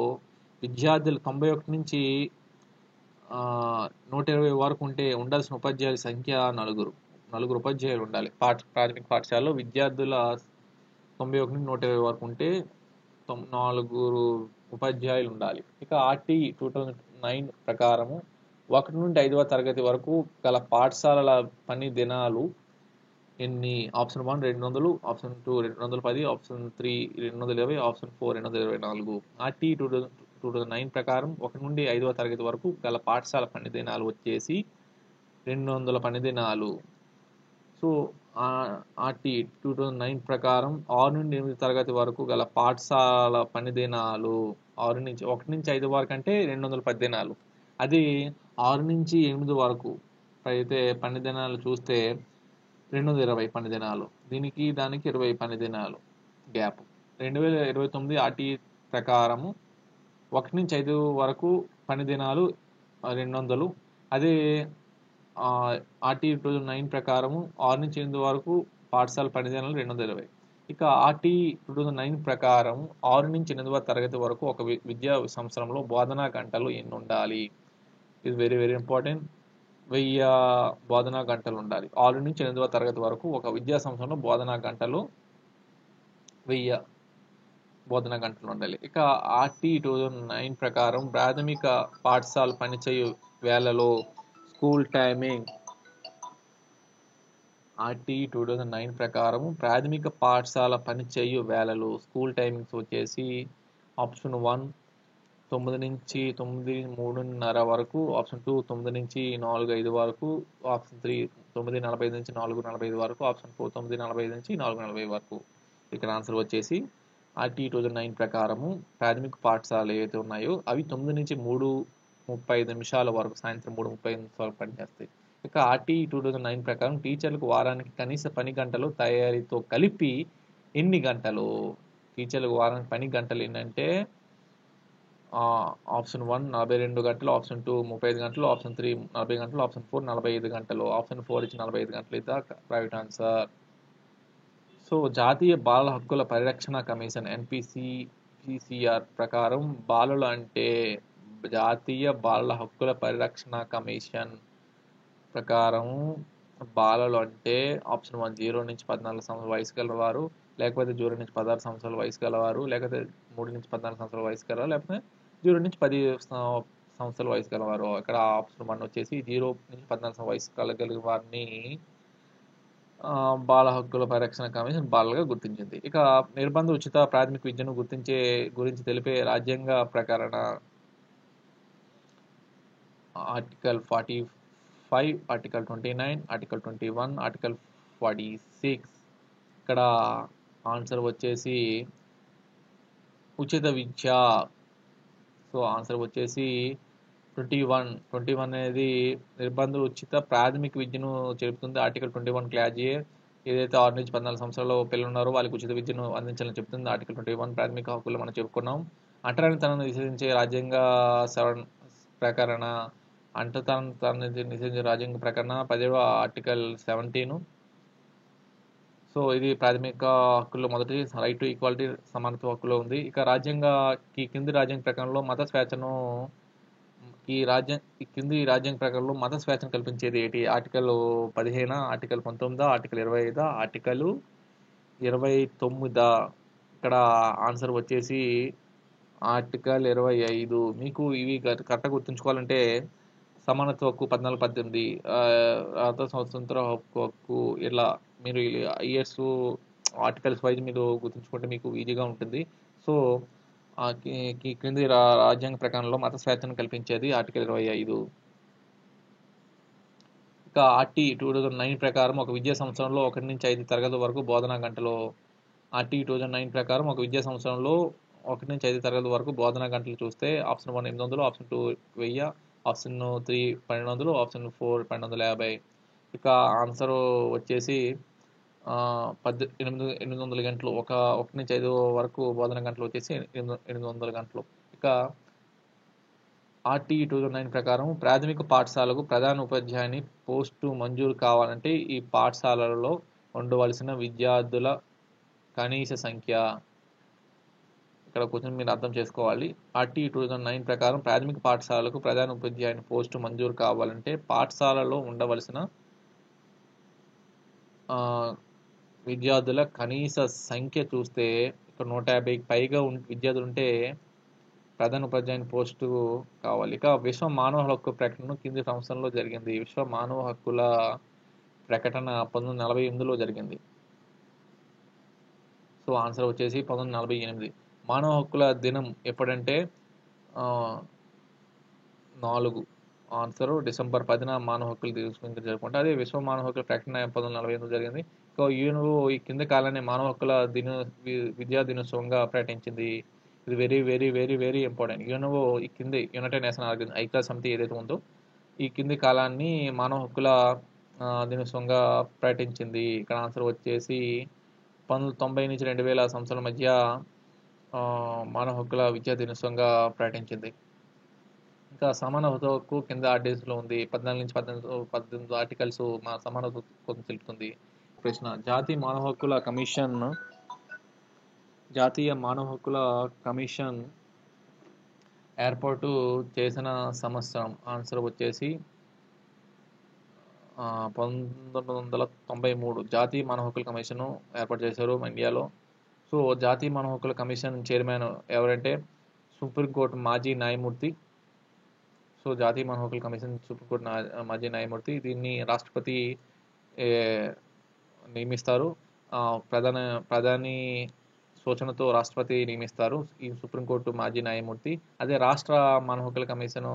S1: విద్యార్థులు 91 నుంచి 120 వరకు ఉంటే ఉండాల్సిన ఉపాధ్యాయుల సంఖ్య 4 ఉపాధ్యాయులు ఉండాలి. ప్రాథమిక పాఠశాలలో విద్యార్థుల 91 నుంచి 120 వరకు ఉంటే 4 ఉపాధ్యాయులు ఉండాలి. ఇక ఆర్టీ 2009 ప్రకారము 1 నుండి 5వ తరగతి వరకు గల పాఠశాలల పని దినాలు ఎన్ని? Option 1 200, option 2 210, option 3 220, option 4 224. RT 2009 ప్రకారం 1 నుండి 5వ తరగతి వరకు గల పాఠశాల పని దినాలు వచ్చేసి 200 పని దినాలు. సో ఆర్టీ 2009 ప్రకారం 6 నుండి 8 తరగతి వరకు గల పాఠశాల పని దినాలు 1 నుంచి 5 వరకు అంటే 210 దినాలు. అది 6 నుంచి 8 వరకు అయితే పని దినాలు చూస్తే 220 పని దినాలు. దీనికి దానికి 20 పని దినాలు గ్యాప్. 2029 ఆర్టీ ప్రకారము 1 నుంచి 5 వరకు పని దినాలు 200. అదే ఆర్టీ 2009 ప్రకారము 6 నుంచి 8 వరకు పాఠశాల పని దినాలు 220. ఇక ఆర్టీ 2009 ప్రకారం 6 నుంచి 8వ తరగతి వరకు ఒక విద్యా సంవత్సరంలో బోధనా గంటలు ఎన్ని ఉండాలి? ఇది వెరీ వెరీ ఇంపార్టెంట్. 1000 బోధనా గంటలు ఉండాలి. 6 నుంచి 8వ తరగతి వరకు ఒక విద్యా సంవత్సరంలో బోధనా గంటలు 1000 బోధనా గంటలు ఉండాలి. ఇక ఆర్టీ 2009 ప్రకారం ప్రాథమిక పాఠశాల పనిచేయు వేళలో స్కూల్ టైమింగ్. ఆర్టీ 2009 ప్రకారం ప్రాథమిక పాఠశాల పనిచేయు వేళలు స్కూల్ టైమింగ్స్ వచ్చేసి ఆప్షన్ 1 9 నుంచి 9:30 వరకు, ఆప్షన్ 2 9 నుంచి 4:05 వరకు, ఆప్షన్ 3 9:45 నుంచి 4:45 వరకు, ఆప్షన్ 4 9:45 నుంచి 4:40 వరకు. ఇక్కడ ఆన్సర్ వచ్చేసి ఆర్టీ 2009 ప్రకారము ప్రాథమిక పాఠశాలలు ఏవైతే ఉన్నాయో అవి 9 నుంచి 3:35 వరకు, సాయంత్రం 3:35 వరకు పనిచేస్తాయి. ఇక ఆర్టీ 2009 ప్రకారం టీచర్లకు వారానికి కనీస పని గంటలు తయారీతో కలిపి ఎన్ని గంటలు? టీచర్లకు వారానికి పని గంటలు ఏంటంటే ఆప్షన్ 1 42 గంటలు, ఆప్షన్ 2 35 గంటలు, ఆప్షన్ 3 40 గంటలు, ఆప్షన్ 4 45 గంటలు. ఆప్షన్ 4 ఇచ్చి 45 గంటలు ఇది రైట్ ఆన్సర్. సో జాతీయ బాలల హక్కుల పరిరక్షణ కమిషన్ NPCPCR ప్రకారం బాలలు అంటే జాతీయ బాలల హక్కుల పరిరక్షణ కమిషన్ ప్రకారం బాలలు అంటే ఆప్షన్ 1 0 నుంచి 14 సంవత్సరాల వయసు గలవారు, లేకపోతే 0 నుంచి 16 సంవత్సరాల వయసు గలవారు, లేకపోతే 3 నుంచి 14 సంవత్సరాల వయసు గలవారు, లేకపోతే 0 నుంచి 10 సంవత్సరాల వయసు గలవారు. ఇక్కడ ఆప్షన్ 1 వచ్చేసి 0 నుంచి 14 వయసు కలిగిన వారిని బాల హక్కుల పరిరక్షణ కమిషన్ బాలలుగా గుర్తించింది. ఇక నిర్బంధ ఉచిత ప్రాథమిక విద్యను గురించి తెలిపే రాజ్యాంగ ప్రకరణ ఆర్టికల్ 45, ఆర్టికల్ 29, ఆర్టికల్ 21, ఆర్టికల్ 46. ఇక్కడ ఆన్సర్ వచ్చేసి ఉచిత విద్య. సో ఆన్సర్ వచ్చేసి 21 అనేది నిర్బంధ ఉచిత ప్రాథమిక విద్యను చెబుతుంది. ఆర్టికల్ 21 క్లాజ్ ఏ ఏదైతే 6 నుంచి 14 సంవత్సరాల పిల్లలు ఉన్నారో వాళ్ళకి ఉచిత విద్యను అందించాలని చెప్తుంది. ఆర్టికల్ 21 ప్రాథమిక హక్కులు మనం చెప్పుకున్నాం. అంటరానితనాన్ని నిషేధించే రాజ్యాంగ ప్రకరణ అంటరానితనాన్ని నిషేధించే రాజ్యాంగ ప్రకరణ 10వ ఆర్టికల్ 17. సో ఇది ప్రాథమిక హక్కుల్లో మొదటి రైట్ టు ఈక్వాలిటీ సమానత్వ హక్కులో ఉంది. ఇక కింది రాజ్యాంగ ప్రకరణలో మత స్వేచ్ఛను కింది రాజ్యాంగ ప్రకరణలో మత స్వేచ్ఛను కల్పించేది ఏంటి? Article 15, article 19, article 25, article 29. ఇక్కడ ఆన్సర్ వచ్చేసి ఆర్టికల్ 25. మీకు ఇవి కరెక్ట్గా గుర్తుంచుకోవాలంటే సమానత్వ హక్కు 14, 18, స్వతంత్ర హక్కు ఇలా మీరు ఇయర్స్ ఆర్టికల్స్ వైజ్ మీరు గుర్తుంచుకుంటే మీకు ఈజీగా ఉంటుంది. సో క్రింది రాజ్యాంగ ప్రకారంలో మత స్వేచ్ఛను కల్పించేది ఆర్టికల్ 25. ఇక ఆర్టీ 2009 ప్రకారం ఒక విద్యా సంవత్సరంలో 1-5 తరగతుల వరకు బోధనా గంటలు. ఆర్టీ 2009 ప్రకారం ఒక విద్యా సంవత్సరంలో 1-5 తరగతుల వరకు బోధనా గంటలు చూస్తే ఆప్షన్ 1 800, ఆప్షన్ 2 1000, ఆప్షన్ 3 1200, ఆప్షన్ 4 1250. ఇక ఆన్సర్ వచ్చేసి 800 గంటలు. 1-5 వరకు బోధన గంటలు వచ్చేసి 800 గంటలు. ఇక ఆర్టీ 2009 ప్రకారం ప్రాథమిక పాఠశాలకు ప్రధాన ఉపాధ్యాయుని పోస్టు మంజూరు కావాలంటే ఈ పాఠశాలలో ఉండవలసిన విద్యార్థుల కనీస సంఖ్య. ఇక్కడ కొంచెం మీరు అర్థం చేసుకోవాలి. ఆర్టీ 2009 ప్రకారం ప్రాథమిక పాఠశాలకు ప్రధాన ఉపాధ్యాయుని పోస్టు మంజూరు కావాలంటే పాఠశాలలో ఉండవలసిన విద్యార్థుల కనీస సంఖ్య చూస్తే ఇక్కడ 150కి పైగా విద్యార్థులు ఉంటే ప్రధాన ఉపాధ్యాయుని పోస్టు కావాలి. ఇక విశ్వ మానవ హక్కు ప్రకటన కింది సంవత్సరంలో జరిగింది. విశ్వ మానవ హక్కుల ప్రకటన 1948లో జరిగింది. సో ఆన్సర్ వచ్చేసి 1948. మానవ హక్కుల దినం ఎప్పుడంటే 4 ఆన్సర్ డిసెంబర్ 10న మానవ హక్కులు దినోత్సవం జరుపుకుంటారు. అదే విశ్వ మానవ హక్కుల ప్రకటన 1948లో జరిగింది. ఇక యుఎన్ఓ ఈ కింద కాలాన్ని మానవ హక్కుల విద్యా దినోత్సవంగా ప్రకటించింది. ఇది very very very very important. UNO ఈ కింది యునైటెడ్ నేషన్ ఐక్యరాజ్య సమితి ఏదైతే ఉందో ఈ కింది కాలాన్ని మానవ హక్కుల దినోత్సవంగా ప్రకటించింది. ఇక్కడ ఆన్సర్ వచ్చేసి 1990 నుంచి 2000 సంవత్సరాల మధ్య మానవ హక్కుల విద్యా దినోత్సవంగా ప్రకటించింది. ఇంకా సమాన హక్కు కింద ఆర్టికల్స్లో ఉంది. 14 నుంచి 18 ఆర్టికల్స్ మా సమాన హక్కు తెలుపుతుంది. ప్రశ్న: జాతీయ మానవ హక్కుల కమిషన్ ఏర్పాటు చేసిన సంవత్సరం. ఆన్సర్ వచ్చేసి 1993 జాతీయ మానవ హక్కుల కమిషన్ ఏర్పాటు చేశారు ఇండియాలో. సో జాతీయ మానవ హక్కుల కమిషన్ చైర్మన్ ఎవరంటే సుప్రీంకోర్టు మాజీ న్యాయమూర్తి. సో జాతీయ మానవ హక్కుల కమిషన్ సుప్రీంకోర్టు మాజీ న్యాయమూర్తి. దీన్ని రాష్ట్రపతి నియమిస్తారు. ప్రధాని సూచనతో రాష్ట్రపతి నియమిస్తారు ఈ సుప్రీంకోర్టు మాజీ న్యాయమూర్తి. అదే రాష్ట్ర మానవ హక్కుల కమిషన్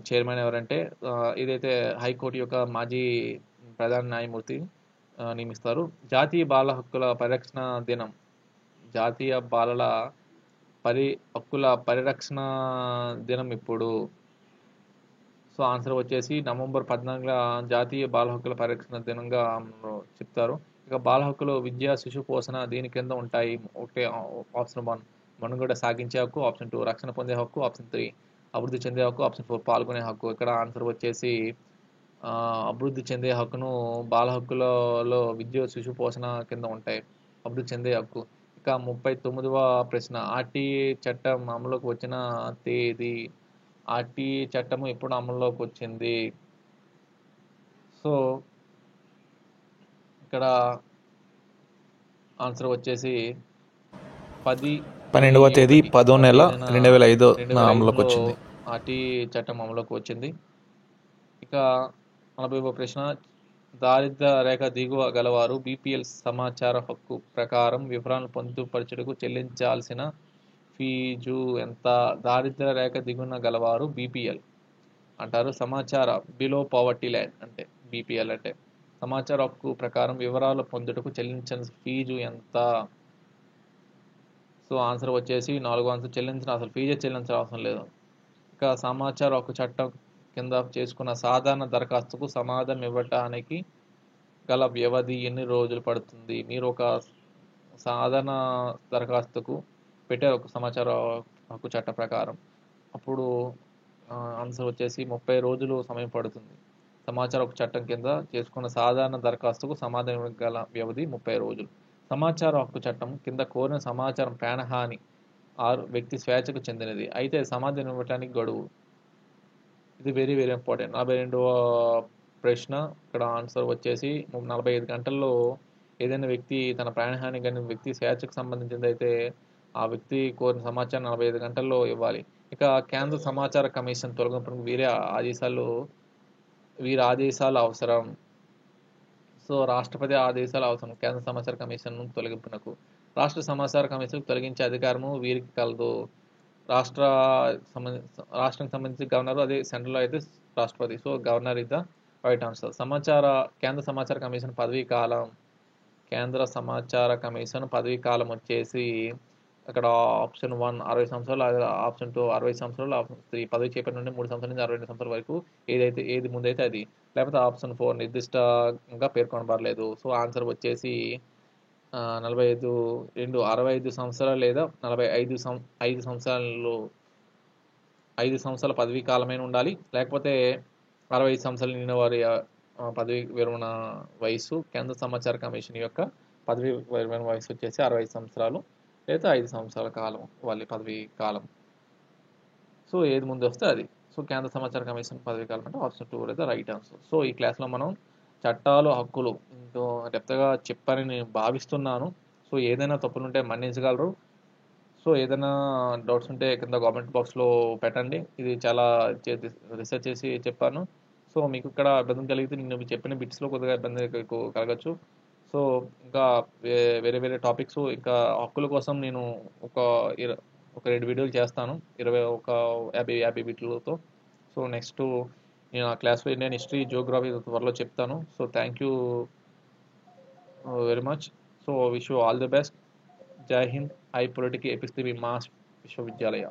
S1: చైర్మన్ ఎవరంటే ఇదైతే హైకోర్టు యొక్క మాజీ ప్రధాన న్యాయమూర్తి నియమిస్తారు. జాతీయ బాల హక్కుల పరిరక్షణ దినం. జాతీయ బాలల హక్కుల పరిరక్షణ దినం ఇప్పుడు. సో ఆన్సర్ వచ్చేసి నవంబర్ 14న జాతీయ బాల హక్కుల పరిరక్షణ దినంగా చెప్తారు. ఇక బాల హక్కులు విద్య, శిశు పోషణ దీని కింద ఉంటాయి. ఒకటే ఆప్షన్ 1 మనుగడ సాగించే హక్కు, ఆప్షన్ 2 రక్షణ పొందే హక్కు, ఆప్షన్ 3 అభివృద్ధి చెందే హక్కు, ఆప్షన్ 4 పాల్గొనే హక్కు. ఇక్కడ ఆన్సర్ వచ్చేసి అభివృద్ధి చెందే హక్కును బాల హక్కులలో విద్య, శిశు పోషణ కింద ఉంటాయి. అభివృద్ధి చెందే హక్కు. ఇక 39వ ప్రశ్న: ఆర్టీ చట్టం అమలులోకి వచ్చిన తేదీ. ఆర్టీ చట్టం ఎప్పుడు అమల్లోకి వచ్చింది? సో ఇక్కడ ఆన్సర్ వచ్చేసి
S2: 12వ తేదీ 10వ నెల 2005 అమలులోకి వచ్చింది.
S1: ఆర్టీ చట్టం అమలులోకి వచ్చింది. ఇక 40వ ప్రశ్న: దారిద్ర్య రేఖ దిగువ గలవారు బీపీఎల్ సమాచార హక్కు ప్రకారం వివరాలను పొందుపరచుటకు చెల్లించాల్సిన ఫీజు ఎంత? దారిద్ర్య రేఖ దిగువన గలవారు బీపీఎల్ అంటారు. సమాచార బిలో పవర్టీ లైన్ అంటే బీపీఎల్ అంటే సమాచార హక్కు ప్రకారం వివరాలు పొందుటకు చెల్లించిన ఫీజు ఎంత? సో ఆన్సర్ వచ్చేసి 4వ ఆన్సర్ అసలు ఫీజే చెల్లించాల్సిన అవసరం లేదు. ఇక సమాచార హక్కు చట్టం కింద చేసుకున్న సాధారణ దరఖాస్తుకు సమాధానం ఇవ్వటానికి గల వ్యవధి ఎన్ని రోజులు పడుతుంది? మీరు ఒక సాధారణ దరఖాస్తుకు పెట్టారు ఒక సమాచార హక్కు చట్ట ప్రకారం, అప్పుడు ఆన్సర్ వచ్చేసి 30 రోజులు సమయం పడుతుంది. సమాచార హక్కు చట్టం కింద చేసుకున్న సాధారణ దరఖాస్తుకు సమాధానం గల వ్యవధి 30 రోజులు. సమాచార హక్కు చట్టం కింద కోరిన సమాచారం ప్రాణహాని వ్యక్తి స్వేచ్ఛకు చెందినది అయితే సమాధానం ఇవ్వటానికి గడువు. ఇది వెరీ వెరీ ఇంపార్టెంట్. 42వ ప్రశ్న ఇక్కడ ఆన్సర్ వచ్చేసి 45 గంటల్లో ఏదైనా వ్యక్తి తన ప్రాణహాని కానీ వ్యక్తి స్వేచ్ఛకు సంబంధించింది అయితే ఆ వ్యక్తి కోరిన సమాచారం 45 గంటల్లో ఇవ్వాలి. ఇక కేంద్ర సమాచార కమిషన్ తొలగింపునకు వీరి ఆదేశాలు అవసరం. సో రాష్ట్రపతి ఆదేశాలు అవసరం కేంద్ర సమాచార కమిషన్ తొలగింపునకు. రాష్ట్ర సమాచార కమిషన్ తొలగించే అధికారము వీరికి కలదు. రాష్ట్ర రాష్ట్రానికి సంబంధించి గవర్నర్, అదే సెంట్రల్లో అయితే రాష్ట్రపతి. So governor is the right answer. కేంద్ర సమాచార కమిషన్ పదవీ కాలం. కేంద్ర సమాచార కమిషన్ పదవీ కాలం వచ్చేసి అక్కడ ఆప్షన్ 1 60 సంవత్సరాలు, ఆప్షన్ 2 60 సంవత్సరాలు, ఆప్షన్ 3 పదవి చేపట్టిన నుండి 3 సంవత్సరాల నుంచి 62 సంవత్సరాల వరకు, ఏది ముందైతే అది, లేకపోతే ఆప్షన్ 4 నిర్దిష్టంగా పేర్కొనబడలేదు. సో ఆన్సర్ వచ్చేసి 45 65 సంవత్సరాలు లేదా 45 5 సంవత్సరాలు, 5 సంవత్సరాల పదవీ కాలమైన ఉండాలి, లేకపోతే 65 సంవత్సరాలు నిండిన వారి పదవి విరమణ వయసు. కేంద్ర సమాచార కమిషన్ యొక్క పదవి విరమణ వయసు వచ్చేసి 65 సంవత్సరాలు లేదా 5 సంవత్సరాల కాలం వాళ్ళ పదవి కాలం. సో ఏది ముందు వస్తే అది. సో కేంద్ర సమాచార కమిషన్ పదవి కాలం అంటే ఆప్షన్ 2 లేదా రైట్ ఆన్సర్. సో ఈ క్లాస్లో మనం చట్టాలు, హక్కులు ఇంకో డెప్త్గా చెప్పారని నేను భావిస్తున్నాను. సో ఏదైనా తప్పులుంటే మన్నించగలరు. సో ఏదైనా డౌట్స్ ఉంటే కింద కామెంట్ బాక్స్లో పెట్టండి. ఇది చాలా రీసెర్చ్ చేసి చెప్పాను. సో మీకు ఇక్కడ ఇబ్బంది కలిగితే నేను చెప్పిన బిట్స్లో కొద్దిగా ఇబ్బంది కలగచ్చు. సో ఇంకా వేరే వేరే టాపిక్స్, ఇంకా హక్కుల కోసం నేను ఒక 2 వీడియోలు చేస్తాను, 50 బిట్లతో. సో నెక్స్ట్ నేను ఆ క్లాస్లో ఇండియన్ హిస్టరీ, జియోగ్రఫీ త్వరలో చెప్తాను. So thank you very much. So wish you all the best. జై హింద్. ఐ పొలిటికల్ ఎపిస్టమీ మాస్ విశ్వవిద్యాలయ.